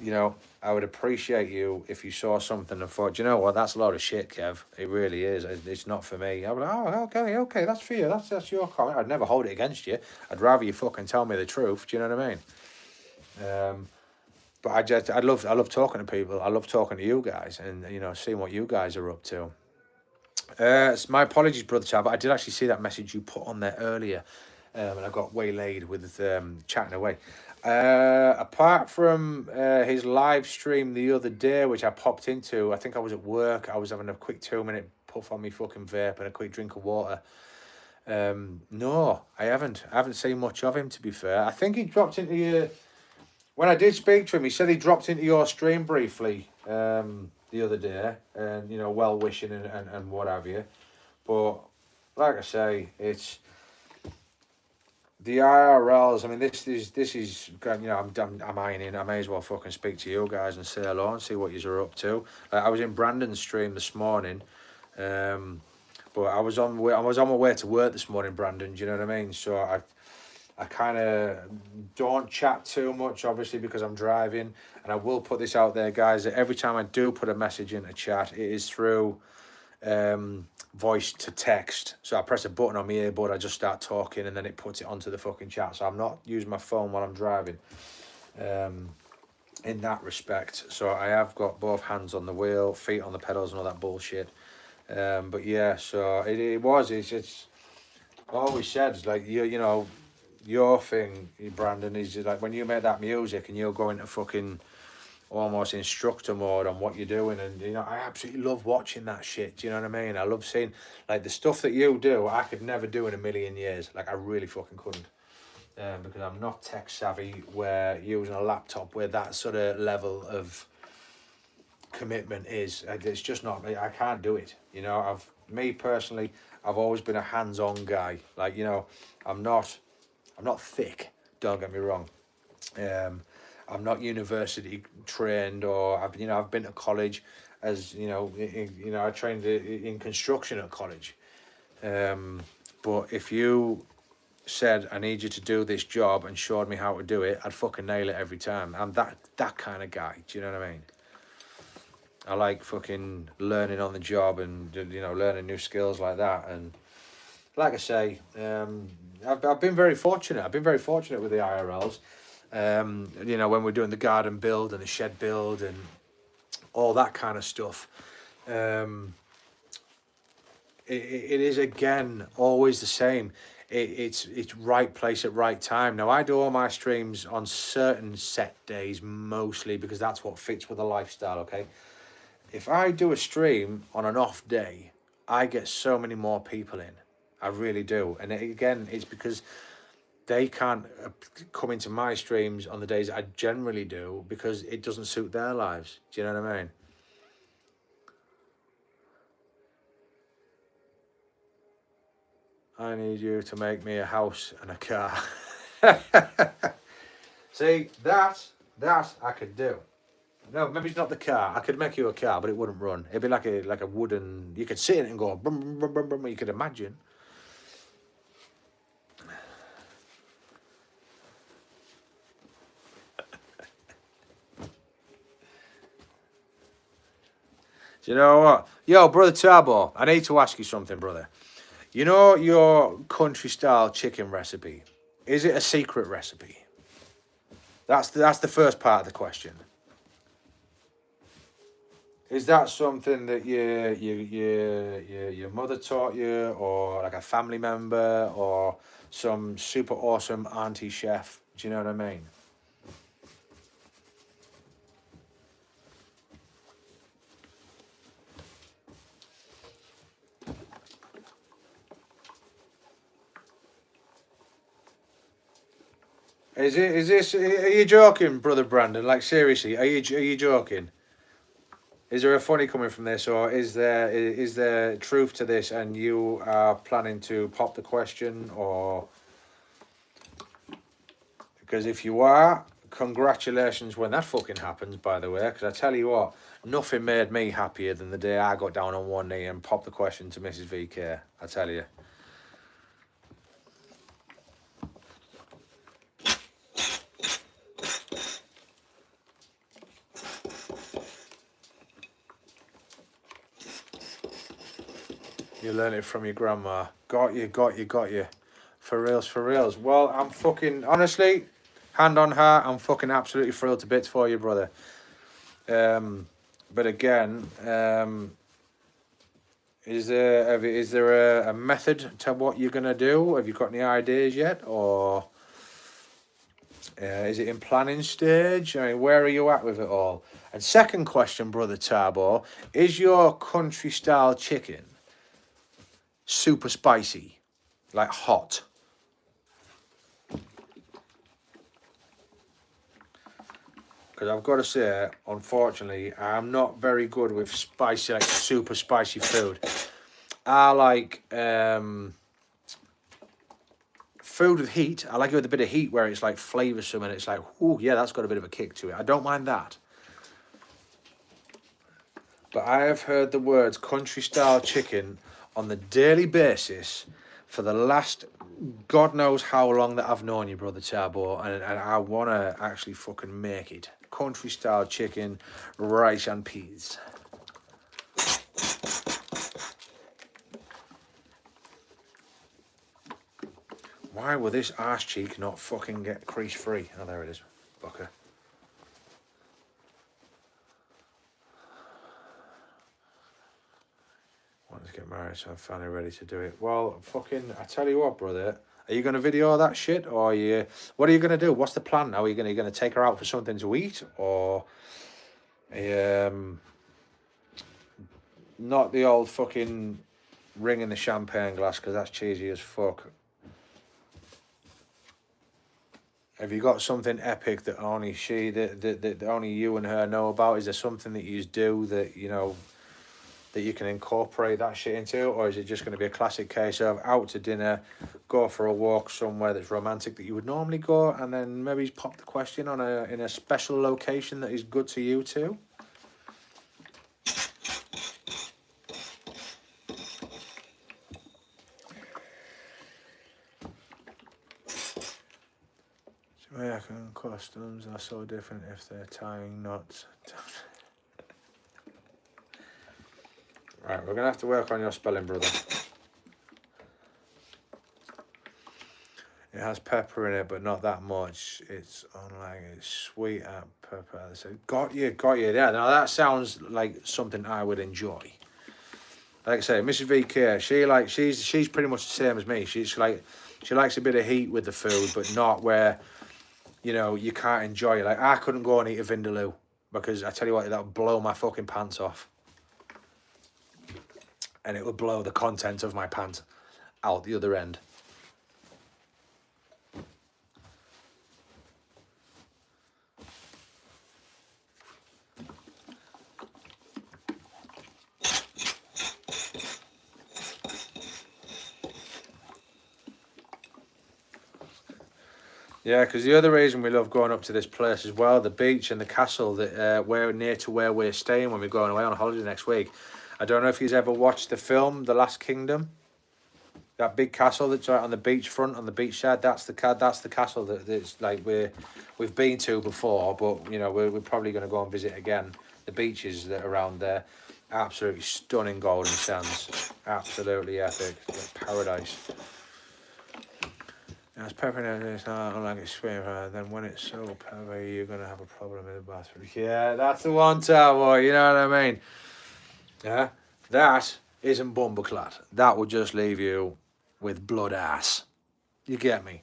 You know, I would appreciate you if you saw something and thought, you know what, that's a load of shit, Kev. It really is. It's not for me. I'd be like, oh, okay, that's for you. That's your comment. I'd never hold it against you. I'd rather you fucking tell me the truth. Do you know what I mean? But I love talking to people. I love talking to you guys and, you know, seeing what you guys are up to. My apologies, Brother Tab, but I did actually see that message you put on there earlier, and I got waylaid with chatting away. Apart from his live stream the other day, which I popped into, I think I was at work. I was having a quick 2-minute puff on me fucking vape and a quick drink of water. No, I haven't seen much of him, to be fair. I think he dropped into your... When I did speak to him, he said he dropped into your stream briefly the other day, and, you know, well wishing and what have you. But like I say, it's the IRLs. I mean, this is, you know, I'm ironing. I may as well fucking speak to you guys and say hello and see what you're up to. I was in Brandon's stream this morning, but I was on my way to work this morning, Brandon. Do you know what I mean? So I kind of don't chat too much, obviously, because I'm driving. And I will put this out there, guys, that every time I do put a message into chat, it is through voice to text. So I press a button on my earbud, I just start talking, and then it puts it onto the fucking chat. So I'm not using my phone while I'm driving in that respect. So I have got both hands on the wheel, feet on the pedals and all that bullshit. But yeah, so it's always said, like, you know, your thing, Brandon, is just like when you make that music and you'll go into fucking almost instructor mode on what you're doing, and, you know, I absolutely love watching that shit. Do you know what I mean? I love seeing, like, the stuff that you do. I could never do in a million years. Like, I really fucking couldn't, because I'm not tech savvy, where using a laptop where that sort of level of commitment is, it's just not, I can't do it. You know, me personally, I've always been a hands-on guy. Like, you know, I'm not thick, don't get me wrong. I'm not university trained, or I've been to college, as I trained in construction at college. But if you said, I need you to do this job, and showed me how to do it, I'd fucking nail it every time. I'm that kind of guy. Do you know what I mean? I like fucking learning on the job, and learning new skills like that. And like I say, I've been very fortunate. I've been very fortunate with the IRLs. When we're doing the garden build and the shed build and all that kind of stuff. It is, again, always the same. It's right place at right time. Now, I do all my streams on certain set days, mostly because that's what fits with the lifestyle, okay? If I do a stream on an off day, I get so many more people in. I really do. And again, it's because they can't come into my streams on the days I generally do, because it doesn't suit their lives. Do you know what I mean? I need you to make me a house and a car. See, that I could do. No, maybe it's not the car. I could make you a car, but it wouldn't run. It'd be like a wooden. You could sit in it and go brum brum brum brum brum. You could imagine. Do you know what? Yo, brother Turbo, I need to ask you something, brother. You know your country style chicken recipe? Is it a secret recipe? That's the first part of the question. Is that something that your mother taught you, or like a family member, or some super awesome auntie chef? Do you know what I mean? Are you joking, brother Brandon? Like, seriously, are you joking? Is there a funny coming from this, or is there truth to this, and you are planning to pop the question, or? Because if you are, congratulations when that fucking happens, by the way, because I tell you what, nothing made me happier than the day I got down on one knee and popped the question to Mrs. VK, I tell you. You learned it from your grandma. Got you. For reals. Well, I'm fucking, honestly, hand on heart, I'm fucking absolutely thrilled to bits for you, brother. But again, is there a method to what you're going to do? Have you got any ideas yet? Or is it in planning stage? I mean, where are you at with it all? And second question, brother Tarbo, is your country style chicken super spicy, like hot? Because I've got to say, unfortunately, I'm not very good with spicy, like super spicy food. I like food with heat. I like it with a bit of heat, where it's like flavoursome and it's like, oh yeah, that's got a bit of a kick to it. I don't mind that. But I have heard the words country style chicken on the daily basis for the last God knows how long that I've known you, brother Tarbo, and I want to actually fucking make it. Country style chicken, rice and peas. Why will this arse cheek not fucking get crease free? Oh, there it is, fucker. Want to get married, so I'm finally ready to do it. Well, fucking, I tell you what, brother. Are you going to video that shit, or what are you going to do? What's the plan now? Are you going to take her out for something to eat, or not the old fucking ring in the champagne glass, because that's cheesy as fuck. Have you got something epic that only that only you and her know about? Is there something that you do that, that you can incorporate that shit into, or is it just going to be a classic case of out to dinner, go for a walk somewhere that's romantic that you would normally go, and then maybe pop the question on in a special location that is good to you too? American customs are so different if they're tying knots. Right, we're gonna have to work on your spelling, brother. It has pepper in it, but not that much. It's unlike it's sweet at pepper. So got you. Yeah, now that sounds like something I would enjoy. Like I say, Mrs. VK, she's pretty much the same as me. She likes a bit of heat with the food, but not where, you know, you can't enjoy it. Like I couldn't go and eat a vindaloo because I tell you what, that would blow my fucking pants off. And it would blow the content of my pants out the other end. Yeah, because the other reason we love going up to this place as well, the beach and the castle that we're near to where we're staying when we're going away on holiday next week. I don't know if you've ever watched the film The Last Kingdom. That big castle that's right on the beach front, on the beach side. That's the castle that's like we've been to before, but you know we're probably going to go and visit again. The beaches that are around there, absolutely stunning golden sands, absolutely epic, like paradise. It's pepper and it's not like it's sweet. Then when it's so peppery, you're gonna have a problem in the bathroom. Yeah, that's the one, Tower. You know what I mean? Yeah, that isn't bumbleclad. That would just leave you with blood ass. You get me?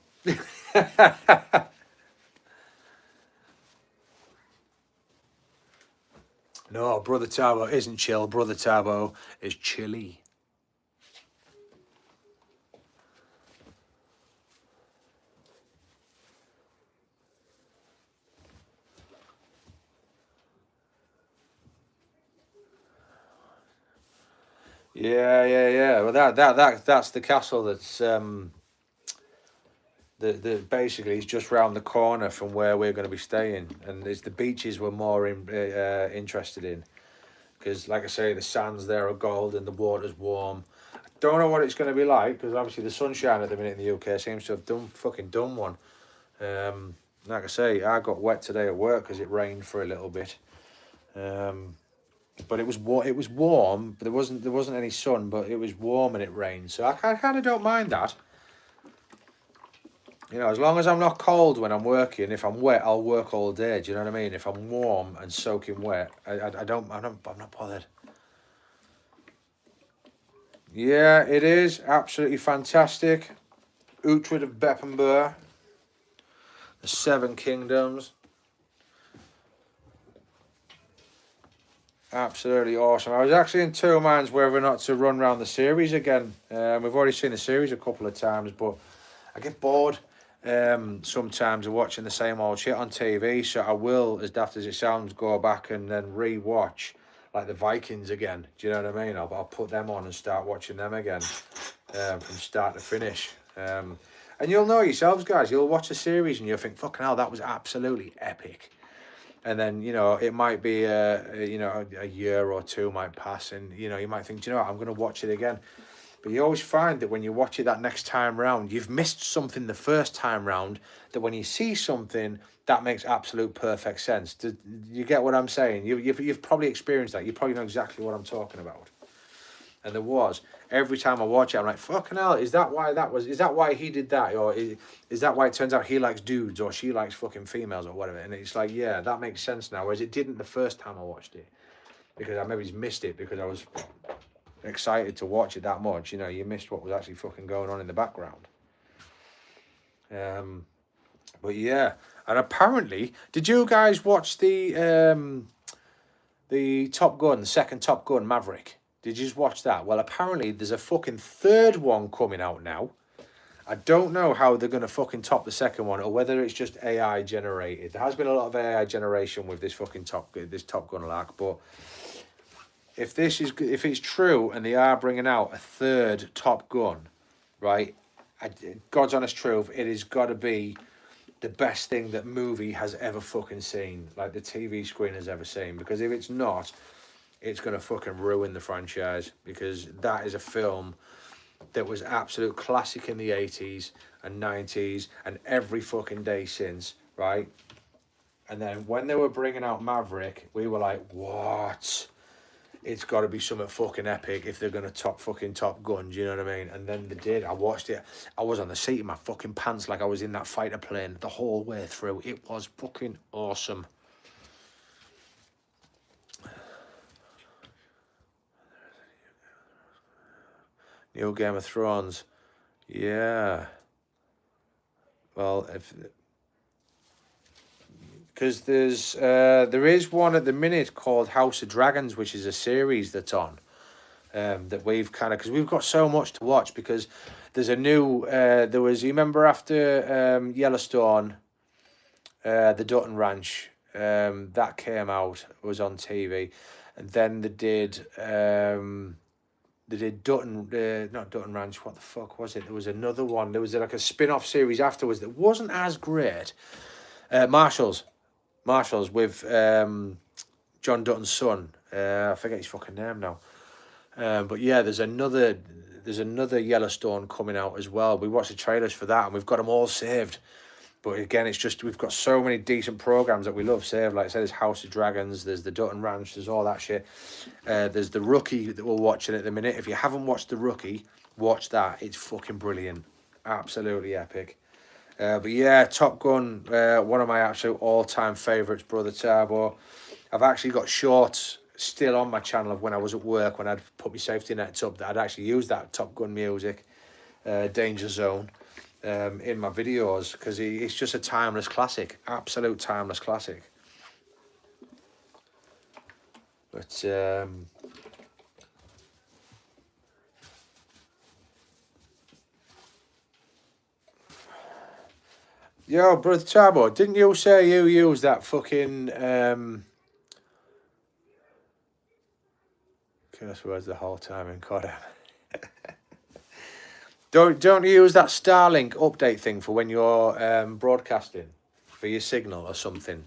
No, Brother Tabo isn't chill. Brother Tabo is chilly. Yeah. Well, that's the castle that's that basically is just round the corner from where we're going to be staying, and it's the beaches we're more interested in, because like I say, the sands there are gold and the water's warm. I don't know what it's going to be like because obviously the sunshine at the minute in the UK seems to have done one. Like I say, I got wet today at work because it rained for a little bit. But it was warm. But there wasn't any sun, but it was warm and it rained. So I kind of don't mind that. You know, as long as I'm not cold when I'm working. If I'm wet, I'll work all day. Do you know what I mean? If I'm warm and soaking wet, I'm not bothered. Yeah, it is absolutely fantastic. Uhtred of Beppenburg, the Seven Kingdoms. Absolutely awesome. I was actually in two minds whether or not to run around the series again. We've already seen the series a couple of times, but I get bored sometimes of watching the same old shit on TV. So I will, as daft as it sounds, go back and then re-watch like the Vikings again. Do you know what I mean? I'll put them on and start watching them again from start to finish. And you'll know yourselves, guys. You'll watch a series and you'll think, fucking hell, that was absolutely epic. And then, you know, it might be, a year or two might pass and, you know, you might think, do you know what, I'm going to watch it again. But you always find that when you watch it that next time round, you've missed something the first time round, that when you see something, that makes absolute perfect sense. Do you get what I'm saying? You've probably experienced that. You probably know exactly what I'm talking about. And there was. Every time I watch it, I'm like, fucking hell, is that why he did that? Or is that why it turns out he likes dudes or she likes fucking females or whatever? And it's like, yeah, that makes sense now. Whereas it didn't the first time I watched it. Because I maybe missed it because I was excited to watch it that much. You know, you missed what was actually fucking going on in the background. But yeah. And apparently, did you guys watch the Top Gun, the second Top Gun, Maverick? Did you just watch that? Well, apparently there's a fucking third one coming out now. I don't know how they're going to fucking top the second one or whether it's just AI generated. There has been a lot of AI generation with this fucking Top Gun lark, but if it's true and they are bringing out a third Top Gun, right? God's honest truth, it has got to be the best thing that movie has ever fucking seen, like the TV screen has ever seen. Because if it's not, it's gonna fucking ruin the franchise. Because that is a film that was absolute classic in the 80s and 90s and every fucking day since, right? And then when they were bringing out Maverick, we were like, what? It's got to be something fucking epic if they're going to top Gun, do you know what I mean? And then they did. I watched it. I was on the seat in my fucking pants like I was in that fighter plane the whole way through. It was fucking awesome. New Game of Thrones. Yeah. Well, because there is one at the minute called House of Dragons, which is a series that's on. That we've kind of, because we've got so much to watch, because there's a new, you remember after Yellowstone, the Dutton Ranch, that came out, was on TV, and then they did Dutton, not Dutton Ranch, what the fuck was it? There was another one, there was like a spin-off series afterwards that wasn't as great. Marshalls with John Dutton's son, I forget his fucking name now. But yeah, there's another Yellowstone coming out as well. We watched the trailers for that and we've got them all saved. But again, it's just, we've got so many decent programs that we love saved. Like I said, there's House of Dragons, there's the Dutton Ranch, there's all that shit. There's The Rookie that we're watching at the minute. If you haven't watched The Rookie, watch that. It's fucking brilliant. Absolutely epic. But yeah, Top Gun, one of my absolute all-time favourites, Brother Turbo. I've actually got shorts still on my channel of when I was at work, when I'd put my safety nets up, that I'd actually use that Top Gun music, Danger Zone, in my videos, because it's just a timeless classic, absolute timeless classic. But yo, Brother Turbo, didn't you say you used that fucking curse words the whole time in Codem? Don't you use that Starlink update thing for when you're broadcasting for your signal or something?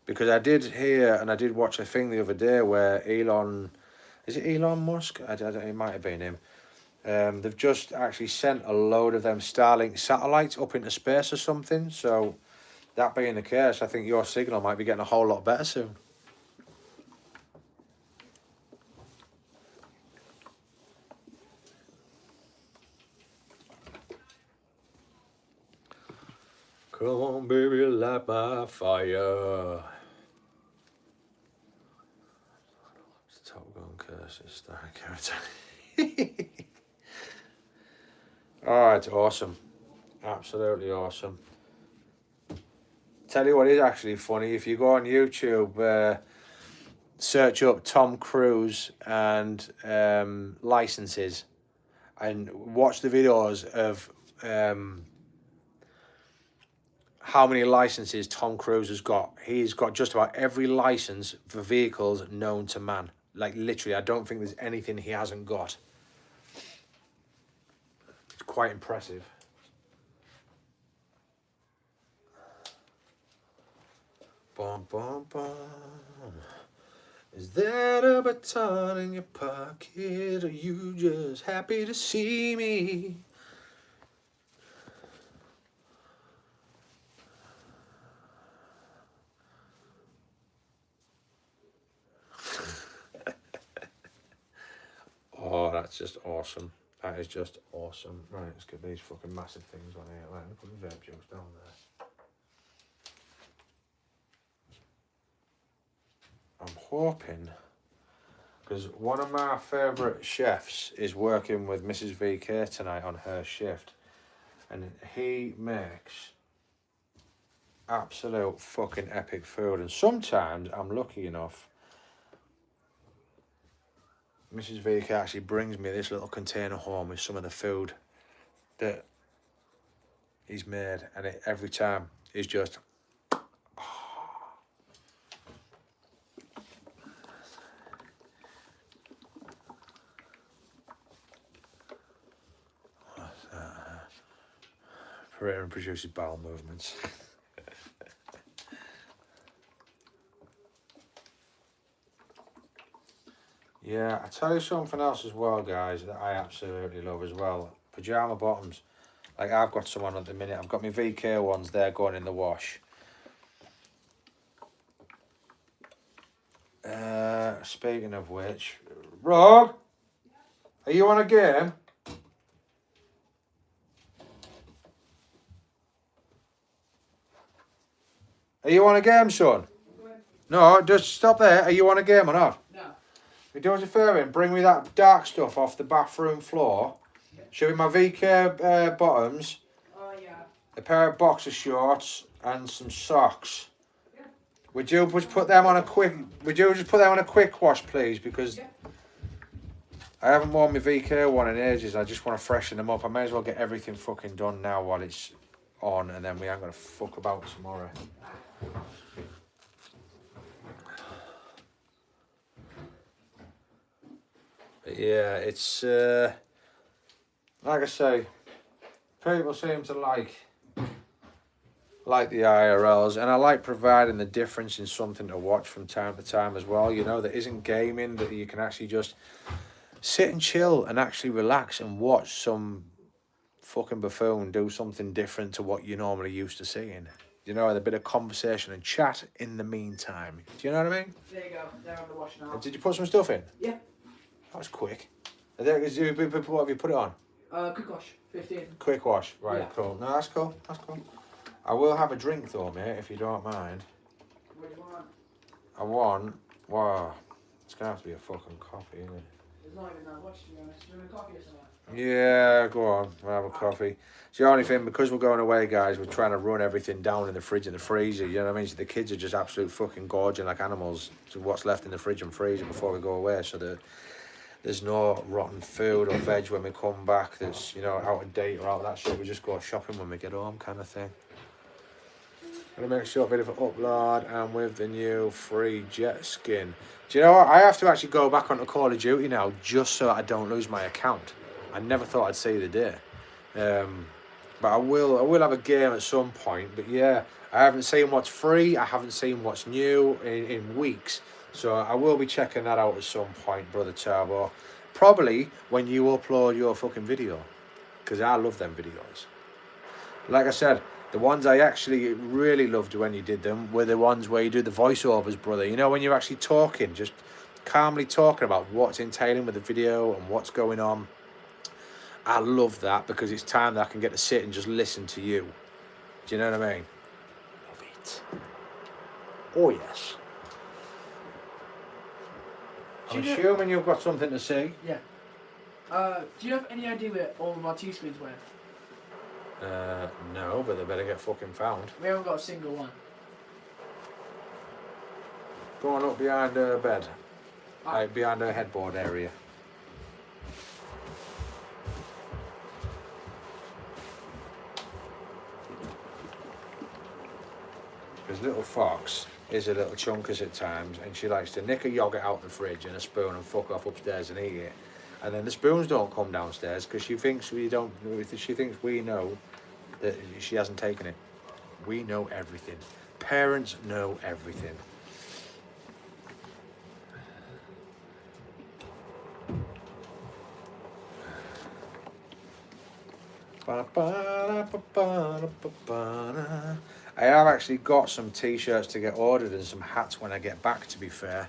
Because I did hear and I did watch a thing the other day where Elon Musk? It might have been him. They've just actually sent a load of them Starlink satellites up into space or something. So that being the case, I think your signal might be getting a whole lot better soon. Come on, baby, light my fire. It's Top Gun curses, starring character. Oh, it's awesome. Absolutely awesome. Tell you what is actually funny, if you go on YouTube, search up Tom Cruise and licenses and watch the videos of how many licenses Tom Cruise has got. He's got just about every license for vehicles known to man. Like literally, I don't think there's anything he hasn't got. It's quite impressive. Bum, bum, bum. Is that a baton in your pocket? Or are you just happy to see me? Oh, that's just awesome. That is just awesome. Right, let's get these fucking massive things on here. Right, put the vape juice down there. I'm hoping, because one of my favourite chefs is working with Mrs. VK tonight on her shift, and he makes absolute fucking epic food. And sometimes I'm lucky enough, Mrs. VK actually brings me this little container home with some of the food that he's made, and every time is just Aspirator and produces bowel movements. Yeah, I tell you something else as well, guys, that I absolutely love as well. Pyjama bottoms. Like, I've got some on at the minute. I've got my VK ones there going in the wash. Speaking of which, Rog, are you on a game? Are you on a game, son? No, just stop there. Are you on a game or not?
No.
You do us a favour and bring me that dark stuff off the bathroom floor. Show me my VK bottoms,
Oh, yeah.
a pair of boxer shorts, and some socks. Would you just put them on a quick? Would you just put them on a quick wash, please? Because I haven't worn my VK one in ages. I just want to freshen them up. I may as well get everything fucking done now while it's on, and then we ain't gonna fuck about tomorrow. But yeah, it's like I say, people seem to like the IRLs, and I like providing the difference in something to watch from time to time as well, you know, that isn't gaming, that you can actually just sit and chill and actually relax and watch some fucking buffoon do something different to what you're normally used to seeing. You know, and a bit of conversation and chat in the meantime. Do you know what I mean?
There you go. They're on the wash now.
Did you put some stuff in?
Yeah.
That was quick. What have you put it on?
Quick wash. 15.
Quick wash. Right,
Yeah.
cool. No, that's cool. That's cool. I will have a drink though, mate, if you don't mind.
What do you want?
I want... Wow. It's going to have to be a fucking coffee, isn't it?
There's not even that much, to be honest. Do you want a coffee or something?
Yeah, go on. We'll have a coffee. It's the only thing, because we're going away, guys, we're trying to run everything down in the fridge and the freezer, you know what I mean? So the kids are just absolute fucking gorging like animals to what's left in the fridge and freezer before we go away, so that there's no rotten food or veg when we come back that's, you know, out of date or out of that shit. We just go shopping when we get home, kind of thing. Gonna make a short video for upload, and with the new free jet skin. Do you know what? I have to actually go back onto Call of Duty now just so I don't lose my account. I never thought I'd see the day. But I will have a game at some point. But yeah, I haven't seen what's free. I haven't seen what's new in weeks. So I will be checking that out at some point, Brother Turbo. Probably when you upload your fucking video. Because I love them videos. Like I said, the ones I actually really loved when you did them were the ones where you do the voiceovers, brother. You know, when you're actually talking, just calmly talking about what's entailing with the video and what's going on. I love that because it's time that I can get to sit and just listen to you. Do you know what I mean? Love it. Oh, yes. I'm assuming you've got something to say.
Yeah. Do you have any idea where all of our teaspoons went?
No, but they better get fucking found.
We haven't got a single one.
Go on up behind her bed. Like behind her headboard area. Because little Fox is a little chunkus at times, and she likes to nick a yoghurt out of the fridge and a spoon and fuck off upstairs and eat it. And then the spoons don't come downstairs because she thinks we don't. She thinks we know that she hasn't taken it. We know everything. Parents know everything. I have actually got some t-shirts to get ordered and some hats when I get back, to be fair.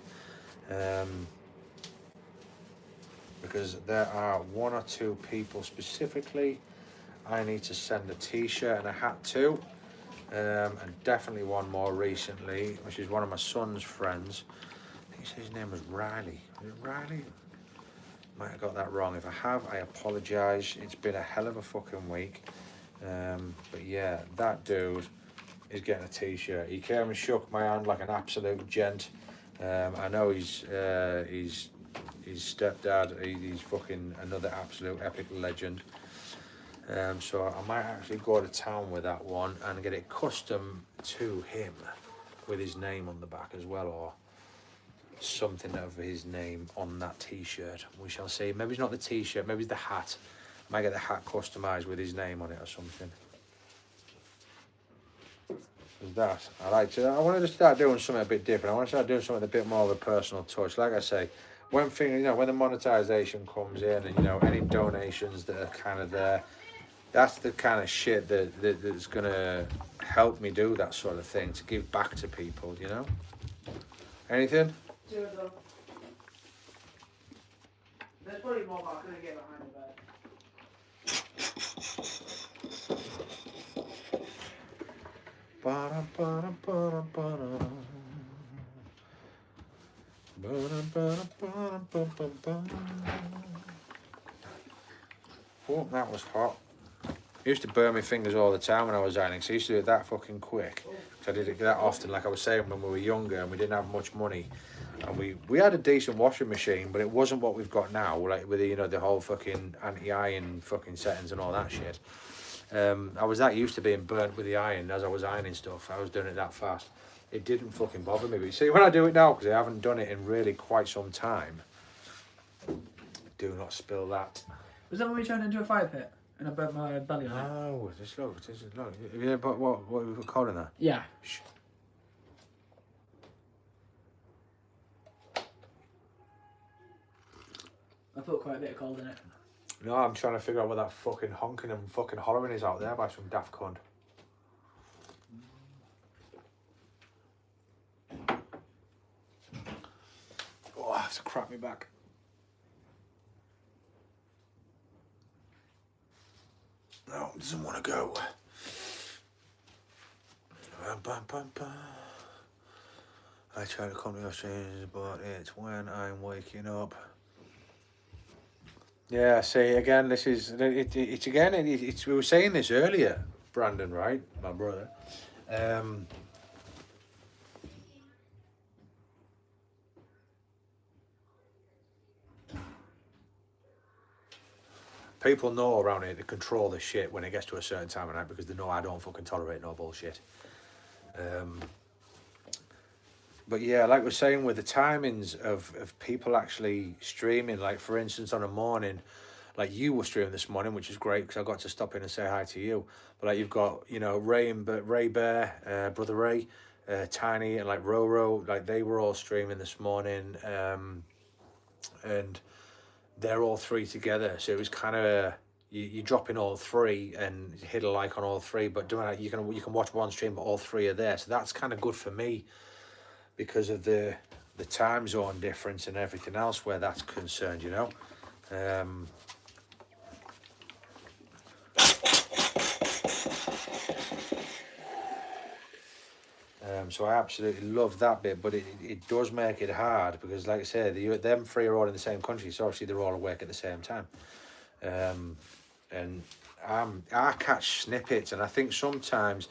Because there are one or two people specifically I need to send a t-shirt and a hat to. And definitely one more recently, which is one of my son's friends. I think his name was Riley. Was it Riley? Might have got that wrong. If I have, I apologise. It's been a hell of a fucking week. But yeah, that dude is getting a t-shirt. He came and shook my hand like an absolute gent. I know he's his stepdad, he's fucking another absolute epic legend. So I might actually go to town with that one and get it custom to him with his name on the back as well, or something of his name on that t-shirt. We shall see. Maybe it's not the t-shirt, maybe it's the hat. I might get the hat customised with his name on it or something. was that. I wanted to start doing something a bit different. I want to start doing something a bit more of a personal touch. Like I say, when the monetization comes in, and any donations that are kind of there, that's the kind of shit that's gonna help me do that sort of thing, to give back to people. Anything?
Two of them. There's probably more, but I couldn't get behind the bed.
Oh, that was hot. I used to burn my fingers all the time when I was ironing, so I used to do it that fucking quick. So I did it that often, like I was saying, when we were younger and we didn't have much money. And we had a decent washing machine, but it wasn't what we've got now, like with the whole fucking anti-iron fucking settings and all that shit. I was that used to being burnt with the iron as I was ironing stuff. I was doing it that fast. It didn't fucking bother me. But you see, when I do it now, because I haven't done it in really quite some time, do not spill that.
Was that when we turned into a fire pit and I burnt my belly on it?
No, just look. Yeah, but what are we calling that?
Yeah.
Shh.
I put quite a bit of cold in it.
No, I'm trying to figure out what that fucking honking and fucking hollering is out there by some daft cunt. Oh, I have to crack me back. No, it doesn't want to go. I try to come to Australia, but it's when I'm waking up. Yeah, see, again, this is, it's again, it's, we were saying this earlier, Brandon, right, my brother, people know around here to control the shit when it gets to a certain time of night, because they know I don't fucking tolerate no bullshit. But yeah, like we're saying with the timings of people actually streaming, like for instance on a morning, like you were streaming this morning, which is great because I got to stop in and say hi to you. But like you've got, Ray Bear, Brother Ray, Tiny, and like Roro, like they were all streaming this morning, and they're all three together. So it was kind of you drop in all three and hit a like on all three, but doing that you can watch one stream, but all three are there. So that's kind of good for me because of the time zone difference and everything else where that's concerned, So I absolutely love that bit, but it does make it hard because, like I said, them three are all in the same country, so obviously they're all awake at the same time. And I catch snippets, and I think sometimes,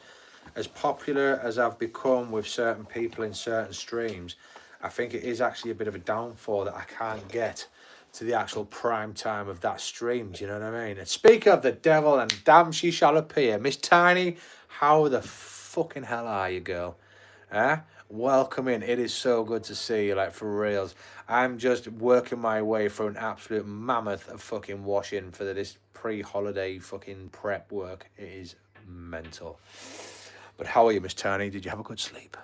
as popular as I've become with certain people in certain streams, I think it is actually a bit of a downfall that I can't get to the actual prime time of that stream. Do you know what I mean? And speak of the devil, and damn she shall appear. Miss Tiny, how the fucking hell are you, girl? Welcome in. It is so good to see you, like, for reals. I'm just working my way through an absolute mammoth of fucking washing for this pre-holiday fucking prep work. It is mental. But how are you, Miss Tiny? Did you have a good sleep?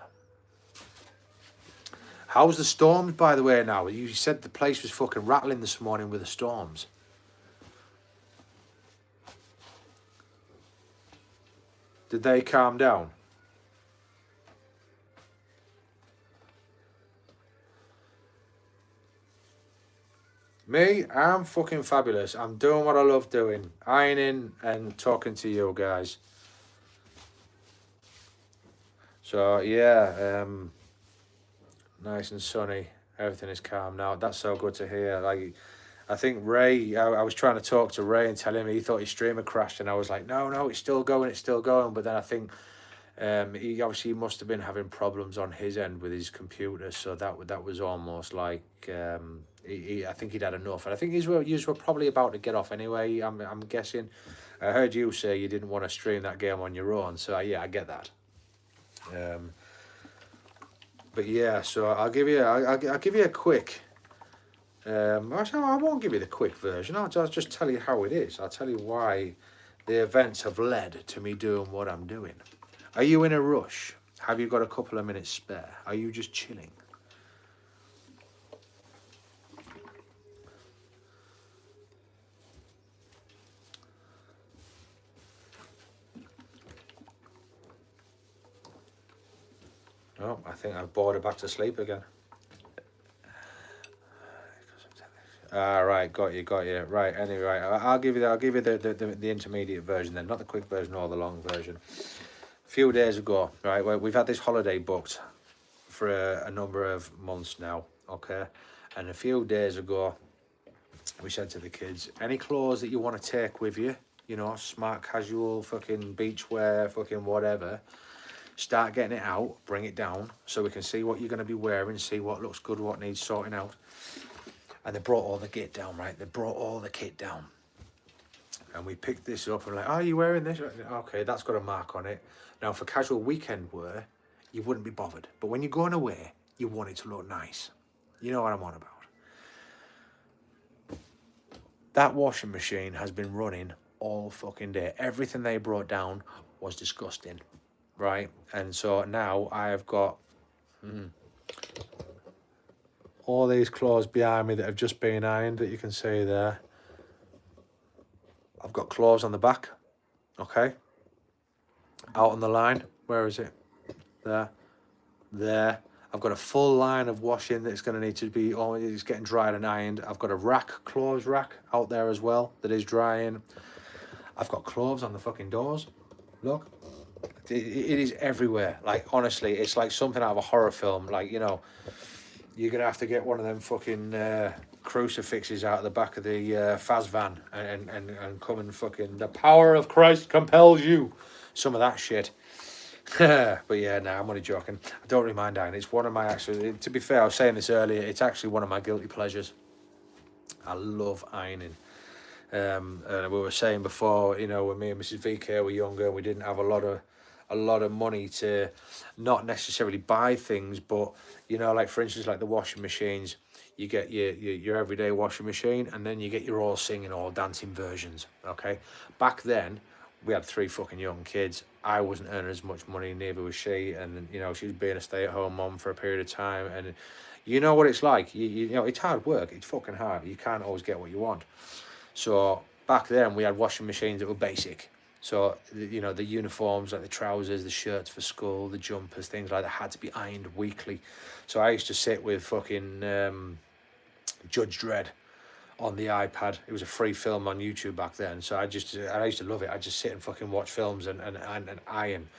How's the storms, by the way, now? You said the place was fucking rattling this morning with the storms. Did they calm down? Me, I'm fucking fabulous. I'm doing what I love doing. Ironing and talking to you guys. So, yeah, nice and sunny. Everything is calm now. That's so good to hear. Like, I think Ray, I was trying to talk to Ray and tell him he thought his stream had crashed, and I was like, no, it's still going. But then I think he obviously must have been having problems on his end with his computer, so that was almost like I think he'd had enough, and I think you were probably about to get off anyway. I'm guessing. I heard you say you didn't want to stream that game on your own, so yeah, I get that. But yeah, so I'll give you a quick. Actually, I won't give you the quick version. I'll just tell you how it is. I'll tell you why the events have led to me doing what I'm doing. Are you in a rush? Have you got a couple of minutes spare? Are you just chilling? Oh, I think I've bored her back to sleep again. Right, got you. Right, anyway, I'll give you the intermediate version then, not the quick version or the long version. A few days ago, right, we've had this holiday booked for a number of months now, okay? And a few days ago, we said to the kids, any clothes that you want to take with you, you know, smart casual, fucking beachwear, fucking whatever, start getting it out, bring it down, so we can see what you're going to be wearing, see what looks good, what needs sorting out. And they brought all the kit down, right? They brought all the kit down. And we picked this up and like, oh, are you wearing this? Okay, that's got a mark on it. Now, for casual weekend wear, you wouldn't be bothered. But when you're going away, you want it to look nice. You know what I'm on about. That washing machine has been running all fucking day. Everything they brought down was disgusting, right? And so now I have got all these clothes behind me that have just been ironed that you can see there. I've got clothes on the back, okay? Out on the line, where is it? There. I've got a full line of washing that's going to need to be, it's getting dried and ironed. I've got a rack, clothes rack out there as well that is drying. I've got clothes on the fucking doors. Look, it is everywhere. Like, honestly, it's like something out of a horror film. Like, you know, you're going to have to get one of them fucking crucifixes out of the back of the Faz van and come and fucking, the power of Christ compels you. Some of that shit. But yeah, no, I'm only joking. I don't really mind ironing. It's one of my, actually, to be fair, I was saying this earlier, it's actually one of my guilty pleasures. I love ironing. And we were saying before, you know, when me and Mrs. VK were younger, we didn't have a lot of money to not necessarily buy things, but, you know, like for instance, like the washing machines, you get your everyday washing machine, and then you get your all singing, all dancing versions, okay? Back then, we had 3 fucking young kids. I wasn't earning as much money, neither was she, and, you know, she was being a stay-at-home mom for a period of time, and you know what it's like. You know, it's hard work. It's fucking hard. You can't always get what you want. So back then, we had washing machines that were basic. So, you know, the uniforms, like the trousers, the shirts for school, the jumpers, things like that had to be ironed weekly. So I used to sit with fucking Judge Dredd on the iPad. It was a free film on YouTube back then. So I used to love it. I just sit and fucking watch films and iron.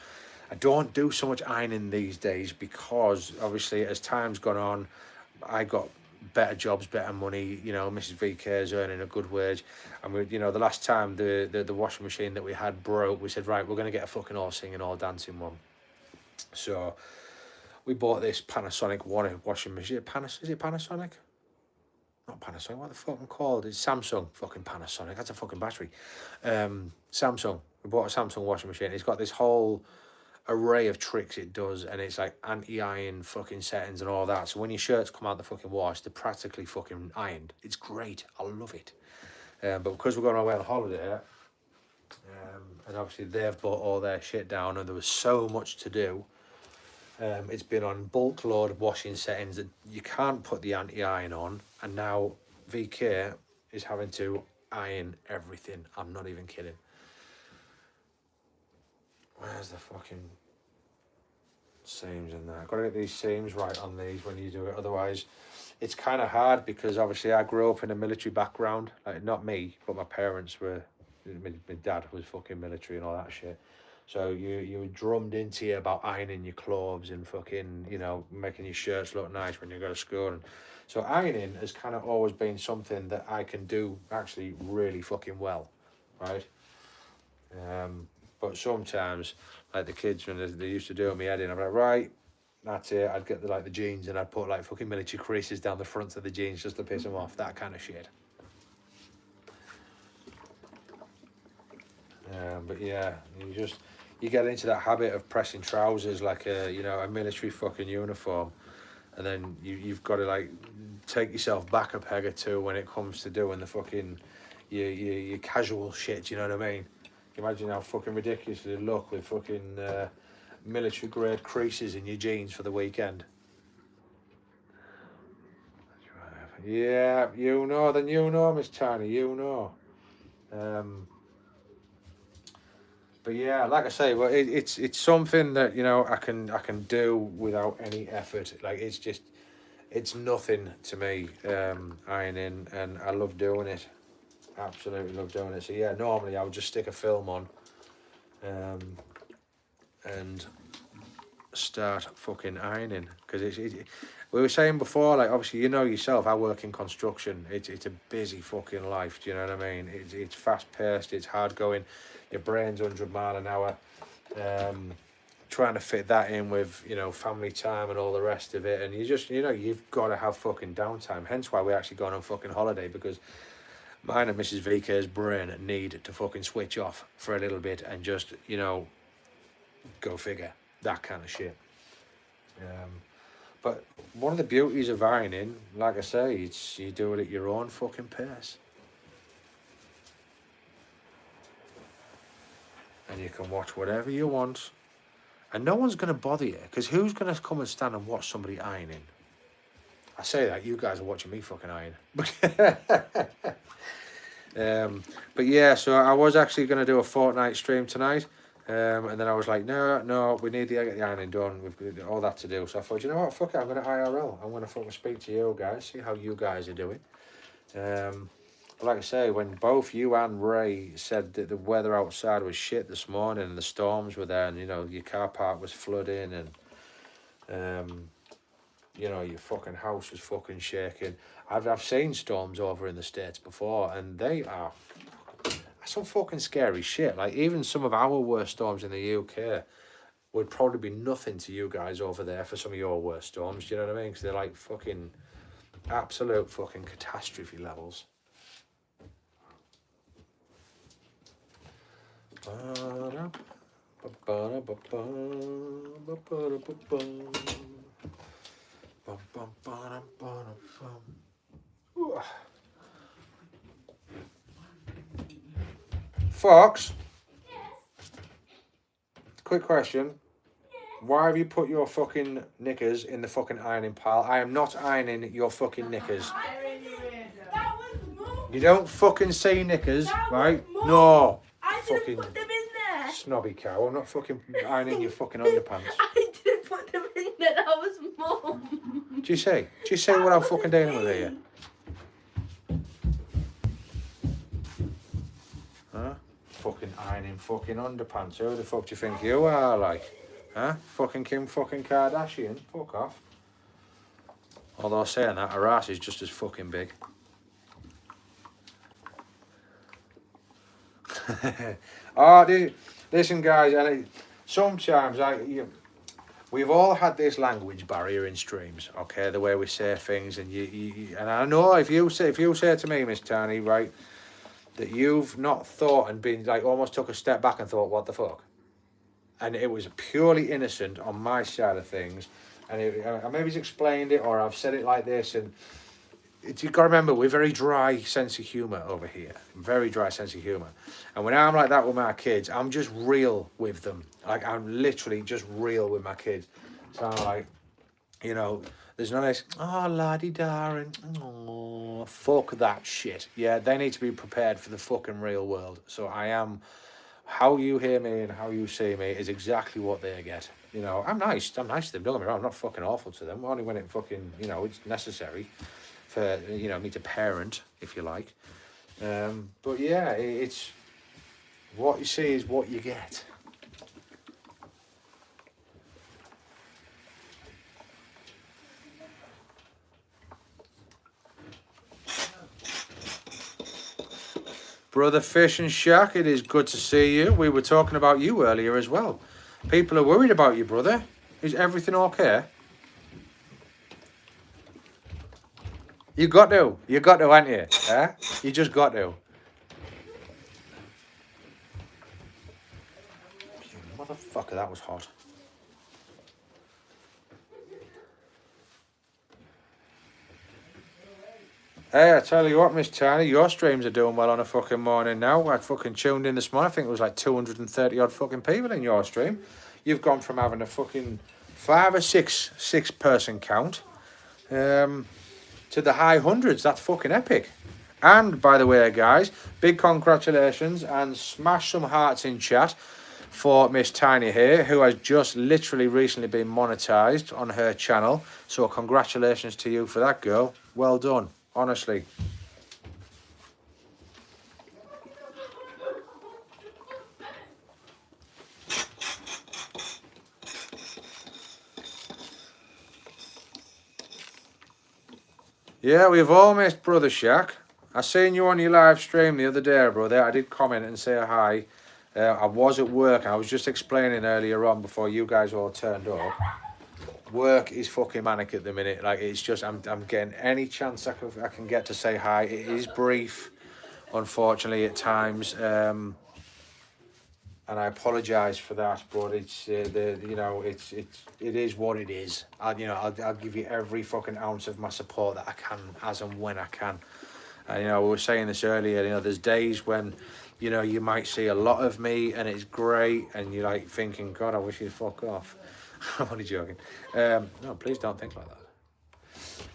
I don't do so much ironing these days because obviously as time's gone on, I got better jobs, better money. You know, Mrs. VK is earning a good wage, and we, you know, the last time the washing machine that we had broke, we said, right, we're going to get a fucking all singing, all dancing one. So we bought this Panasonic washing machine. Is it Panasonic? Not Panasonic. What the fuck am I called? It's Samsung. Fucking Panasonic. That's a fucking battery. Samsung. We bought a Samsung washing machine. It's got this whole array of tricks it does, and it's like anti-iron fucking settings and all that. So when your shirts come out the fucking wash, they're practically fucking ironed. It's great. I love it. But because we're going away on holiday, and obviously they've bought all their shit down, and there was so much to do. It's been on bulk load washing settings that you can't put the anti-iron on, and now VK is having to iron everything. I'm not even kidding. Where's the fucking seams in there? I've got to get these seams right on these when you do it. Otherwise, it's kind of hard because obviously I grew up in a military background. Like, not me, but my parents were. My dad was fucking military and all that shit. So you were drummed into you about ironing your clothes and fucking, you know, making your shirts look nice when you go to school. And so ironing has kind of always been something that I can do actually really fucking well, right? But sometimes, like the kids, when they used to do me head in, I'm like, right, that's it. I'd get the jeans and I'd put like fucking military creases down the front of the jeans just to piss them off, that kind of shit. But yeah, you get into that habit of pressing trousers like a military fucking uniform, and then you've got to like take yourself back a peg or two when it comes to doing the fucking your casual shit. You know what I mean? Imagine how fucking ridiculous they look with fucking military grade creases in your jeans for the weekend. Yeah, you know, then you know, Miss Tiny, you know. But yeah, like I say, well, it's something that, you know, I can do without any effort. Like it's nothing to me, ironing, and I love doing it. Absolutely love doing it. So yeah, normally I would just stick a film on, and start fucking ironing, because we were saying before, like, obviously, you know yourself, I work in construction. It's a busy fucking life. Do you know what I mean? It's fast paced. It's hard going. Your brain's 100 mile an hour. Trying to fit that in with, you know, family time and all the rest of it, and you just, you know, you've got to have fucking downtime. Hence why we're actually going on fucking holiday, because mine and Mrs. VK's brain need to fucking switch off for a little bit and just, you know, go figure, that kind of shit. But one of the beauties of ironing, like I say, it's you do it at your own fucking pace. And you can watch whatever you want. And no one's going to bother you, because who's going to come and stand and watch somebody ironing? I say that, you guys are watching me fucking iron. But yeah, so I was actually going to do a fortnight stream tonight. And then I was like, no, we need to get the ironing done. We've got all that to do. So I thought, you know what, fuck it, I'm going to IRL. I'm going to fucking speak to you guys, see how you guys are doing. But like I say, when both you and Ray said that the weather outside was shit this morning and the storms were there, and, you know, your car park was flooding, and, you know, your fucking house was fucking shaking. I've seen storms over in the States before, and they are some fucking scary shit. Like, even some of our worst storms in the UK would probably be nothing to you guys over there for some of your worst storms. Do you know what I mean? Because they're like fucking absolute fucking catastrophe levels. Fox?
Yes.
Quick question.
Yes.
Why have you put your fucking knickers in the fucking ironing pile? I am not ironing your fucking knickers.
That was moved.
You don't fucking say knickers,
That
right?
was moved.
No.
I
Fucking
didn't put them in there.
snobby cow. I'm not fucking ironing your fucking underpants.
I didn't put them in there. That was moved.
Do you say? Do you say what I'm fucking doing with here? Huh? Fucking ironing fucking underpants. Who the fuck do you think you are, like? Huh? Fucking Kim fucking Kardashian. Fuck off. Although saying that, her ass is just as fucking big. Oh, dude, listen, guys. Sometimes we've all had this language barrier in streams, okay? The way we say things, and and I know if you say to me, Miss Tiny, right, that you've not thought and been like almost took a step back and thought, what the fuck? And it was purely innocent on my side of things, and I maybe explained it or I've said it like this, and you've got to remember, we're very dry sense of humour over here. Very dry sense of humour. And when I'm like that with my kids, I'm just real with them. Like, I'm literally just real with my kids. So I'm like, you know, there's no this, oh, laddie darling, oh, fuck that shit. Yeah, they need to be prepared for the fucking real world. So I am, how you hear me and how you see me is exactly what they get. You know, I'm nice to them, don't get me wrong, I'm not fucking awful to them, only when it fucking, you know, it's necessary. For, you know, me to parent, if you like. But yeah, it's what you see is what you get. Brother Fish and Shack, it is good to see you. We were talking about you earlier as well. People are worried about you, brother. Is everything okay? You got to, haven't you? Eh? You just got to. Motherfucker, that was hot. Hey, I tell you what, Miss Tiny, your streams are doing well on a fucking morning now. I fucking tuned in this morning. I think it was like 230 odd fucking people in your stream. you've gone from having a fucking 5 or 6 person count to the high hundreds. That's fucking epic. And by the way, guys, big congratulations and smash some hearts in chat for Miss Tiny here, who has just literally recently been monetized on her channel. So congratulations to you for that, girl. Well done, honestly. Yeah, we've all missed Brother Shaq. I seen you on your live stream the other day, brother. I did comment and say hi. I was at work. I was just explaining earlier on before you guys all turned up. Work is fucking manic at the minute. Like, it's just, I'm getting any chance I can get to say hi. It is brief, unfortunately, at times. And I apologise for that, but it's it is what it is. I'll give you every fucking ounce of my support that I can, as and when I can. And we were saying this earlier. There's days when, you might see a lot of me and it's great, and you're like thinking, God, I wish you'd fuck off. I'm only joking. No, please don't think like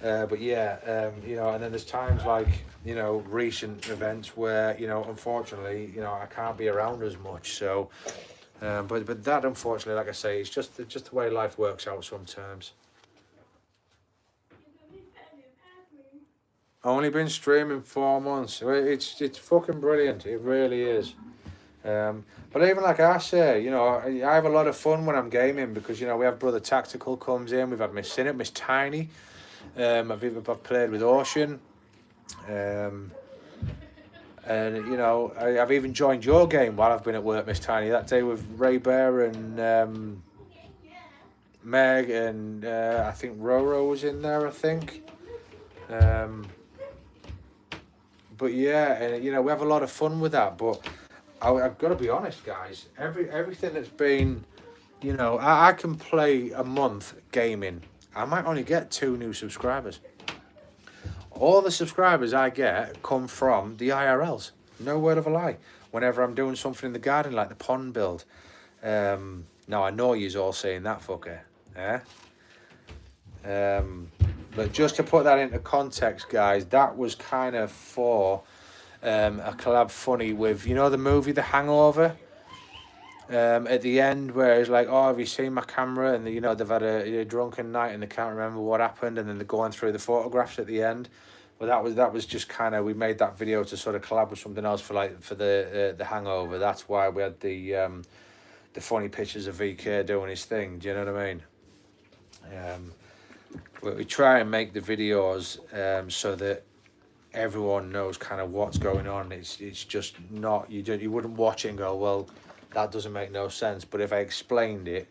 that. But yeah, and then there's times like, recent events where, unfortunately, I can't be around as much. So, but that, unfortunately, like I say, it's just the way life works out sometimes. Only been streaming 4 months. It's fucking brilliant. It really is. But even like I say, I have a lot of fun when I'm gaming because, we have Brother Tactical comes in. We've had Miss Sinnott, Miss Tiny. I've played with Ocean. And, I've even joined your game while I've been at work, Miss Tiny. That day with Ray Bear and Meg and I think Roro was in there, I think. But yeah, and we have a lot of fun with that. But I've got to be honest, guys. Everything that's been, I can play a month gaming. I might only get 2 new subscribers. All the subscribers I get come from the IRLs. No word of a lie. Whenever I'm doing something in the garden, like the pond build. Now I know you's all saying that, fucker. But just to put that into context, guys, that was kind of for a collab funny with, the movie The Hangover. At the end, where it's like, oh, have you seen my camera? And they've had a drunken night and they can't remember what happened, and then they're going through the photographs at the end. Well, that was just kind of, we made that video to sort of collab with something else for the Hangover. That's why we had the funny pictures of VK doing his thing. Do you know what I mean? We try and make the videos so that everyone knows kind of what's going on. It's just not, you wouldn't watch it and go, well, that doesn't make no sense. But if I explained it,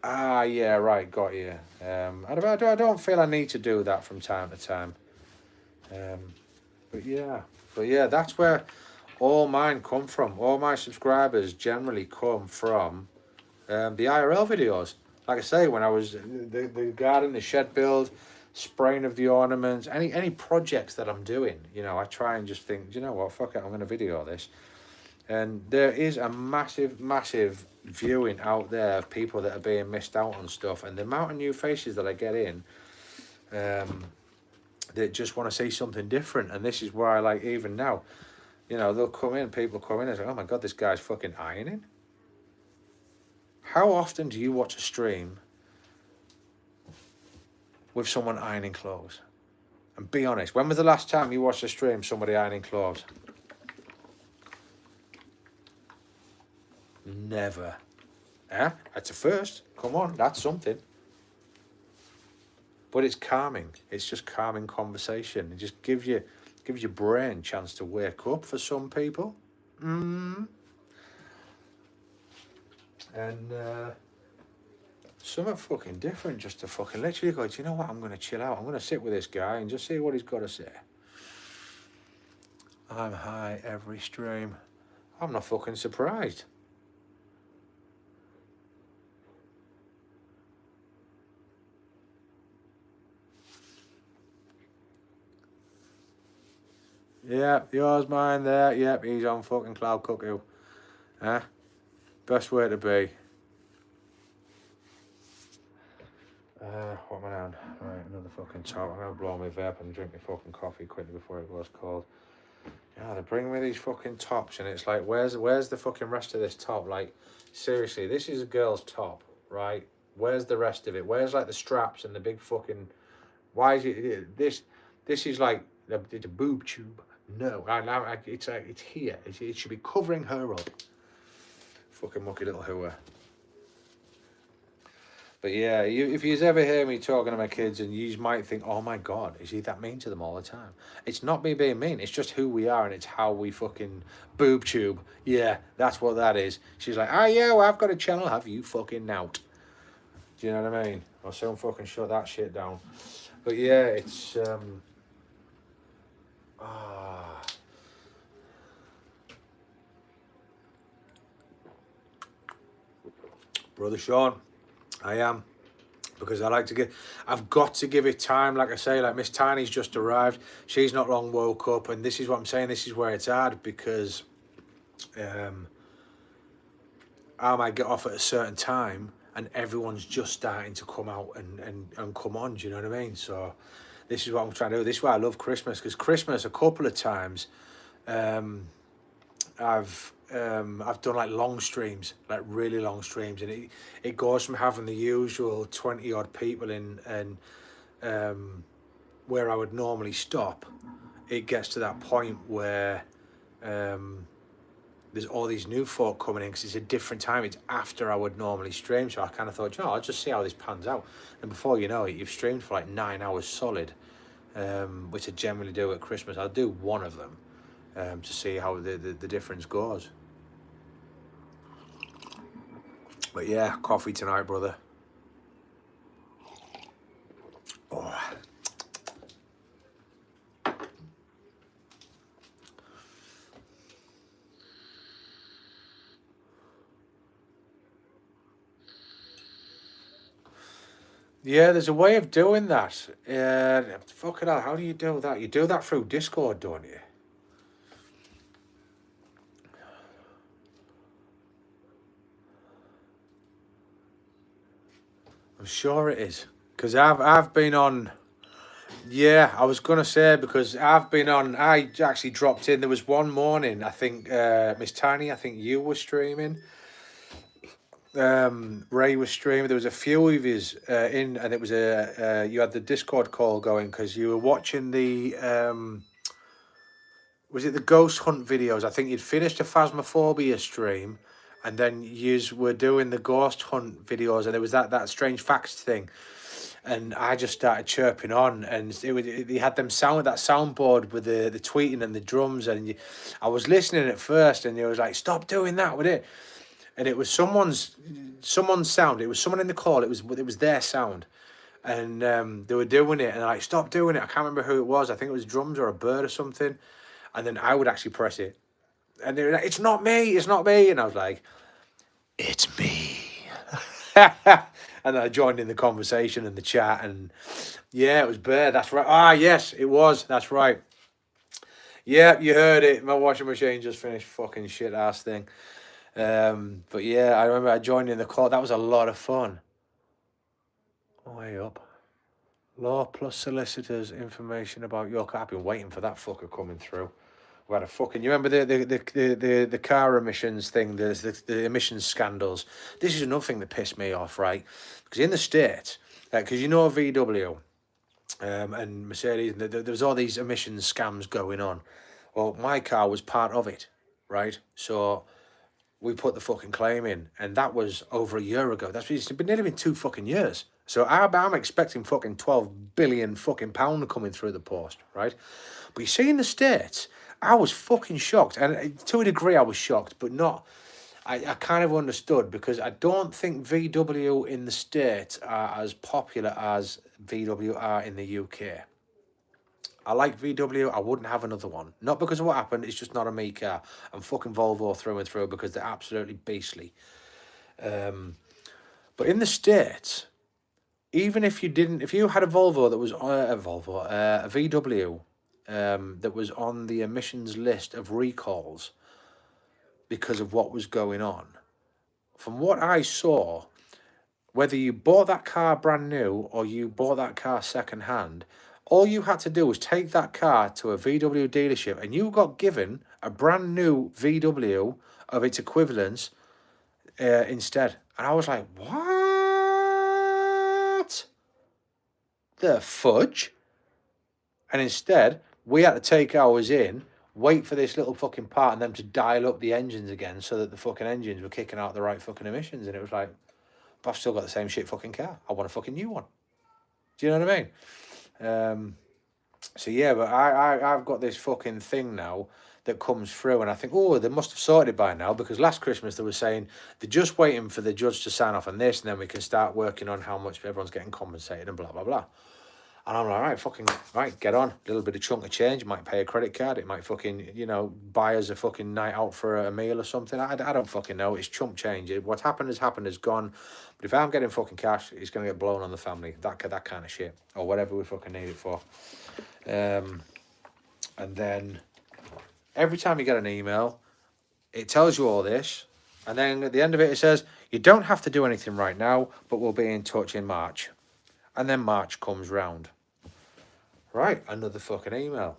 yeah, right, got you. I don't feel I need to do that from time to time. But yeah, that's where all mine come from. All my subscribers generally come from the IRL videos. Like I say, when I was the garden, the shed build, spraying of the ornaments, any projects that I'm doing, I try and just think, you know what, fuck it, I'm going to video this. And there is a massive viewing out there of people that are being missed out on stuff, and the amount of new faces that I get in that just want to see something different. And this is why, like, even now, they'll come in, people come in and say, oh my God, this guy's fucking ironing. How often do you watch a stream with someone ironing clothes? And be honest, when was the last time you watched a stream somebody ironing clothes? Never. That's a first. Come on, that's something. But it's calming. It's just calming conversation. It just gives your brain a chance to wake up for some people. And something fucking different, just to fucking literally go, do you know what, I'm going to chill out. I'm going to sit with this guy and just see what he's got to say. I'm high every stream. I'm not fucking surprised. Yeah, yours, mine, there. Yep, he's on fucking cloud cuckoo. Best way to be. What am I on? Right, another fucking top. I'm gonna blow my vape and drink my fucking coffee quickly before it goes cold. Yeah, they bring me these fucking tops, and it's like, where's the fucking rest of this top? Like, seriously, this is a girl's top, right? Where's the rest of it? Where's like the straps and the big fucking? Why is it this? This is like it's a boob tube. No, it's here. It should be covering her up. Fucking mucky little hooer. But yeah, if you ever hear me talking to my kids and you might think, oh my God, is he that mean to them all the time? It's not me being mean. It's just who we are and it's how we fucking boob tube. Yeah, that's what that is. She's like, oh yeah, well, I've got a channel. Have you fucking nout? Do you know what I mean? I'll soon fucking shut that shit down. But yeah, it's... Brother Sean, I am. Because I like to I've got to give it time. Like I say, like Miss Tiny's just arrived. She's not long woke up. And this is what I'm saying. This is where it's at because I might get off at a certain time and everyone's just starting to come out and come on. Do you know what I mean? So this is what I'm trying to do. This is why I love Christmas. Because Christmas, a couple of times, I've done like long streams, like really long streams, and it goes from having the usual 20 odd people in and where I would normally stop, it gets to that point where there's all these new folk coming in because it's a different time. It's after I would normally stream, so I kind of thought, I'll just see how this pans out. And before you know it, you've streamed for like 9 hours solid, which I generally do at Christmas. I'll do one of them. To see how the difference goes. But yeah, coffee tonight, brother. Oh. Yeah, there's a way of doing that. Fuck it out. How do you do that? You do that through Discord, don't you? I'm sure it is. Because I've been on... Yeah, I was going to say, because I've been on... I actually dropped in. There was one morning, I think, Miss Tiny, I think you were streaming. Ray was streaming. There was a few of yous in, and it was you had the Discord call going because you were watching the... was it the ghost hunt videos? I think you'd finished a Phasmophobia stream, and then yous were doing the ghost hunt videos, and there was that strange facts thing, and I just started chirping on, and they had them that soundboard with the tweeting and the drums, and I was listening at first, and it was like, stop doing that with it, and it was someone's sound. It was someone in the call. It was their sound, and they were doing it, and like, stop doing it. I can't remember who it was. I think it was drums or a bird or something. And then I would actually press it. And they were like, it's not me. And I was like, it's me. And then I joined in the conversation and the chat. And yeah, it was Bear. That's right. Ah, yes, it was. That's right. Yeah, you heard it. My washing machine just finished fucking shit ass thing. But yeah, I remember I joined in the call. That was a lot of fun. Way up. Law plus solicitors information about your car. I've been waiting for that fucker coming through. We had a fucking... You remember the car emissions thing, the emissions scandals? This is another thing that pissed me off, right? Because in the States, because you know VW and Mercedes, there was all these emissions scams going on. Well, my car was part of it, right? So we put the fucking claim in, and that was over a year ago. It's been nearly 2 fucking years. So I'm expecting fucking 12 billion fucking pound coming through the post, right? But you see in the States, I was fucking shocked, and to a degree I was shocked, but not... I kind of understood, because I don't think VW in the States are as popular as VW are in the UK. I like VW, I wouldn't have another one. Not because of what happened, it's just not a me car. I'm fucking Volvo through and through because they're absolutely beastly. But in the States, even if you had a Volvo that was a VW that was on the emissions list of recalls because of what was going on, from what I saw, whether you bought that car brand new or you bought that car second hand, all you had to do was take that car to a VW dealership and you got given a brand new VW of its equivalence instead. And I was like, what the fudge? And instead, we had to take ours in, wait for this little fucking part and them to dial up the engines again so that the fucking engines were kicking out the right fucking emissions. And it was like, but I've still got the same shit fucking car. I want a fucking new one. Do you know what I mean? So yeah, but I've got this fucking thing now that comes through and I think, oh, they must have sorted it by now, because last Christmas they were saying they're just waiting for the judge to sign off on this and then we can start working on how much everyone's getting compensated and blah, blah, blah. And I'm like, right, get on. A little bit of chunk of change. It might pay a credit card. It might fucking, buy us a fucking night out for a meal or something. I don't fucking know. It's chump change. What happened has gone. But if I'm getting fucking cash, it's going to get blown on the family. That kind of shit. Or whatever we fucking need it for. And then every time you get an email, it tells you all this. And then at the end of it, it says, you don't have to do anything right now, but we'll be in touch in March. And then March comes round. Right, another fucking email.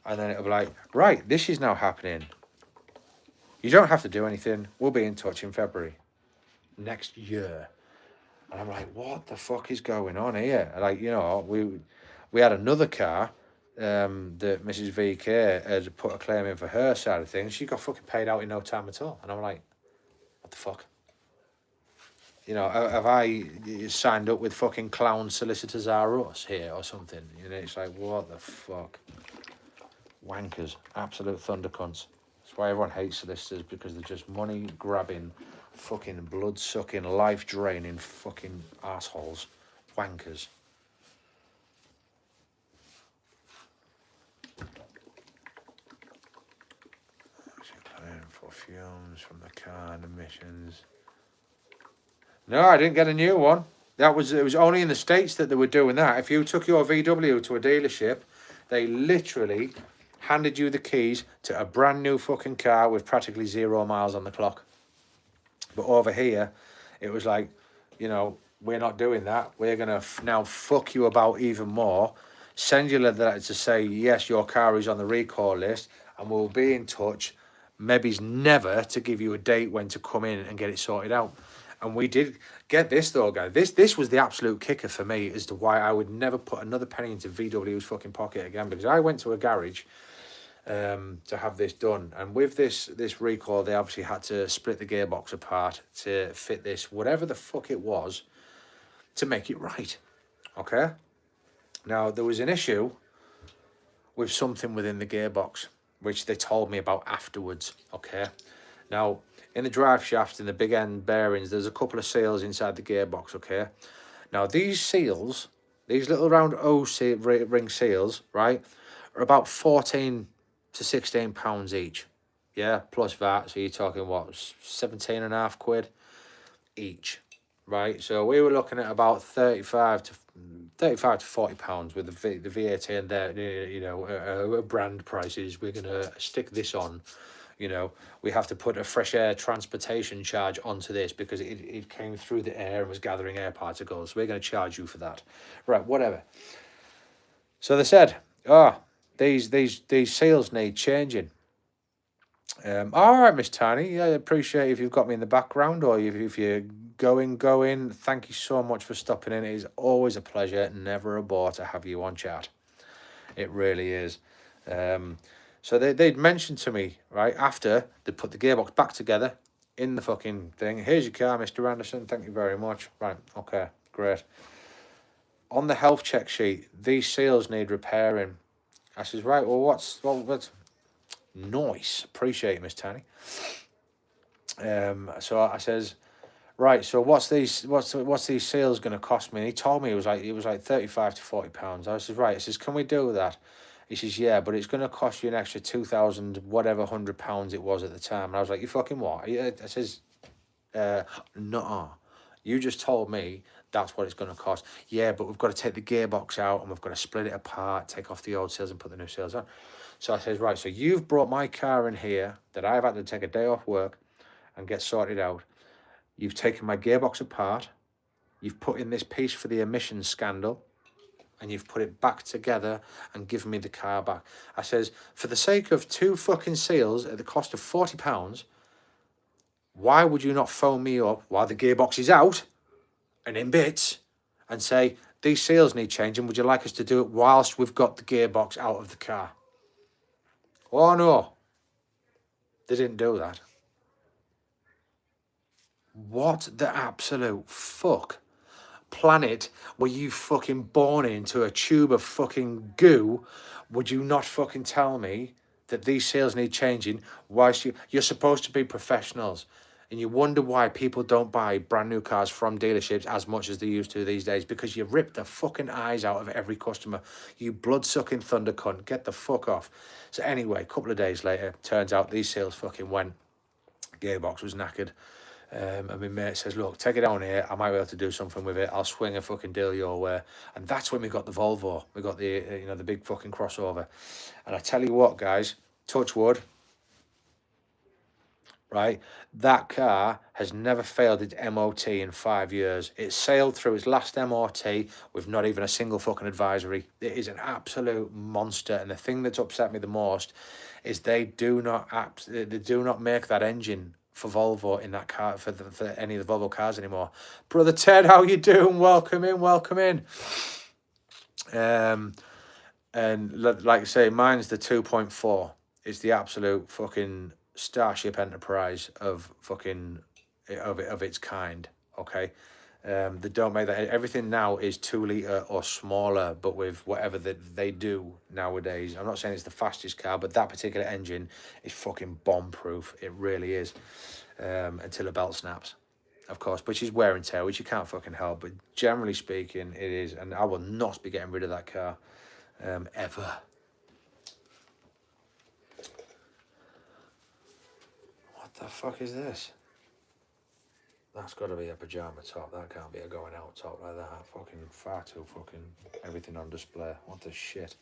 And then it'll be like, right, this is now happening. You don't have to do anything. We'll be in touch in February next year. And I'm like, what the fuck is going on here? Like, we had another car that Mrs. VK had put a claim in for her side of things. She got fucking paid out in no time at all. And I'm like, what the fuck? Have I signed up with fucking clown solicitors are us here or something? It's like, what the fuck? Wankers. Absolute thunder cunts. That's why everyone hates solicitors, because they're just money grabbing, fucking blood sucking, life draining fucking assholes. Wankers. For fumes from the car and emissions. No, I didn't get a new one. It was only in the States that they were doing that. If you took your VW to a dealership, they literally handed you the keys to a brand new fucking car with practically 0 miles on the clock. But over here, it was like, we're not doing that. We're going to now fuck you about even more. Send you a letter to say, yes, your car is on the recall list and we'll be in touch. Maybe's never to give you a date when to come in and get it sorted out. And we did get this though, guys. This was the absolute kicker for me as to why I would never put another penny into VW's fucking pocket again, because I went to a garage to have this done, and with this recall, they obviously had to split the gearbox apart to fit this whatever the fuck it was to make it right. Okay. Now there was an issue with something within the gearbox, which they told me about afterwards. Okay. Now, in the drive shaft, in the big end bearings, there's a couple of seals inside the gearbox, okay? Now, these seals, these little round O-ring seals, right, are about 14 to 16 pounds each. Yeah, plus VAT, so you're talking, what, 17 and a half quid each, right? So we were looking at about 35 to 40 pounds with the VAT and their, brand prices. We're going to stick this on. We have to put a fresh air transportation charge onto this because it came through the air and was gathering air particles. So we're going to charge you for that. Right, whatever. So they said, these seals need changing. All right, Miss Tiny, I appreciate if you've got me in the background or if you're going. Thank you so much for stopping in. It is always a pleasure, never a bore to have you on chat. It really is. So they'd mentioned to me, right, after they put the gearbox back together in the fucking thing. Here's your car, Mr. Anderson. Thank you very much. Right, okay, great. On the health check sheet, these seals need repairing. I says, right, well, what's nice. Appreciate it, Miss Tanny. So I says, right, so what's these seals going to cost me? And he told me it was like 35 to 40 pounds. I says, right. I says, can we do that? He says, yeah, but it's going to cost you an extra 2,000 whatever £100 it was at the time. And I was like, you fucking what? I says, nuh-uh. You just told me that's what it's going to cost. Yeah, but we've got to take the gearbox out and we've got to split it apart, take off the old seals and put the new seals on. So I says, right, so you've brought my car in here that I've had to take a day off work and get sorted out. You've taken my gearbox apart. You've put in this piece for the emissions scandal, and you've put it back together and given me the car back. I says, for the sake of 2 fucking seals at the cost of £40, why would you not phone me up while the gearbox is out and in bits and say, these seals need changing, would you like us to do it whilst we've got the gearbox out of the car? Oh no, they didn't do that. What the absolute fuck planet were you fucking born into a tube of fucking goo? Would you not fucking tell me that these seals need changing whilst you're supposed to be professionals? And you wonder why people don't buy brand new cars from dealerships as much as they used to these days, because you rip the fucking eyes out of every customer. You blood-sucking thunder cunt. Get the fuck off. So anyway, a couple of days later, turns out these seals fucking went. Gearbox was knackered. And my mate says, look, take it down here. I might be able to do something with it. I'll swing a fucking deal your way. And that's when we got the Volvo. We got the, the big fucking crossover. And I tell you what, guys, touch wood, right? That car has never failed its MOT in 5 years. It sailed through its last MOT with not even a single fucking advisory. It is an absolute monster. And the thing that's upset me the most is they do not make that engine for Volvo in that car, for any of the Volvo cars anymore. Brother Ted, how you doing? Welcome in, welcome in. And like I say, mine's the 2.4. It's the absolute fucking Starship Enterprise of fucking of its kind. Okay, they don't make that. Everything now is 2 litre or smaller, but with whatever that they do nowadays. I'm not saying it's the fastest car, but that particular engine is fucking bomb proof. It really is, until the belt snaps, of course, which is wear and tear, which you can't fucking help. But generally speaking, it is, and I will not be getting rid of that car, ever. What the fuck is this? That's got to be a pajama top. That can't be a going out top like that. Fucking far too fucking everything on display. What the shit?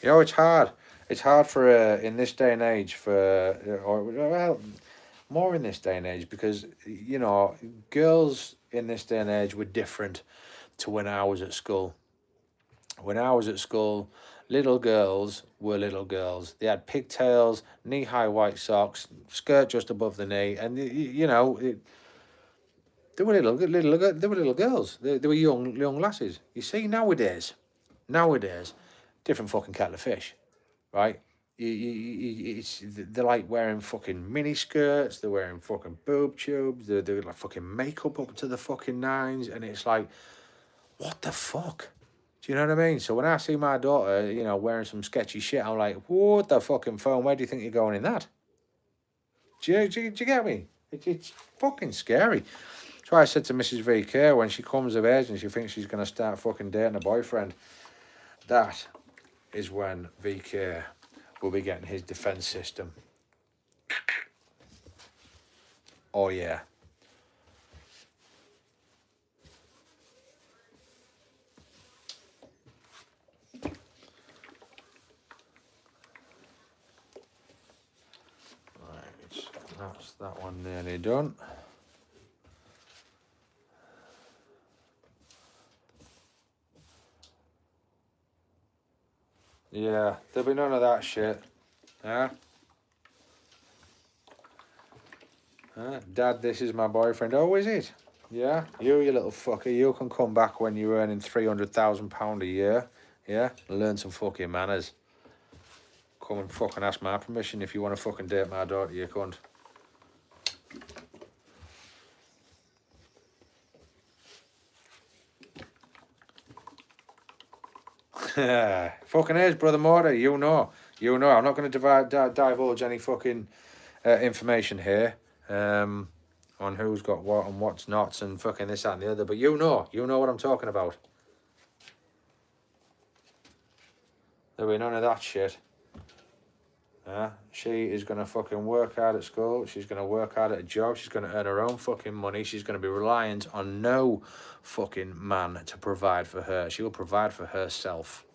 You know, it's hard. It's hard for in this day and age for, or well, more in this day and age, because girls in this day and age were different to when I was at school. When I was at school, little girls were little girls. They had pigtails, knee-high white socks, skirt just above the knee, and they were little girls. They were young lasses. You see, nowadays, different fucking kettle of fish, right? They're like wearing fucking mini skirts. They're wearing fucking boob tubes. They're like fucking makeup up to the fucking nines, and it's like, what the fuck? Do you know what I mean? So when I see my daughter, wearing some sketchy shit, I'm like, what the fucking phone? Where do you think you're going in that? Do you get me? It's fucking scary. That's why I said to Mrs. VK, when she comes of age and she thinks she's going to start fucking dating a boyfriend, that is when VK will be getting his defence system. Oh, yeah. That's that one nearly done. Yeah, there'll be none of that shit. Huh? Dad, this is my boyfriend. Oh, is it? Yeah? You little fucker. You can come back when you're earning £300,000 a year. Yeah? Learn some fucking manners. Come and fucking ask my permission if you want to fucking date my daughter, you cunt. Fucking is, Brother Mortar. You know. I'm not going to divulge any fucking information here on who's got what and what's not and fucking this, that and the other. But you know what I'm talking about. There'll be none of that shit. She is going to fucking work hard at school. She's going to work hard at a job. She's going to earn her own fucking money. She's going to be reliant on no fucking man to provide for her. She will provide for herself.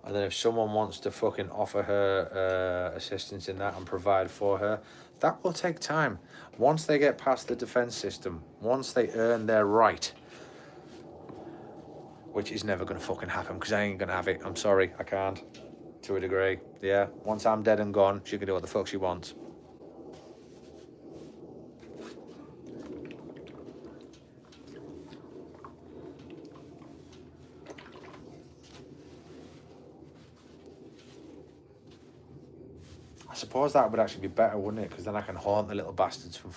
And then if someone wants to fucking offer her assistance in that and provide for her, that will take time. Once they get past the defense system, once they earn their right, which is never going to fucking happen because I ain't going to have it. I'm sorry, I can't. To a degree, yeah. Once I'm dead and gone, she can do what the fuck she wants. I suppose that would actually be better, wouldn't it? Because then I can haunt the little bastards from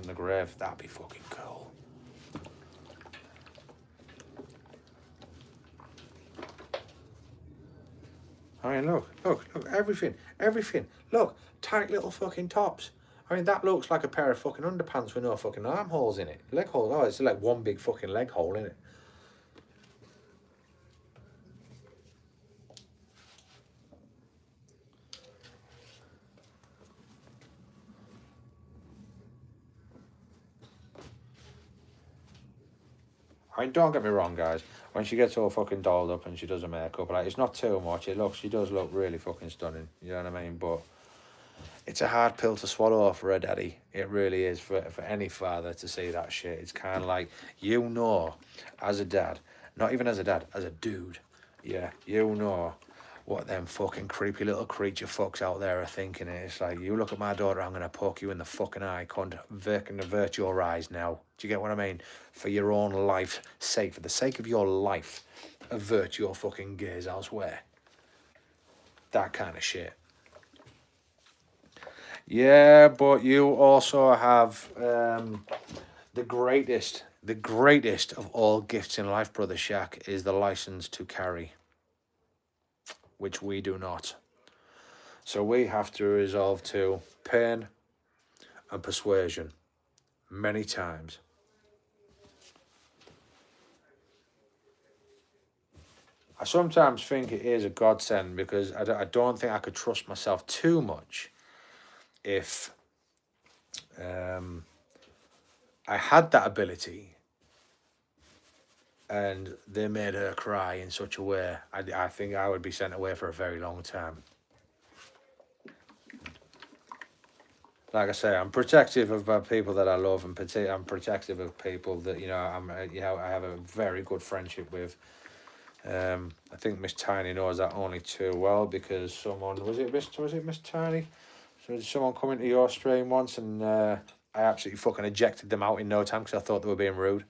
the grave. That'd be fucking cool. I mean, look, everything. Look, tight little fucking tops. I mean, that looks like a pair of fucking underpants with no fucking armholes in it. Leg hole, oh, it's like one big fucking leg hole in it. I mean, don't get me wrong, guys. When she gets all fucking dolled up and she does her makeup, like, it's not too much. She does look really fucking stunning. You know what I mean? But it's a hard pill to swallow for a daddy. It really is for any father to see that shit. It's kind of like, you know, as a dad, not even as a dad, as a dude, yeah, you know what them fucking creepy little creature fucks out there are thinking. It's like, you look at my daughter, I'm going to poke you in the fucking eye, cunt. Avert your eyes now. Do you get what I mean? For your own life's sake, for the sake of your life, avert your fucking gaze elsewhere. That kind of shit. Yeah, but you also have the greatest of all gifts in life, Brother Shaq, is the license to carry, which we do not. So we have to resolve to pain and persuasion many times. I sometimes think it is a godsend because I don't think I could trust myself too much if I had that ability and they made her cry in such a way, I think I would be sent away for a very long time. Like I say, I'm protective of people that I love, and I'm protective of people that I have a very good friendship with. I think Miss Tiny knows that only too well because someone was it Miss Tiny? So did someone come into your stream once and I absolutely fucking ejected them out in no time because I thought they were being rude.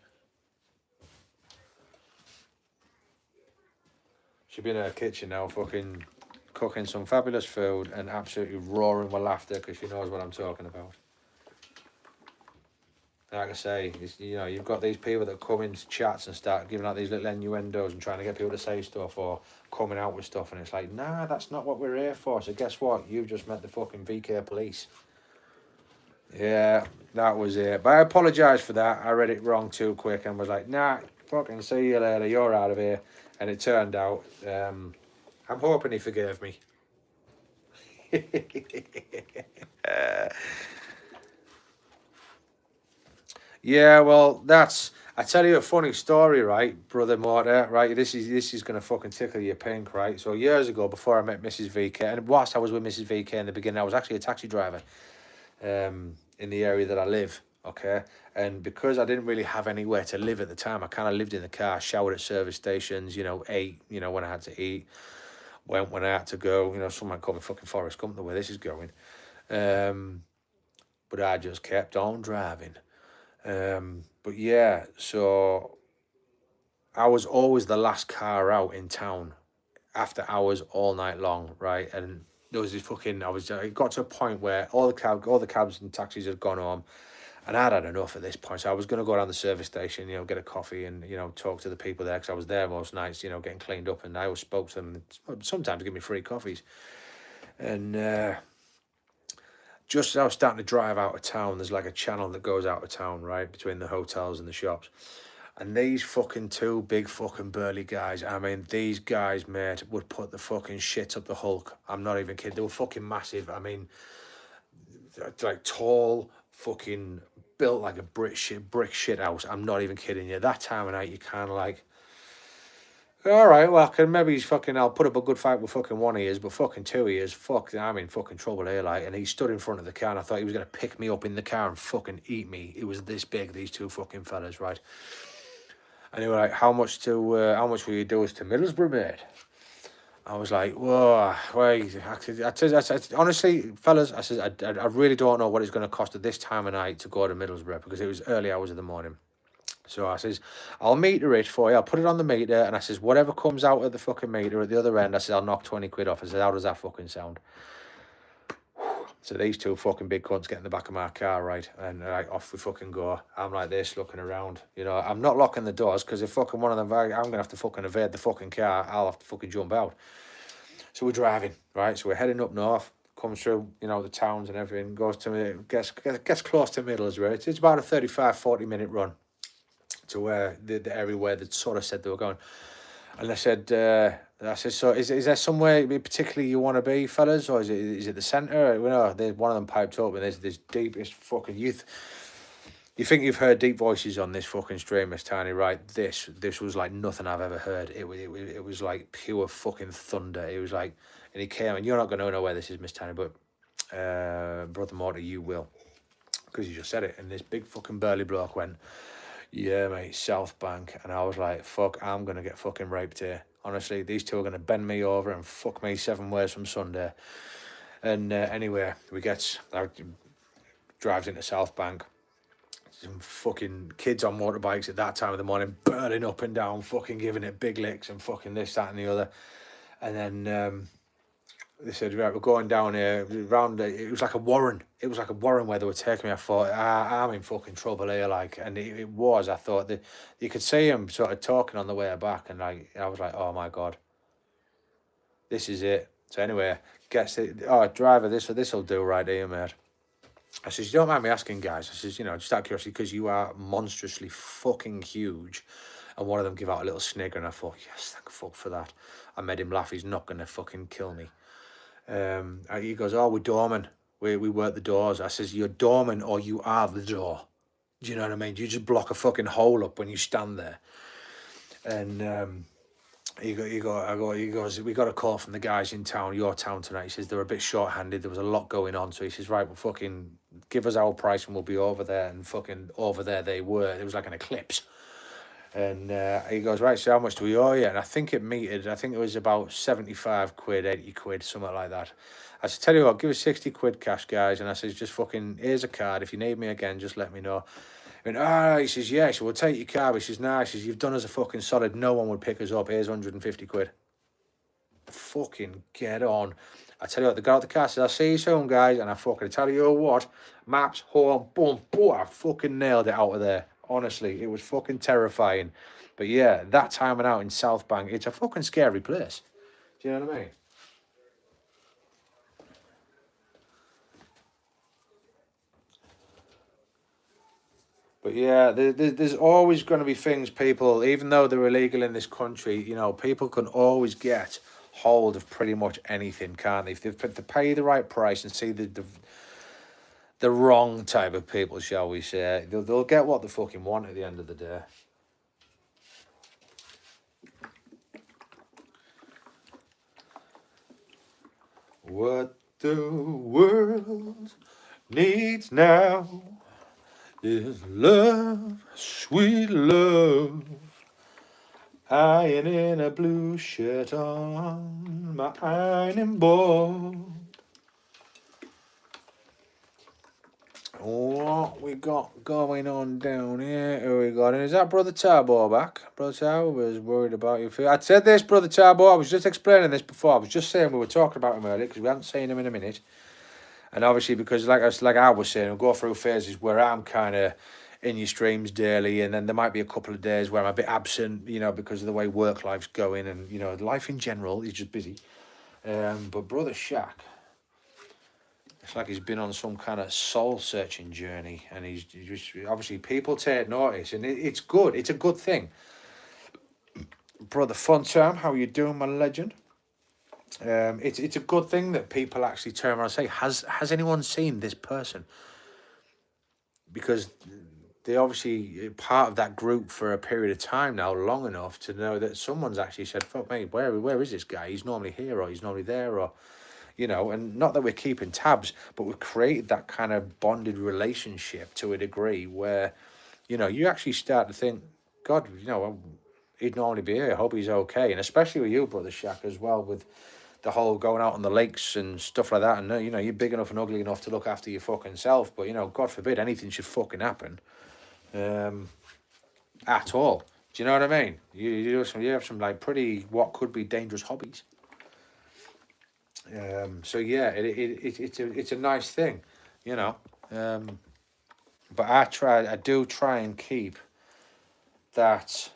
She'd be in her kitchen now, fucking cooking some fabulous food and absolutely roaring with laughter because she knows what I'm talking about. Like I say, you've got these people that come into chats and start giving out these little innuendos and trying to get people to say stuff or coming out with stuff, and it's like, nah, that's not what we're here for. So guess what? You've just met the fucking VK police. Yeah, that was it. But I apologise for that. I read it wrong too quick and was like, nah, fucking see you later. You're out of here. And it turned out, I'm hoping he forgave me. Yeah, well, I tell you a funny story, right, Brother Mortar, right? This is going to fucking tickle your pink, right? So years ago, before I met Mrs. VK, and whilst I was with Mrs. VK in the beginning, I was actually a taxi driver in the area that I live, okay? And because I didn't really have anywhere to live at the time, I kind of lived in the car, showered at service stations, ate, when I had to eat, went when I had to go, someone called me fucking Forrest Gump the way this is going. But I just kept on driving. But yeah, so I was always the last car out in town after hours all night long, right? And there was this it got to a point where all the cabs and taxis had gone home, and I'd had enough at this point. So I was going to go down the service station, get a coffee and, talk to the people there because I was there most nights, getting cleaned up, and I always spoke to them, sometimes give me free coffees. And just as I was starting to drive out of town, there's like a channel that goes out of town, right, between the hotels and the shops. And these fucking two big fucking burly guys, I mean, these guys, mate, would put the fucking shit up the Hulk. I'm not even kidding. They were fucking massive. I mean, like tall, fucking built like a brick shit house. I'm not even kidding you. That time of night, you kind of like, All right, well, maybe he's fucking. I'll put up a good fight with fucking one of his, but fucking two of his, fuck, I'm in fucking trouble here, like. And he stood in front of the car, and I thought he was gonna pick me up in the car and fucking eat me. It was this big, these two fucking fellas, right? And they were like, "How much will you do us to Middlesbrough, mate?" I was like, "Whoa, wait." I said, honestly, fellas, I said, I really don't know what it's going to cost at this time of night to go to Middlesbrough because it was early hours of the morning. So I says, I'll meter it for you. I'll put it on the meter, and I says, whatever comes out of the fucking meter at the other end, I said, I'll knock 20 quid off. I said, how does that fucking sound? So these two fucking big cunts get in the back of my car, right? And like, off we fucking go. I'm like this, looking around. You know, I'm not locking the doors because if fucking one of them, I'm going to have to fucking evade the fucking car. I'll have to fucking jump out. So we're driving, right? So we're heading up north, comes through, you know, the towns and everything, gets close to Middlesbrough. It's about a 35, 40-minute run to where the area where they sort of said they were going. And I said, so is there somewhere particularly you want to be, fellas, or is it the centre? You know, one of them piped up, and there's this deepest fucking youth. You think you've heard deep voices on this fucking stream, Miss Tiny, right? This was like nothing I've ever heard. It was like pure fucking thunder. It was like, and he came, and you're not going to know where this is, Miss Tiny, but Brother Morty, you will, because you just said it. And this big fucking burly bloke went, "Yeah, mate, South Bank." And I was like, fuck, I'm going to get fucking raped here. Honestly, these two are going to bend me over and fuck me 7 ways from Sunday. And anyway, drives into South Bank. Some fucking kids on motorbikes at that time of the morning, burning up and down, fucking giving it big licks and fucking this, that and the other. And then they said, right, we're going down here around. It was like a warren. It was like a warren where they were taking me. I thought, I'm in fucking trouble here, like. And it was. I thought that you could see him sort of talking on the way back, and I was like, oh my god, this is it. So anyway, driver, this'll do right here, mate. I says, you don't mind me asking, guys? I says, you know, just out of curiosity, because you are monstrously fucking huge. And one of them gave out a little snigger, and I thought, yes, thank fuck for that. I made him laugh. He's not gonna fucking kill me. He goes, oh, we're doorman. We work the doors. I says, you're doorman or you are the door. Do you know what I mean? You just block a fucking hole up when you stand there. And he goes, we got a call from the guys in town, your town tonight. He says, they're a bit short-handed. There was a lot going on. So he says, right, well, fucking give us our price and we'll be over there. And fucking over there they were. It was like an eclipse. And he goes, right, so how much do we owe you? And I think it metered, I think it was about 75 quid, 80 quid, something like that. I said, tell you what, give us 60 quid cash, guys. And I says, just fucking, here's a card. If you need me again, just let me know. And he says, yeah. So we'll take your car. He says, nah. He says, you've done us a fucking solid. No one would pick us up. Here's 150 quid. Fucking get on. I tell you what, they got out the car, says, I'll see you soon, guys. And I fucking tell you what, maps, home, boom, boom. I fucking nailed it out of there. Honestly, it was fucking terrifying. But yeah, that time and out in South Bank, it's a fucking scary place. Do you know what I mean? But yeah, there's always going to be things, people, even though they're illegal in this country, you know, people can always get hold of pretty much anything, can't they? If they pay the right price and see the wrong type of people, shall we say, they'll get what they fucking want at the end of the day. What the world needs now is love, sweet love. Iron in a blue shirt on my ironing board. What we got going on down here? Who we got? And is that Brother Tarbo back? Brother Tarbo was worried about you. I said this, Brother Tarbo. I was just explaining this before. I was just saying we were talking about him earlier because we hadn't seen him in a minute. And obviously, because like I was saying, we'll go through phases where I'm kind of in your streams daily, and then there might be a couple of days where I'm a bit absent, you know, because of the way work life's going, and you know, life in general is just busy. But Brother Shaq, it's like he's been on some kind of soul-searching journey, and he's just obviously people take notice, and it's good. It's a good thing. Brother Funtime, how you doing, my legend? It's a good thing that people actually turn around and say, has anyone seen this person? Because they obviously part of that group for a period of time now, long enough to know that someone's actually said, fuck me, where is this guy? He's normally here, or he's normally there, or, you know, and not that we're keeping tabs, but we've created that kind of bonded relationship to a degree where, you know, you actually start to think, God, you know, he'd normally be here. I hope he's okay. And especially with you, Brother Shaq, as well, with the whole going out on the lakes and stuff like that. And, you know, you're big enough and ugly enough to look after your fucking self. But, you know, God forbid anything should fucking happen at all. Do you know what I mean? You have some like pretty, what could be dangerous hobbies. So, yeah, it's a nice thing, you know. But I do try and keep that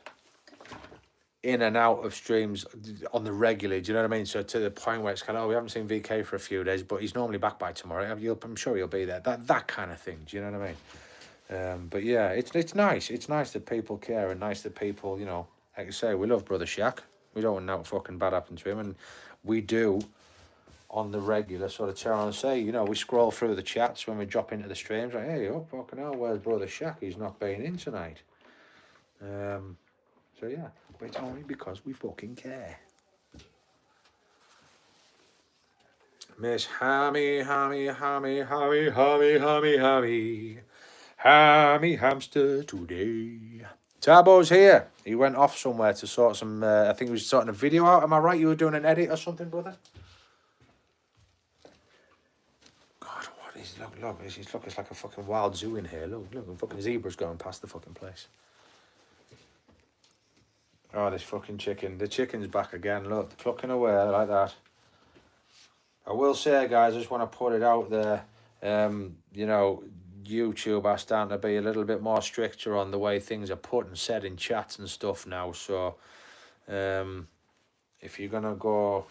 in and out of streams on the regular, do you know what I mean? So to the point where it's kind of, we haven't seen VK for a few days, but he's normally back by tomorrow. I'm sure he'll be there. That kind of thing, do you know what I mean? But yeah, it's nice. It's nice that people care and nice that people, you know, like I say, we love Brother Shaq. We don't want no fucking bad happen to him, and we do on the regular sort of turn on and say, you know, we scroll through the chats when we drop into the streams, like, hey, oh fucking hell, where's Brother Shaq? He's not being in tonight. So yeah, but it's only because we fucking care. Miss Hammy Hamster today. Tabo's here. He went off somewhere to sort some, I think he was sorting a video out. Am I right? You were doing an edit or something, brother? God, what is, look, it's like a fucking wild zoo in here. Look, fucking zebras going past the fucking place. Oh, this fucking chicken. The chicken's back again. Look, clucking away like that. I will say, guys, I just want to put it out there. You know, YouTube are starting to be a little bit more stricter on the way things are put and said in chats and stuff now. So, if you're going to go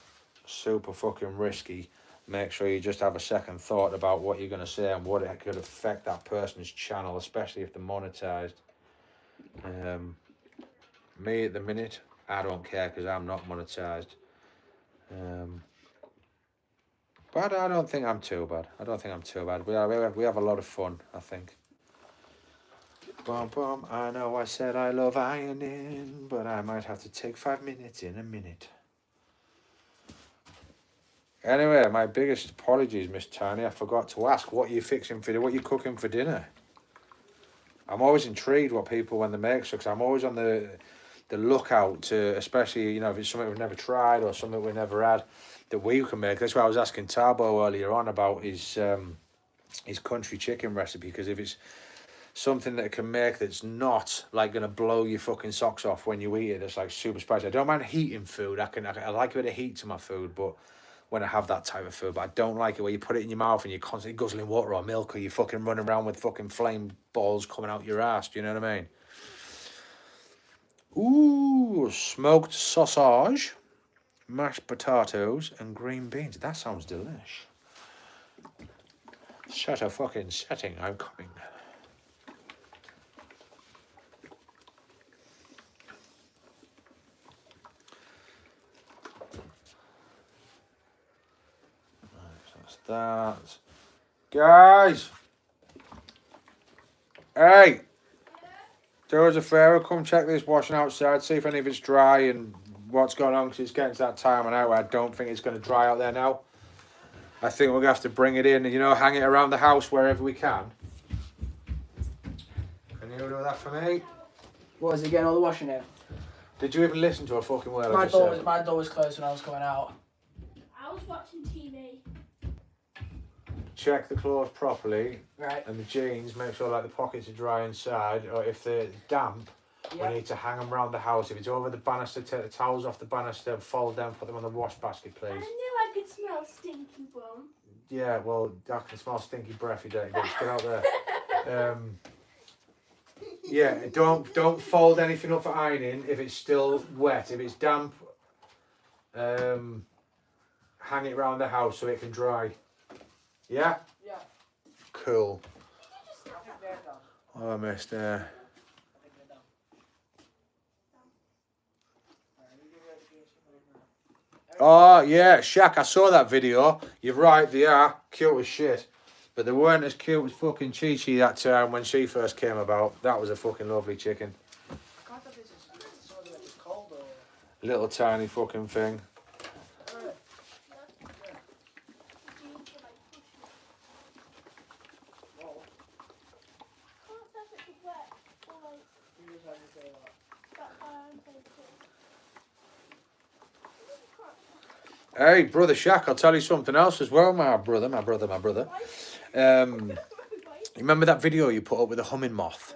super fucking risky, make sure you just have a second thought about what you're going to say and what it could affect that person's channel, especially if they're monetized. Me at the minute, I don't care because I'm not monetized. But I don't think I'm too bad. We have a lot of fun, I think. Bum, bum. I know I said I love ironing, but I might have to take 5 minutes in a minute. Anyway, my biggest apologies, Miss Tiny. I forgot to ask, what you cooking for dinner? I'm always intrigued what people, when they make stuff, because I'm always on the lookout to, especially, you know, if it's something we've never tried or something we've never had that we can make. That's why I was asking Tabo earlier on about his country chicken recipe, because if it's something that it can make that's not like going to blow your fucking socks off when you eat it, that's like super spicy. I don't mind heating food. I like a bit of heat to my food, but when I have that type of food, but I don't like it where you put it in your mouth and you're constantly guzzling water or milk, or you fucking running around with fucking flame balls coming out your ass. Do you know what I mean? Ooh, smoked sausage, mashed potatoes, and green beans. That sounds delish. Set a fucking setting, I'm coming. Right, so that's that. Guys! Hey! Do us a favour, come check this washing outside, see if any of it's dry and what's going on, because it's getting to that time of night where I don't think it's going to dry out there now. I think we're going to have to bring it in and, you know, hang it around the house wherever we can. Can you do that for me?
What, is it getting all the washing in?
Did you even listen to a fucking word
My
I just said?
door was closed when I was coming out.
I was watching TV.
Check the clothes properly.
Right.
And the jeans, make sure like the pockets are dry inside, or if they're damp,
Yep.
we need to hang them around the house. If it's over the banister, take the towels off the banister, fold them, put them on the wash basket,
I
please.
knew I could smell stinky bum.
Yeah, well, I can smell stinky breath, you dirty bitch. Get out there. Yeah, don't fold anything up for ironing if it's still wet. If it's damp, hang it around the house so it can dry. Yeah?
Yeah.
Cool.
I think they're done.
Oh, I missed
I think they're done.
Oh, yeah, Shaq, I saw that video. You're right, they are. Cute as shit. But they weren't as cute as fucking Chi Chi that time when she first came about. That was a fucking lovely chicken.
Can't have this is sort of like it's cold or.
Little tiny fucking thing. Hey, brother Shaq, I'll tell you something else as well, my brother. Remember that video you put up with the humming moth?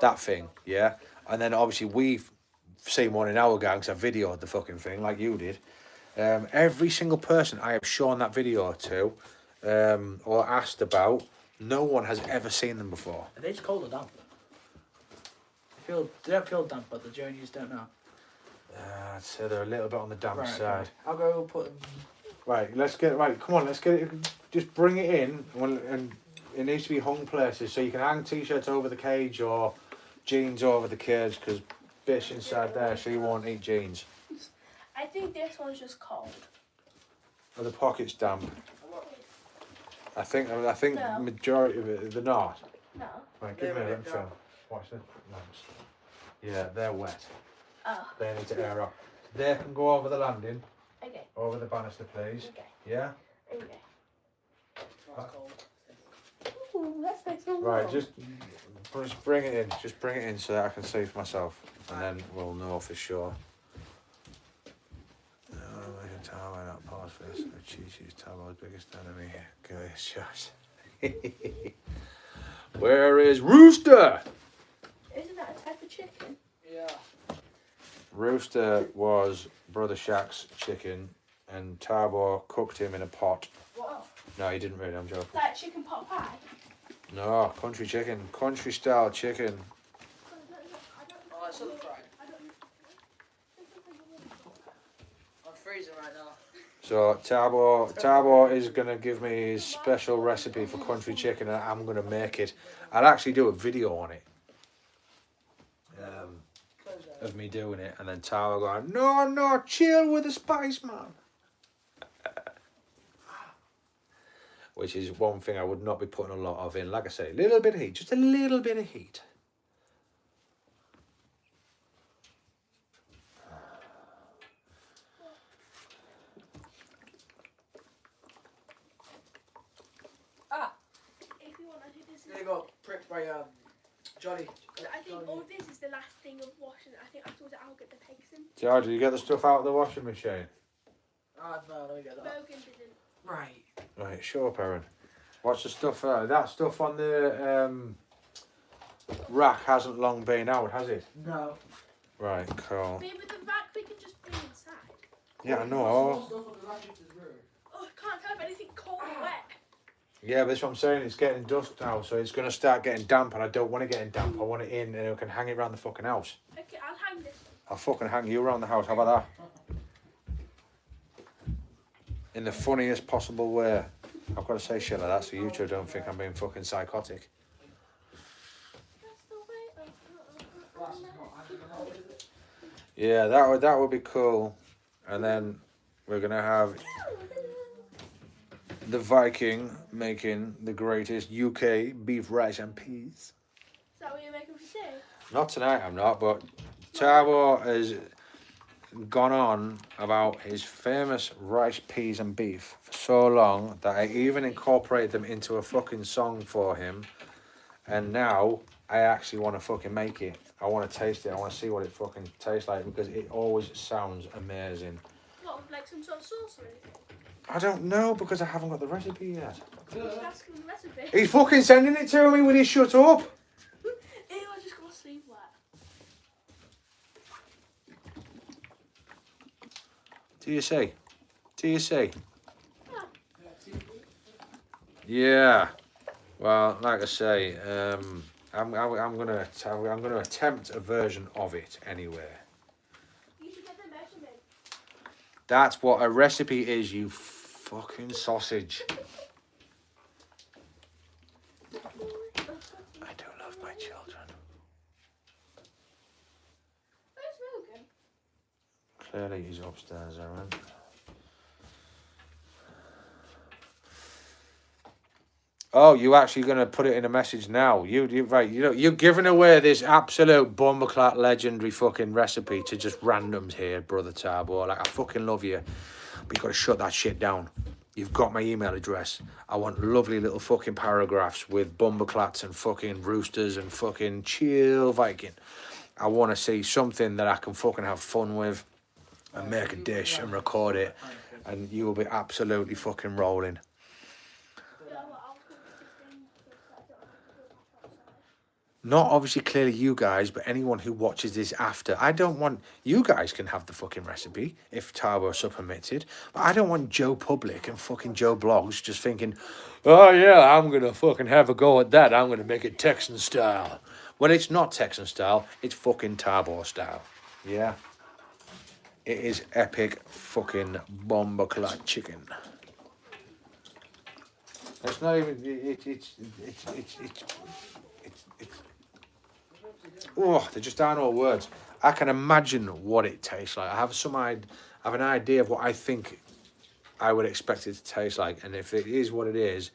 That thing, yeah? And then obviously we've seen one in our gang, because I videoed the fucking thing like you did. Every single person I have shown that video to or asked about, no one has ever seen them before.
Are they just cold or damp? They don't feel damp, but the journeys don't know.
I'd say they're a little bit on the damp side.
Okay. I'll go put them.
Right, come on, let's get it, just bring it in, and it needs to be hung places, so you can hang t-shirts over the cage or jeans over the cage, because Bish inside there, she won't eat jeans.
I think this one's just cold.
Are the pockets damp? I think
No.
majority of it, they're not.
No.
Right, give me
They're a
a
bit
film. Watch the lamps. Yeah, they're wet.
Oh.
They need to air up. They can go over the landing,
Okay.
over the banister, please.
Okay.
Yeah?
Okay.
That's cold.
Ooh, that's nice and
Right,
warm.
just bring it in. Just bring it in so that I can see for myself. And then we'll know for sure. Not pause for this. Chi-Chi's Tabo's biggest enemy. Okay, shot. Where is Rooster?
Isn't that a type of chicken?
Yeah.
Rooster was Brother Shaq's chicken, and Tabo cooked him in a pot.
What?
No, he didn't really, I'm joking.
Like chicken pot pie?
No, country chicken. Country style chicken.
Oh, it's sun fried. I'm freezing right now.
So Tabo is going to give me his special recipe for country chicken, and I'm going to make it. I'll actually do a video on it. Of me doing it, and then Tabo going, no, chill with the spice, man. Which is one thing I would not be putting a lot of in. Like I say, a little bit of heat, just a little bit of heat.
If you want, I think this is.
They got pricked by Johnny.
I think all this is the last thing of washing. I think afterwards I'll get the pigs in.
George, did you get the stuff out of the washing machine?
Ah, no, let me get that.
Logan didn't.
Right.
Right, sure, Perrin. What's the stuff? That stuff on the rack hasn't long been out, has it?
No.
Right, cool.
Maybe the rack we can just bring inside.
Yeah, I know.
Oh, I can't tell if anything cold or wet.
Yeah, but that's what I'm saying. It's getting dusk now, so it's going to start getting damp, and I don't want it getting damp. I want it in, and I can hang it around the fucking house.
Okay, I'll hang this one.
I'll fucking hang you around the house. How about that? In the funniest possible way. I've got to say shit like that so you two don't think I'm being fucking psychotic.
That's the way.
Yeah, that would be cool. And then we're going to have the Viking making the greatest UK beef, rice and peas.
Is that what you're making for tea?
Not tonight, I'm not, but Tabo has gone on about his famous rice, peas and beef for so long that I even incorporated them into a fucking song for him. And now I actually want to fucking make it. I want to taste it. I want to see what it fucking tastes like, because it always sounds amazing.
What, like some sort of sauce or anything?
I don't know, because I haven't got the recipe yet.
You should ask him the recipe.
He's fucking sending it to me. Will you shut up?
Ew, I just got sleeve wet.
Do you see? Do you see? Yeah. Well, like I say, I'm gonna attempt a version of it anyway.
You should get the measurement.
That's what a recipe is, you fucking sausage. I do love my children.
Where's Logan?
Clearly he's upstairs, Aaron. Oh, you actually gonna put it in a message now? You right? You know you're giving away this absolute bombaclat legendary fucking recipe to just randoms here, brother Tarbo. Like I fucking love you, but you gotta shut that shit down. You've got my email address. I want lovely little fucking paragraphs with bombaclats and fucking roosters and fucking chill Viking. I want to see something that I can fucking have fun with and make a dish and record it, and you will be absolutely fucking rolling.
Yeah, well, I'll cook the thing first, so I don't have to go back outside.
Not obviously clearly you guys, but anyone who watches this after. I don't want you guys can have the fucking recipe if Tarbo so permitted, but I don't want Joe Public and fucking Joe Blogs just thinking, oh yeah, I'm gonna fucking have a go at that. I'm gonna make it Texan style. Well, it's not Texan style. It's fucking Tarbo style. Yeah. It is epic fucking bombaclat chicken. It's not even. It's. Oh, there just are no words. I can imagine what it tastes like. I have an idea of what I think I would expect it to taste like, and if it is what it is,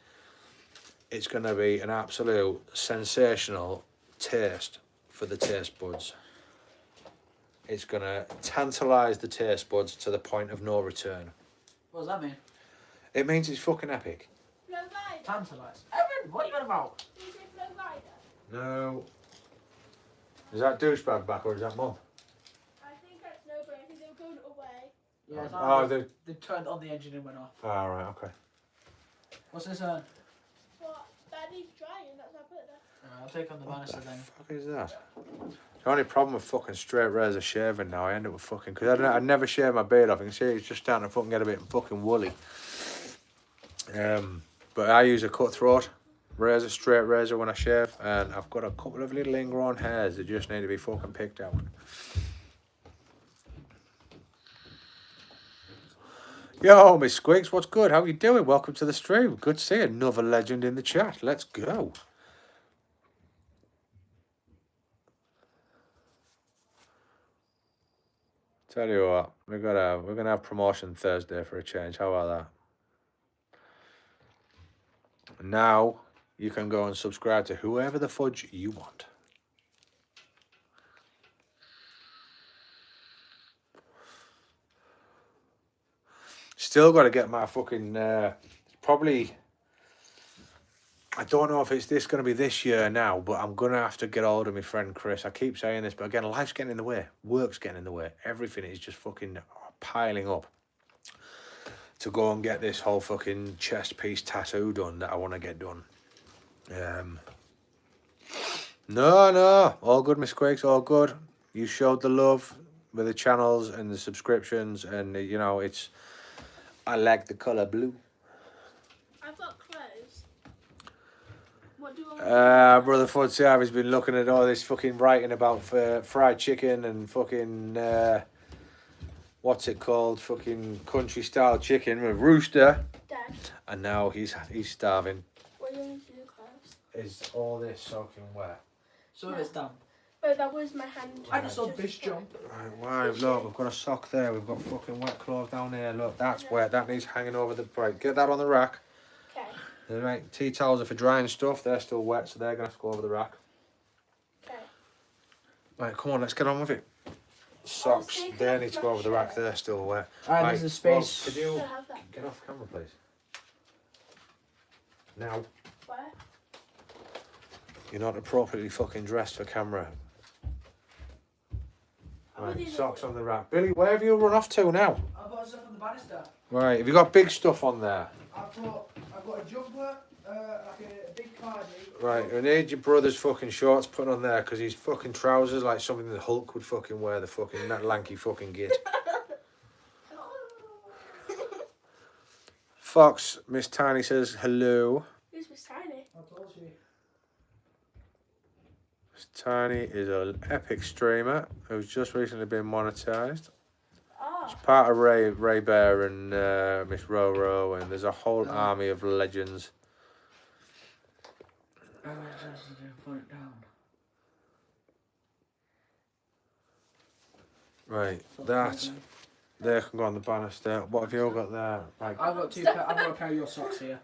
it's going to be an absolute sensational taste for the taste buds. It's going to tantalise the taste buds to the point of no return.
What does that mean?
It means it's fucking epic.
Flow Rider.
Tantalise. Evan, what are you on about?
Did you say Flow Rider?
No. Is that douchebag back or is that Mum?
I think that's no, but I think they were going away.
Yeah, it's
Oh,
not. They turned on the engine and went off.
Ah, right, okay.
What's this?
But that needs drying, that's why I put it there.
I'll take on the banister
What the
then.
fuck is that? The only problem with fucking straight razor shaving now, I end up with fucking, because I never shave my beard off. You can see it's just starting to fucking get a bit fucking woolly. But I use a cutthroat razor, straight razor when I shave, and I've got a couple of little ingrown hairs that just need to be fucking picked out. Yo, Miss Squigs, what's good? How you doing? Welcome to the stream. Good to see another legend in the chat. Let's go. Tell you what, we're gonna have promotion Thursday for a change. How about that? Now you can go and subscribe to whoever the fudge you want. Still got to get my fucking probably. I don't know if it's going to be this year now, but I'm going to have to get hold of my friend Chris. I keep saying this, but again, life's getting in the way. Work's getting in the way. Everything is just fucking piling up to go and get this whole fucking chest piece tattoo done that I want to get done. No, all good, Miss Quakes, all good. You showed the love with the channels and the subscriptions, and you know, it's, I like the colour blue.
I've got clothes. What do I want?
Brother Footsy, I've been looking at all this fucking writing about fried chicken and fucking what's it called? Fucking country style chicken with rooster.
Dad,
And now he's starving.
what do you want me to do, clothes?
Is all this soaking wet?
So it's done.
Oh, that was my hand.
I just saw this jump.
Right, why? Look, we've got a sock there. We've got fucking wet clothes down here. Look, that's wet. That needs hanging over the. Right, get that on the rack.
Okay.
Right, tea towels are for drying stuff. They're still wet, so they're gonna have to go over the rack.
Okay.
Right, come on, let's get on with it. Socks,
take
they
off
need to
my
go over the rack.
shirt.
They're still wet.
Alright,
Right,
there's a space.
Well, could you
Still have that.
get off camera, please? Now,
Where?
you're not appropriately fucking dressed for camera. Right,
these
socks on the rack. Billy, where have you run off to now?
I've got stuff on the banister.
Right, have you got big stuff on there?
I've got a jumper, like a big cardi.
Right, we need your brother's fucking shorts put on there because his fucking trousers like something the Hulk would fucking wear, the fucking that lanky fucking git. Fox, Miss Tiny says hello.
Who's Miss Tiny?
I told you.
Miss Tiny is an epic streamer who's just recently been monetized.
Oh.
She's part of Ray Bear and Miss Roro, and there's a whole army of legends.
Put it down.
Right, that there can go on the banister. What have you all got there? Right,
I've got a pair of your socks here.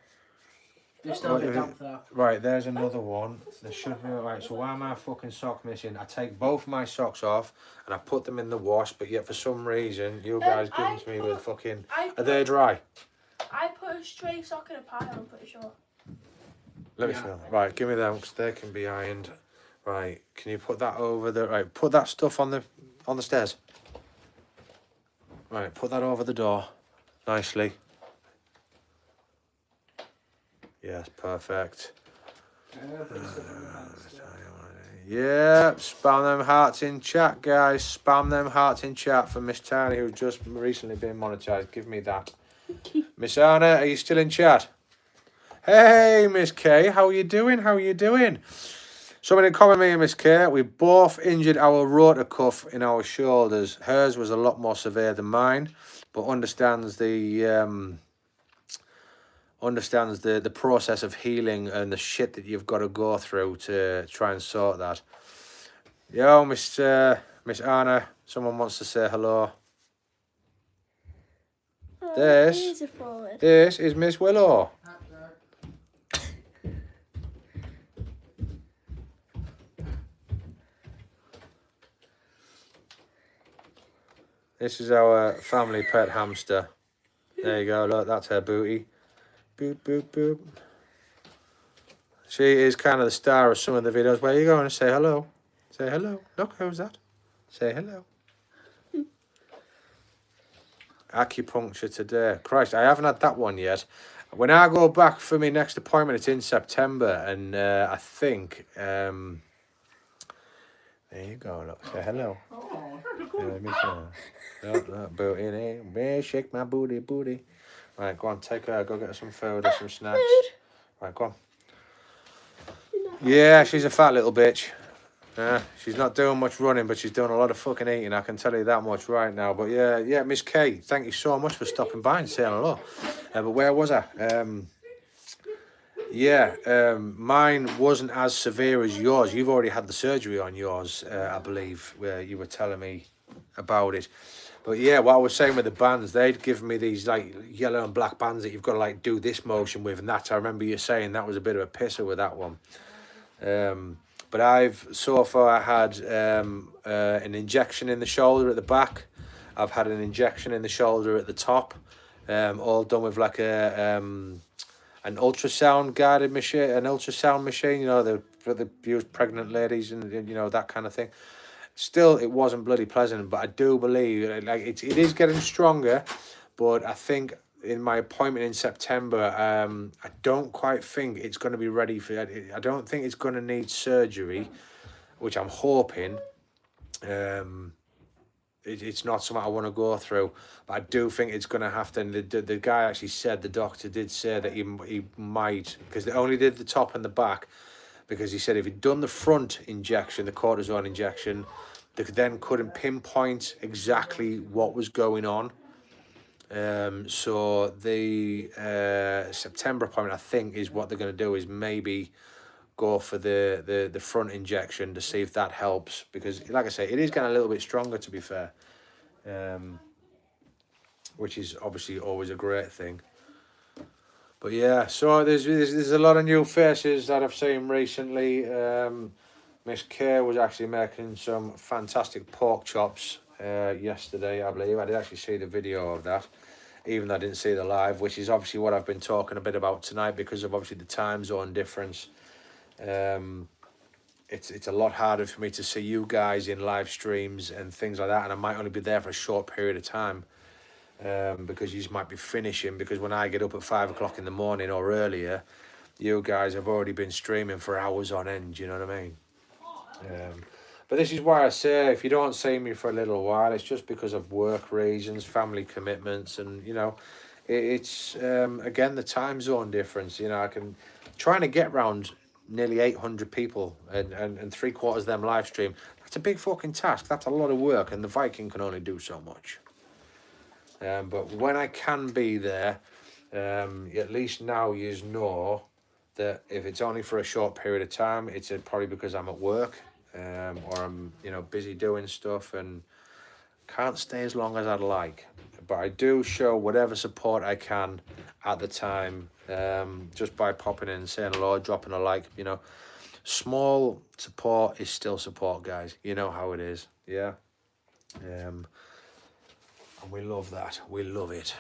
They're still a bit damp for that.
Right, there's another one. There should be, right, so why am I fucking sock missing? I take both my socks off and I put them in the wash, but yet for some reason, you guys give them to me with fucking... Are they dry?
I put a stray sock in a pile, I'm pretty sure.
Let me feel. Right, give me them, because they can be ironed. Right, can you put that over the... Right, put that stuff on the stairs. Right, put that over the door. Nicely. Yes, perfect. Yeah, spam them hearts in chat, guys. Spam them hearts in chat for Miss Tiny, who's just recently been monetized. Give me that. Miss Anna, are you still in chat? Hey, Miss K, how are you doing? How are you doing? Someone in common, me and Miss K, we both injured our rotor cuff in our shoulders. Hers was a lot more severe than mine, but understands the process of healing and the shit that you've got to go through to try and sort that. Yo, Miss Anna, someone wants to say hello. This is Miss Willow. This is our family pet hamster. There you go, look, that's her booty. Boop, boop, boop. She is kind of the star of some of the videos. Where are you going to say hello? Say hello. Look, who's that? Say hello. Acupuncture today. Christ, I haven't had that one yet. When I go back for my next appointment, it's in September, and I think... there you go, look. Say hello. Let me see. Look, booty. Me shake my booty, booty. Right, go on, take her, go get her some food or some snacks. Right, go on. Yeah, she's a fat little bitch. She's not doing much running, but she's doing a lot of fucking eating, I can tell you that much right now. But yeah, Miss K, thank you so much for stopping by and saying hello. But where was I? Mine wasn't as severe as yours. You've already had the surgery on yours, I believe, where you were telling me about it. But yeah, what I was saying with the bands, they'd given me these like yellow and black bands that you've got to like do this motion with, and that I remember you saying that was a bit of a pisser with that one. But I've so far had an injection in the shoulder at the back. I've had an injection in the shoulder at the top, all done with like an ultrasound guided machine, you know, the use pregnant ladies and you know that kind of thing. Still, it wasn't bloody pleasant, but I do believe like it is getting stronger. But I think in my appointment in September, I don't quite think it's going to be ready for it. I don't think it's going to need surgery, which I'm hoping. It's not something I want to go through, but I do think it's going to have to. And the guy actually said, the doctor did say that he might, because they only did the top and the back, because he said if he'd done the front injection, the cortisone injection, they then couldn't pinpoint exactly what was going on. So the September appointment, I think, is what they're going to do is maybe go for the front injection to see if that helps, because like I say, it is getting a little bit stronger, to be fair, which is obviously always a great thing. But yeah, so there's a lot of new faces that I've seen recently. Miss K was actually making some fantastic pork chops yesterday, I believe. I did actually see the video of that, even though I didn't see the live, which is obviously what I've been talking a bit about tonight, because of obviously the time zone difference. It's a lot harder for me to see you guys in live streams and things like that, and I might only be there for a short period of time, because you might be finishing, because when I get up at 5 o'clock in the morning or earlier, you guys have already been streaming for hours on end, you know what I mean? But this is why I say, if you don't see me for a little while, it's just because of work reasons, family commitments, and you know, it's again the time zone difference. You know, trying to get round nearly 800 people and 3/4 of them live stream. That's a big fucking task. That's a lot of work, and the Viking can only do so much. But when I can be there, at least now you know that if it's only for a short period of time, it's probably because I'm at work, or I'm busy doing stuff, and Can't stay as long as I'd like, but I do show whatever support I can at the time, just by popping in, saying hello, dropping a like. You know, small support is still support, guys. You know how it is, yeah. And we love that. We love it.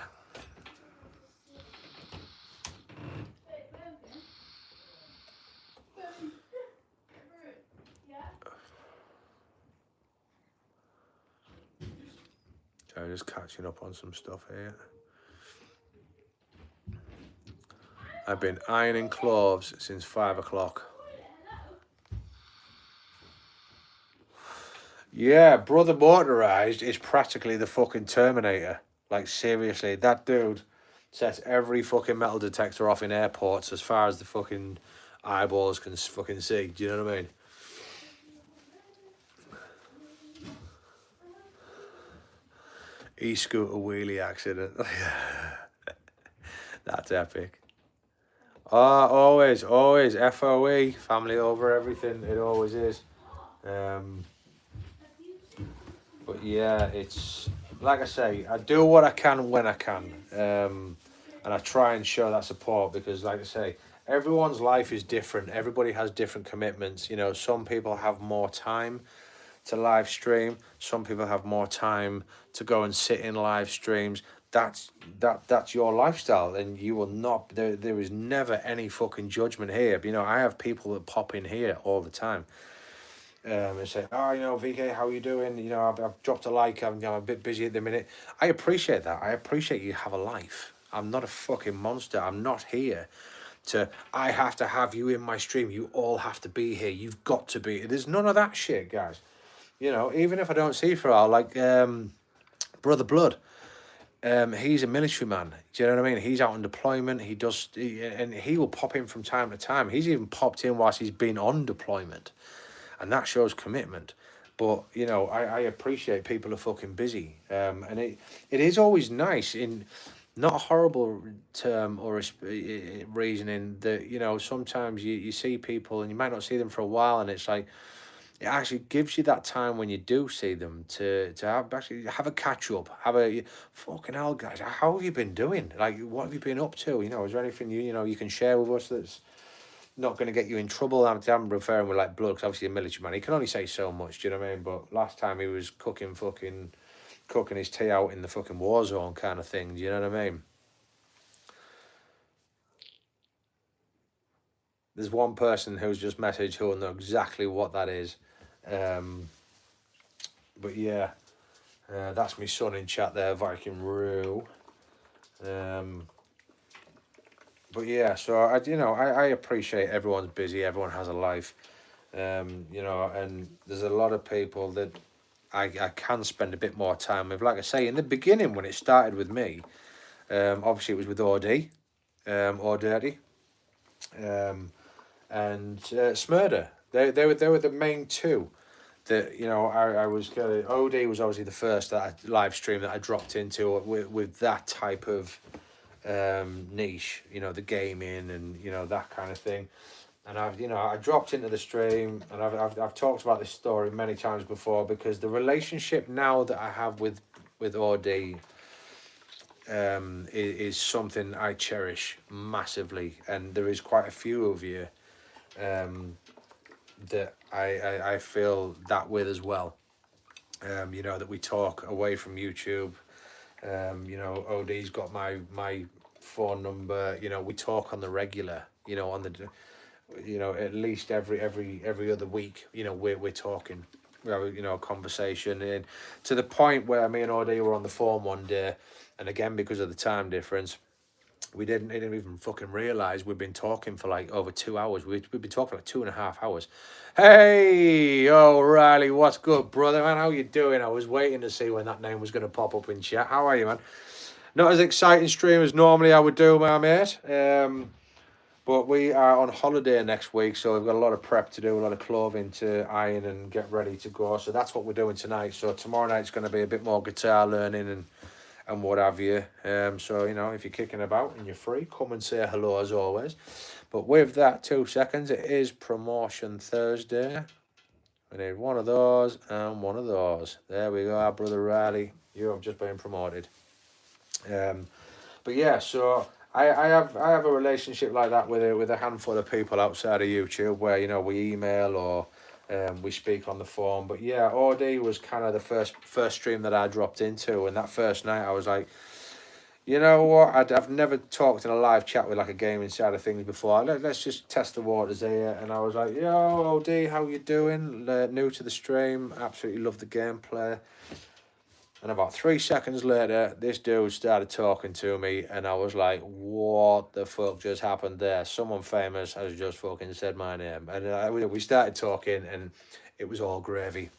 So just catching up on some stuff here. I've been ironing clothes since 5 o'clock. Yeah, Brother Motorized is practically the fucking Terminator. Like, seriously, that dude sets every fucking metal detector off in airports as far as the fucking eyeballs can fucking see. Do you know what I mean? E-scooter wheelie accident. That's epic. Always FOE, family over everything. It always is. But yeah, it's like I say, I do what I can when I can, and I try and show that support because, like I say, everyone's life is different. Everybody has different commitments. You know, some people have more time to live stream. Some people have more time to go and sit in live streams. That's your lifestyle, and you will not. There is never any fucking judgment here. But, you know, I have people that pop in here all the time. And say, oh, you know, VK, how you doing? You know, I've dropped a like. I'm a bit busy at the minute. I appreciate that. I appreciate you have a life. I'm not a fucking monster. I'm not here I have to have you in my stream. You all have to be here. You've got to be. There's none of that shit, guys. You know, even if I don't see you for a while, like Brother Blood, he's a military man. Do you know what I mean? He's out on deployment. And he will pop in from time to time. He's even popped in whilst he's been on deployment. And that shows commitment. But, you know, I appreciate people are fucking busy. And it is always nice, in not a horrible term or a reasoning, that, you know, sometimes you see people and you might not see them for a while, and it's like, it actually gives you that time when you do see them to have a catch up, fucking hell, guys, how have you been doing? Like, what have you been up to? You know, is there anything you can share with us that's not going to get you in trouble? I'm referring with like Blood, because obviously a military man, he can only say so much. Do you know what I mean? But last time he was cooking his tea out in the fucking war zone kind of thing. Do you know what I mean? There's one person who's just messaged who will know exactly what that is. But yeah, that's my son in chat there, Viking Roo. But yeah, so I appreciate everyone's busy, everyone has a life, you know, and there's a lot of people that I can spend a bit more time with. Like I say, in the beginning when it started with me, obviously it was with OD, or Dirty, and Smurder. They were the main two that, you know, I was going. OD was obviously the first that I live stream that I dropped into with that type of niche, you know, the gaming and, you know, that kind of thing. And I dropped into the stream, and I've talked about this story many times before, because the relationship now that I have with OD is something I cherish massively, and there is quite a few of you that I feel that with as well. You know, that we talk away from YouTube. You know, OD's got my phone number. You know, we talk on the regular. You know, at least every other week. You know, we're talking. We have a conversation, and to the point where me and OD were on the phone one day, and again because of the time difference, we didn't even fucking realise we'd been talking for like over 2 hours. We'd been talking for like 2.5 hours. Hey, O'Reilly, what's good, brother, man? How you doing? I was waiting to see when that name was going to pop up in chat. How are you, man? Not as exciting stream as normally I would do, my mate. But we are on holiday next week, so we've got a lot of prep to do, a lot of clothing to iron and get ready to go. So that's what we're doing tonight. So tomorrow night's going to be a bit more guitar learning and what have you. So, you know, if you're kicking about and you're free, come and say hello as always. But with that, 2 seconds, it is Promotion Thursday. We need one of those and one of those. There we go, our brother Riley. You have just been promoted. But yeah, so I have a relationship like that with a handful of people outside of YouTube where, you know, we email or we speak on the phone. But yeah, OD was kind of the first stream that I dropped into, and that first night I was like, you know what? I've never talked in a live chat with like a gaming side of things before. Let's just test the waters here. And I was like, yo, OD, how you doing? New to the stream. Absolutely love the gameplay. And about 3 seconds later, this dude started talking to me, and I was like, what the fuck just happened there? Someone famous has just fucking said my name. And we started talking, and it was all gravy.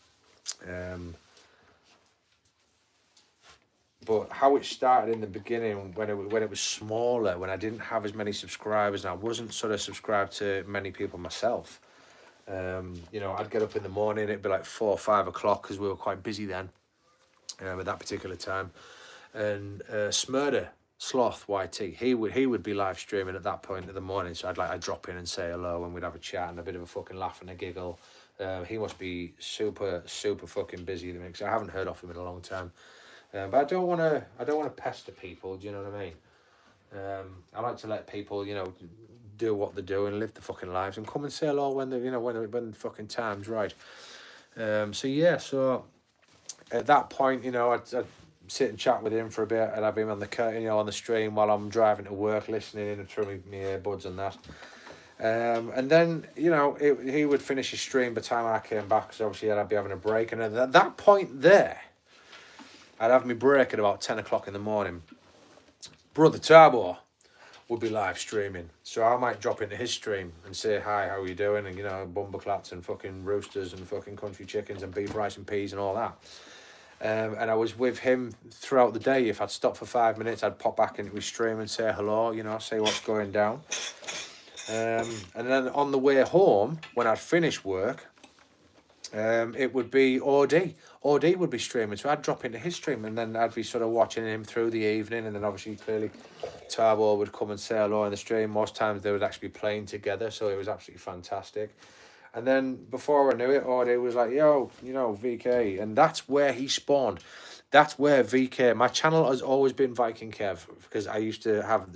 But how it started in the beginning, when it was smaller, when I didn't have as many subscribers, and I wasn't sort of subscribed to many people myself. You know, I'd get up in the morning, it'd be like 4 or 5 o'clock because we were quite busy then, at that particular time. And Smurder Sloth YT, he would be live streaming at that point in the morning. So I'd drop in and say hello, and we'd have a chat and a bit of a fucking laugh and a giggle. He must be super fucking busy because I haven't heard of him in a long time. But I don't want to pester people. Do you know what I mean? I like to let people, you know, do what they're doing, live the fucking lives, and come and say hello when when the fucking time's right. So yeah, so at that point, you know, I'd sit and chat with him for a bit, and have him on the stream while I'm driving to work, listening in through my earbuds and that. And then, you know, he would finish his stream by the time I came back, because obviously I'd be having a break, and at that point there, I'd have my break at about 10 o'clock in the morning. Brother Tabo would be live streaming. So I might drop into his stream and say, hi, how are you doing? And, you know, bumperclats and fucking roosters and fucking country chickens and beef, rice and peas and all that. And I was with him throughout the day. If I'd stop for 5 minutes, I'd pop back into his stream and say hello, you know, say what's going down. And then on the way home, when I'd finished work, it would be OD. OD would be streaming, so I'd drop into his stream, and then I'd be sort of watching him through the evening, and then obviously clearly Turbo would come and say hello in the stream. Most times they would actually be playing together, so it was absolutely fantastic. And then before I knew it, OD was like, yo, you know, VK, and that's where he spawned. That's where VK, my channel has always been VikingKev, because I used to have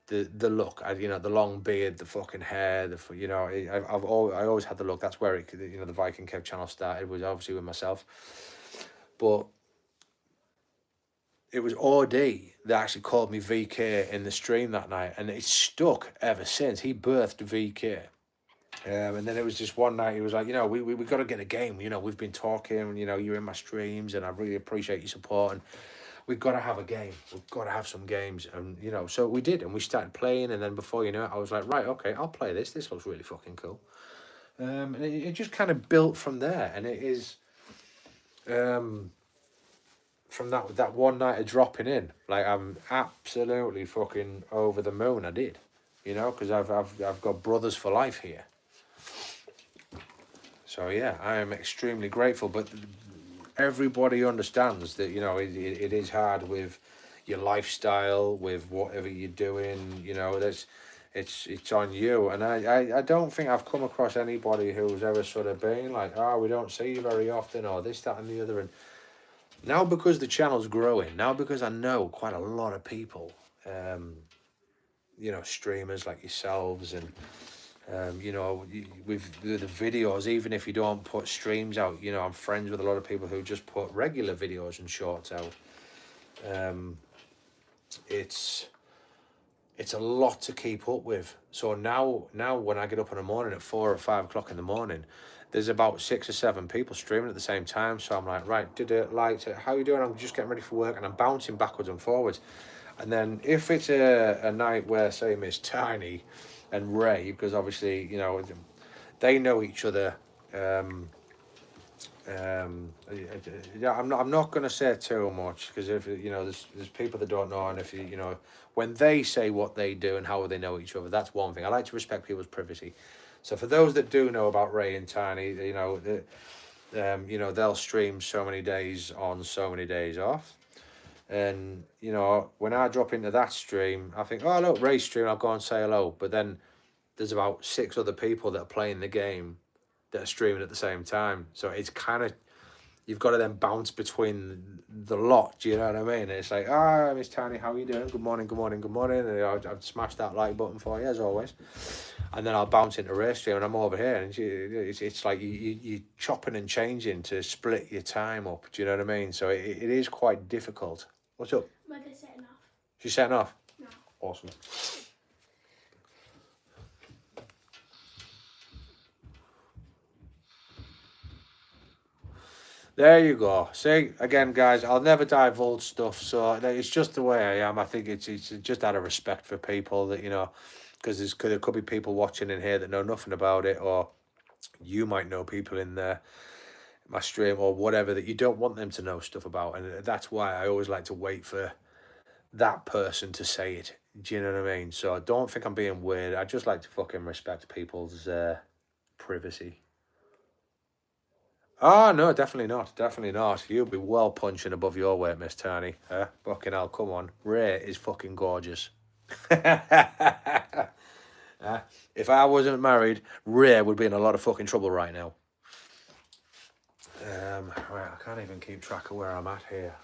the look, you know, the long beard, the fucking hair, you know, I always had the look. That's where it, you know, the VikingKev channel started, was obviously with myself. But it was OD that actually called me VK in the stream that night, and it's stuck ever since. He birthed VK. And then it was just one night he was like, you know, we got to get a game. You know, we've been talking, you know, you're in my streams, and I really appreciate your support, and we've got to have a game. We've got to have some games. And, you know, so we did, and we started playing, and then before you know it, I was like, right, okay, I'll play this. This looks really fucking cool. And it just kind of built from there, and it is from that one night of dropping in, like, I'm absolutely fucking over the moon. I did, you know, because I've got brothers for life here. So yeah, I am extremely grateful, but everybody understands that, you know, it is hard with your lifestyle, with whatever you're doing, you know, it's on you. And I don't think I've come across anybody who's ever sort of been like, oh, we don't see you very often, or this, that and the other. And now, because the channel's growing, now because I know quite a lot of people, you know, streamers like yourselves, and you know, with the videos, even if you don't put streams out, you know, I'm friends with a lot of people who just put regular videos and shorts out. It's a lot to keep up with. So now when I get up in the morning at 4 or 5 o'clock in the morning, there's about 6 or 7 people streaming at the same time. So I'm like, right, how you doing? I'm just getting ready for work, and I'm bouncing backwards and forwards. And then if it's a night where, say, Miss Tiny and Ray, because obviously, you know, they know each other. Yeah, I'm not going to say too much, because if, you know, there's people that don't know, and if you know, when they say what they do and how they know each other, that's one thing. I like to respect people's privacy. So for those that do know about Ray and Tiny, you know, you know, they'll stream so many days on, so many days off. And, you know, when I drop into that stream, I think, oh, look, Ray's stream, I'll go and say hello. But then there's about 6 other people that are playing the game that are streaming at the same time. So it's kind of, you've got to then bounce between the lot. Do you know what I mean? It's like, ah, Miss Tiny, how are you doing? Good morning, good morning, good morning. And I'd smash that like button for you as always. And then I'll bounce into race stream and I'm over here. And it's like you're chopping and changing to split your time up. Do you know what I mean? So it is quite difficult. What's up?
Where they're setting off.
She's setting off?
No.
Awesome. There you go. See, again, guys, I'll never divulge stuff, so it's just the way I am. I think it's just out of respect for people that, you know, because there could be people watching in here that know nothing about it, or you might know people in my stream or whatever that you don't want them to know stuff about, and that's why I always like to wait for that person to say it. Do you know what I mean? So don't think I'm being weird. I just like to fucking respect people's privacy. Oh, no, definitely not. Definitely not. You'll be well punching above your weight, Miss Tiny. Fucking hell, come on. Ray is fucking gorgeous. If I wasn't married, Ray would be in a lot of fucking trouble right now. Right, I can't even keep track of where I'm at here.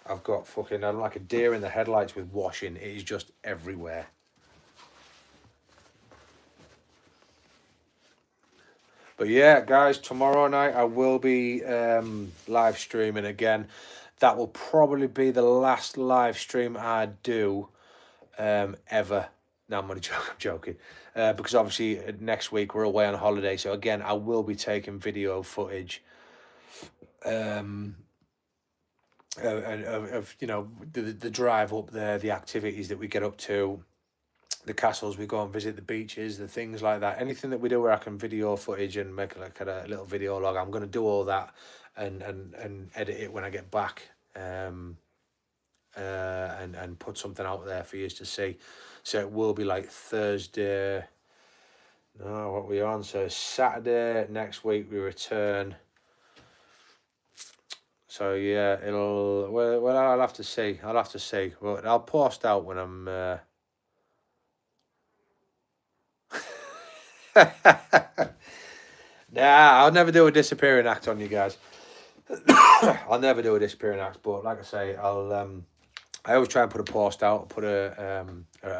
I've got fucking, I'm like a deer in the headlights with washing. It is just everywhere. But yeah, guys, tomorrow night I will be live streaming again. That will probably be the last live stream I do ever. No, I'm only joking. I'm joking. Because obviously next week we're away on holiday. So again, I will be taking video footage of you know, the drive up there, the activities that we get up to, the castles we go and visit, the beaches, the things like that. Anything that we do where I can video footage and make like a little video log, I'm going to do all that and edit it when I get back, and put something out there for you to see. So it will be like Thursday. No, what we on? So Saturday next week we return. So yeah, it'll. Well, I'll have to see. I'll have to see. Well, I'll post out when I'm. Nah, I'll never do a disappearing act on you guys. I'll never do a disappearing act, but like I say, I always try and put a post out, put a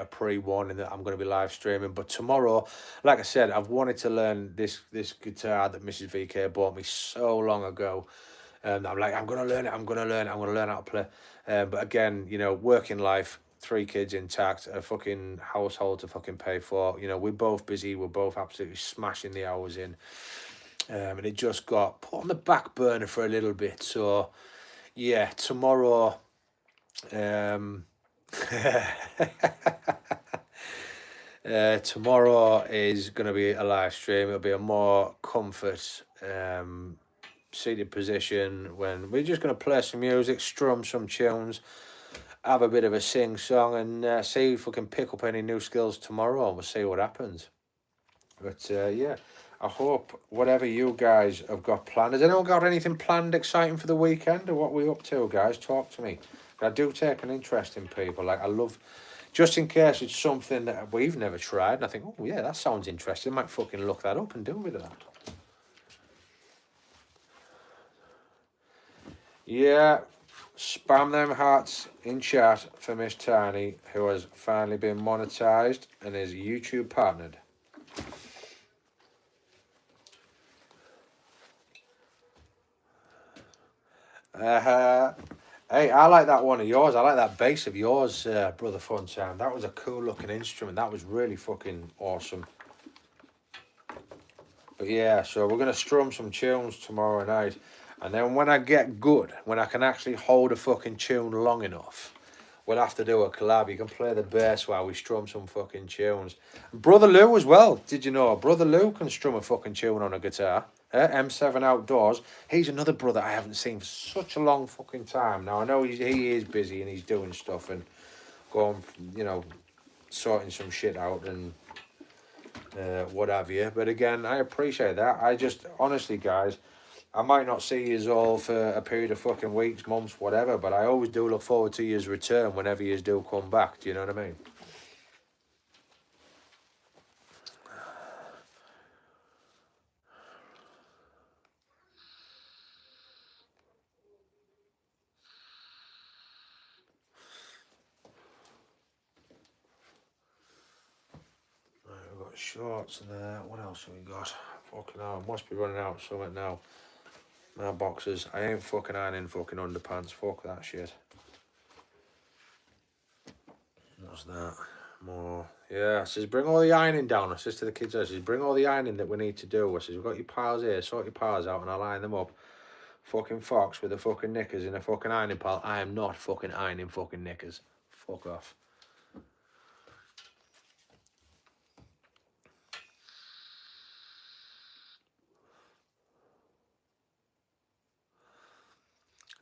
pre-warning that I'm going to be live streaming. But tomorrow, like I said, I've wanted to learn this guitar that Mrs. VK bought me so long ago. I'm like, I'm going to learn it. I'm going to learn how to play. But again, you know, working life, 3 kids intact, a fucking household to fucking pay for. You know, we're both busy. We're both absolutely smashing the hours in. And it just got put on the back burner for a little bit. So, yeah, tomorrow... tomorrow is going to be a live stream. It'll be a more comfort seated position when we're just going to play some music, strum some tunes, have a bit of a sing song, and see if we can pick up any new skills tomorrow, and we'll see what happens. But yeah, I hope whatever you guys have got planned. Has anyone got anything planned exciting for the weekend, or what we up to, guys? Talk to me. I do take an interest in people. Like, I love, just in case it's something that we've never tried, and I think, oh yeah, that sounds interesting. I might fucking look that up and do a bit of that. Yeah, spam them hearts in chat for Miss Tiny, who has finally been monetized and is YouTube partnered. Hey, I like that one of yours. I like that bass of yours, Brother Fun Sound. That was a cool looking instrument. That was really fucking awesome. But yeah, so we're going to strum some tunes tomorrow night. And then when I get good, when I can actually hold a fucking tune long enough, we'll have to do a collab. You can play the bass while we strum some fucking tunes. Brother Lou as well. Did you know? Brother Lou can strum a fucking tune on a guitar. M7 Outdoors. He's another brother I haven't seen for such a long fucking time. Now, I know he is busy and he's doing stuff and going, you know, sorting some shit out and what have you. But again, I appreciate that. I just, honestly, guys, I might not see you all for a period of fucking weeks, months, whatever, but I always do look forward to your return whenever you do come back. Do you know what I mean? shorts there. What else have we got? Fucking hell, must be running out of something now. My boxers. I ain't fucking ironing fucking underpants. Fuck that shit. What's that? More. Yeah, I says bring all the ironing down. I says to the kids, I says bring all the ironing that we need to do. I says we've got your piles here, sort your piles out and I'll iron them up. Fucking fox with the fucking knickers in a fucking ironing pile. I am not fucking ironing fucking knickers. Fuck off.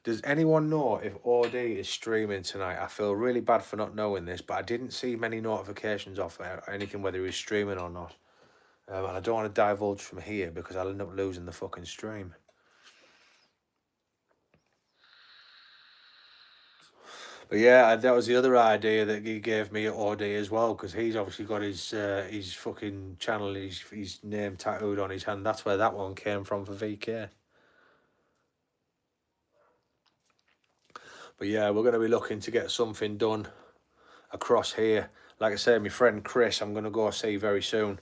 Does anyone know if OD is streaming tonight? I feel really bad for not knowing this, but I didn't see many notifications off or anything whether he's streaming or not. And I don't want to divulge from here because I'll end up losing the fucking stream. But yeah, that was the other idea that he gave me at OD as well, because he's obviously got his fucking channel, his name tattooed on his hand. That's where that one came from for VK. But yeah, we're going to be looking to get something done across here. Like I said, my friend Chris, I'm going to go see very soon.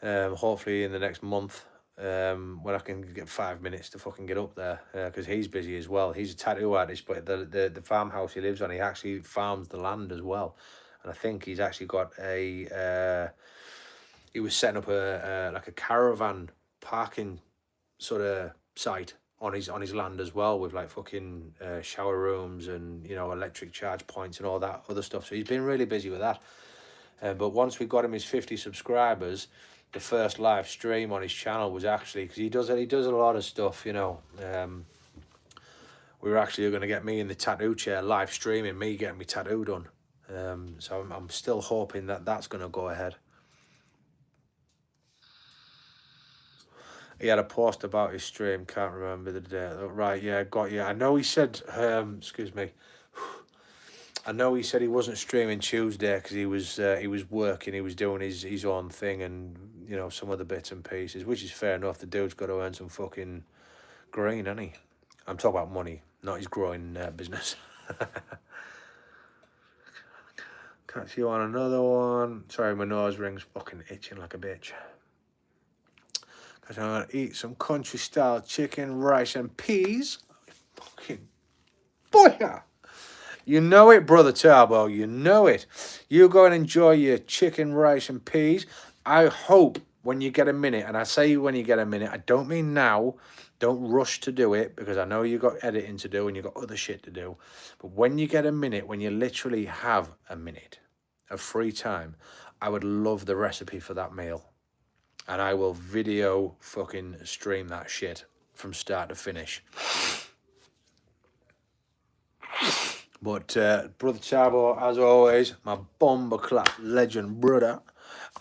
Hopefully in the next month, when I can get 5 minutes to fucking get up there, because he's busy as well. He's a tattoo artist, but the farmhouse he lives on, he actually farms the land as well. And I think he's actually got a he was setting up a like a caravan parking sort of site on his land as well, with like fucking shower rooms and, you know, electric charge points and all that other stuff. So he's been really busy with that. But once we got him his 50 subscribers, the first live stream on his channel was actually, because he does a lot of stuff, you know. We were actually going to get me in the tattoo chair live streaming me getting my tattoo done. So I'm still hoping that that's going to go ahead. He had a post about his stream, can't remember the date. Right, yeah, got you. I know he said, excuse me. I know he said he wasn't streaming Tuesday because he was working, he was doing his own thing and, you know, some other bits and pieces, which is fair enough. The dude's got to earn some fucking green, hasn't he? I'm talking about money, not his growing business. Catch you on another one. Sorry, my nose ring's fucking itching like a bitch. Because I'm going to eat some country style chicken, rice and peas. Fucking booyah! You know it, Brother Turbo, you know it. You go and enjoy your chicken, rice and peas. I hope when you get a minute, and I say when you get a minute, I don't mean now, don't rush to do it, because I know you've got editing to do and you've got other shit to do. But when you get a minute, when you literally have a minute of free time, I would love the recipe for that meal. And I will video fucking stream that shit from start to finish. But Brother Chabo, as always, my bomber clap legend brother,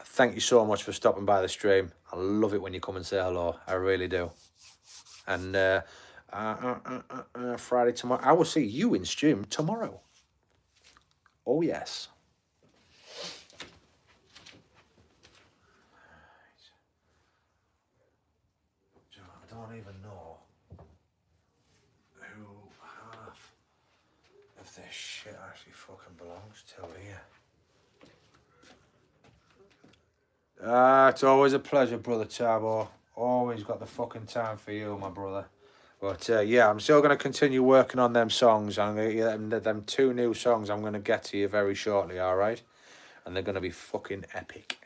thank you so much for stopping by the stream. I love it when you come and say hello. I really do. And Friday tomorrow, I will see you in stream tomorrow. Oh yes. I don't even know who half of this shit actually fucking belongs to here. It's always a pleasure, Brother Tabo. Always got the fucking time for you, my brother. But yeah, I'm still going to continue working on them songs. I'm going to get them 2 new songs I'm going to get to you very shortly, all right? And they're going to be fucking epic.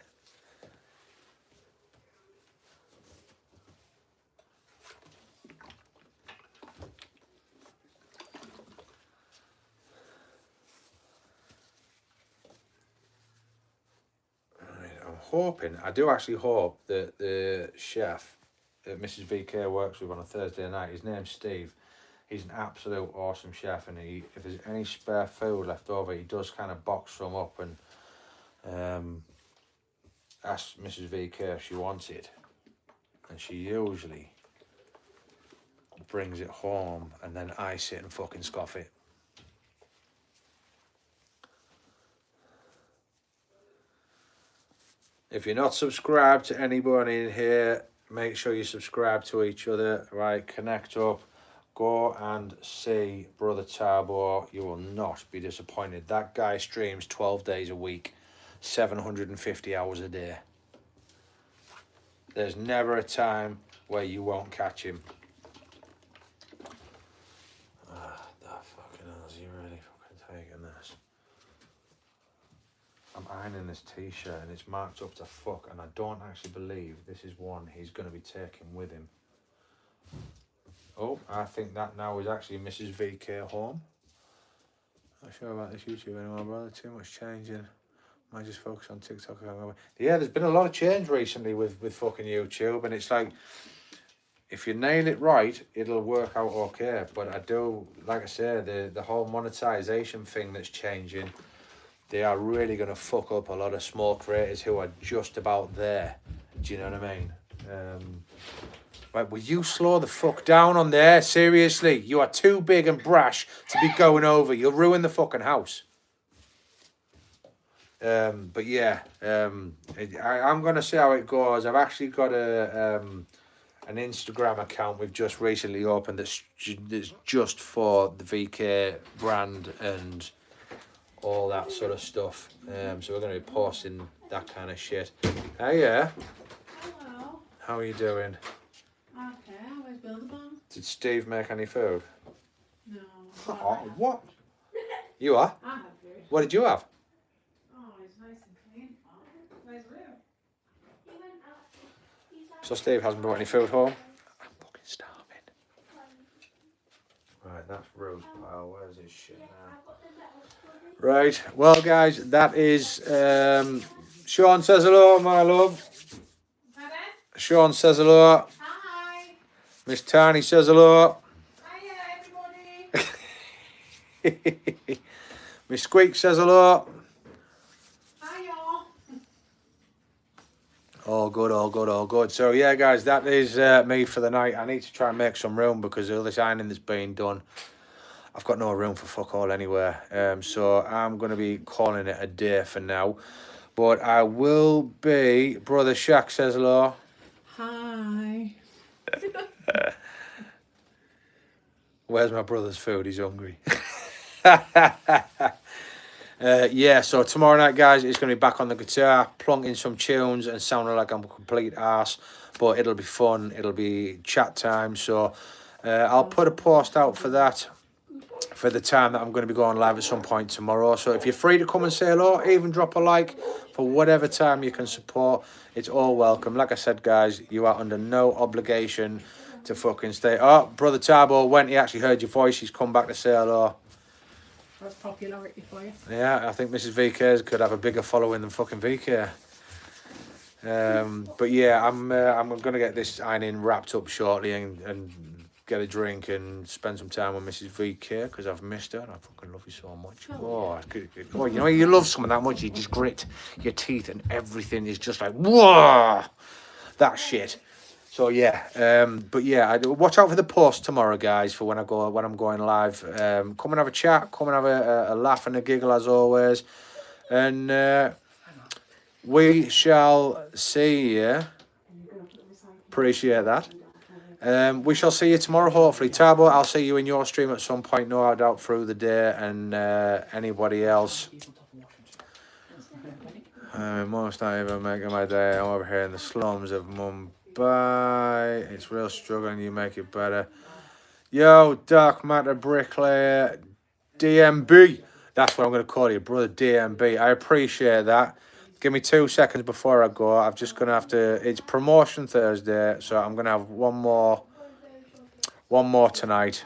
Hoping, I do actually hope that the chef that Mrs. VK works with on a Thursday night, his name's Steve, he's an absolute awesome chef, and if there's any spare food left over, he does kind of box some up and ask Mrs. VK if she wants it, and she usually brings it home, and then I sit and fucking scoff it. If you're not subscribed to anybody in here, make sure you subscribe to each other, right? Connect up. Go and see Brother Tabo. You will not be disappointed. That guy streams 12 days a week, 750 hours a day. There's never a time where you won't catch him. That fucking hell, is he really fucking taking this? I'm ironing this t-shirt and it's marked up to fuck, and I don't actually believe this is one he's going to be taking with him. Oh, I think that now is actually Mrs. VK home. Not sure about this YouTube anymore, brother. Too much changing. Might just focus on TikTok. Yeah, there's been a lot of change recently with fucking YouTube, and it's like, if you nail it right, it'll work out okay. But I do, like I say, the whole monetization thing that's changing, they are really going to fuck up a lot of small creators who are just about there. Do you know what I mean? Right, will you slow the fuck down on there? Seriously, you are too big and brash to be going over. You'll ruin the fucking house. But yeah, I'm going to see how it goes. I've actually got an Instagram account we've just recently opened that's just for the VK brand and all that sort of stuff. So we're going to be posting that kind of shit. Hey, yeah.
Hello.
How are you doing?
Okay, I was Build-A-Bomb.
Did Steve make any food?
No.
Oh, what? You are?
I have food.
What did you have?
Oh, it's nice and clean. Oh, nice room.
So Steve hasn't brought any food home? I'm fucking starving. Right, that's Rose pile. Where's his shit now? Right, well guys, that is Sean says hello, my love.
Pardon?
Sean says hello.
Hi.
Miss Tiny says hello.
Hiya, everybody.
Miss Squeak says hello.
Hi, y'all.
All good, all good, all good. So yeah, guys, that is me for the night. I need to try and make some room because all this ironing that's being done, I've got no room for fuck all anywhere. So I'm going to be calling it a day for now. But I will be... Brother Shaq says hello.
Hi.
Where's my brother's food? He's hungry. Yeah, so tomorrow night, guys, it's going to be back on the guitar, plonking some tunes and sounding like I'm a complete arse. But it'll be fun. It'll be chat time. So I'll put a post out for that, for the time that I'm going to be going live at some point tomorrow. So if you're free to come and say hello, even drop a like for whatever time you can support, it's all welcome. Like I said, guys, you are under no obligation to fucking stay. Oh, Brother Tabo went. He actually heard your voice. He's come back to say hello.
That's popularity for you.
Yeah, I think Mrs. VK could have a bigger following than fucking VK. But yeah, I'm going to get this ironing wrapped up shortly and get a drink and spend some time with Mrs. VK because I've missed her and I fucking love you so much. Oh, you know, you love someone that much, you just grit your teeth and everything is just like, whoa, that shit. So yeah, but yeah, watch out for the post tomorrow, guys, for when I'm going live. Come and have a chat, come and have a laugh and a giggle as always, and we shall see you. Appreciate that. We shall see you tomorrow, hopefully. Tabo, I'll see you in your stream at some point, no doubt, through the day, and anybody else. Most not even making my day. I'm over here in the slums of Mumbai. It's real struggling. You make it better. Yo, Dark Matter Bricklayer, DMB. That's what I'm going to call you, brother DMB. I appreciate that. Give me 2 seconds before I go. I'm just going to have to... It's promotion Thursday, so I'm going to have one more tonight.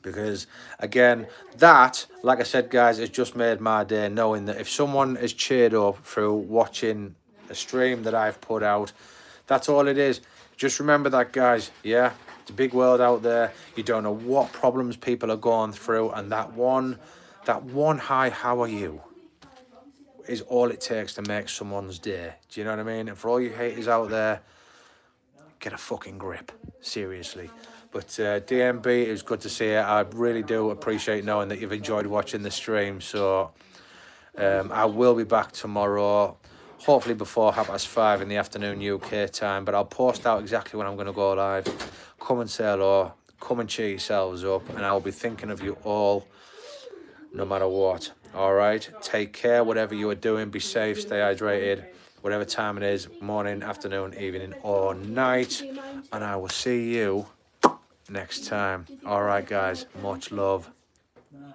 Because, again, that, like I said, guys, has just made my day, knowing that if someone is cheered up through watching a stream that I've put out, that's all it is. Just remember that, guys, yeah? It's a big world out there. You don't know what problems people are going through, and that one hi, how are you, is all it takes to make someone's day. Do you know what I mean? And for all you haters out there, get a fucking grip. Seriously. But DMB, it was good to see you. I really do appreciate knowing that you've enjoyed watching the stream. So I will be back tomorrow, hopefully before 5:30 in the afternoon UK time. But I'll post out exactly when I'm going to go live. Come and say hello. Come and cheer yourselves up. And I'll be thinking of you all, no matter what. All right? Take care, whatever you are doing. Be safe, stay hydrated. whatever time it is, morning, afternoon, evening, or night. And I will see you next time. All right, guys. Much love.
Nah.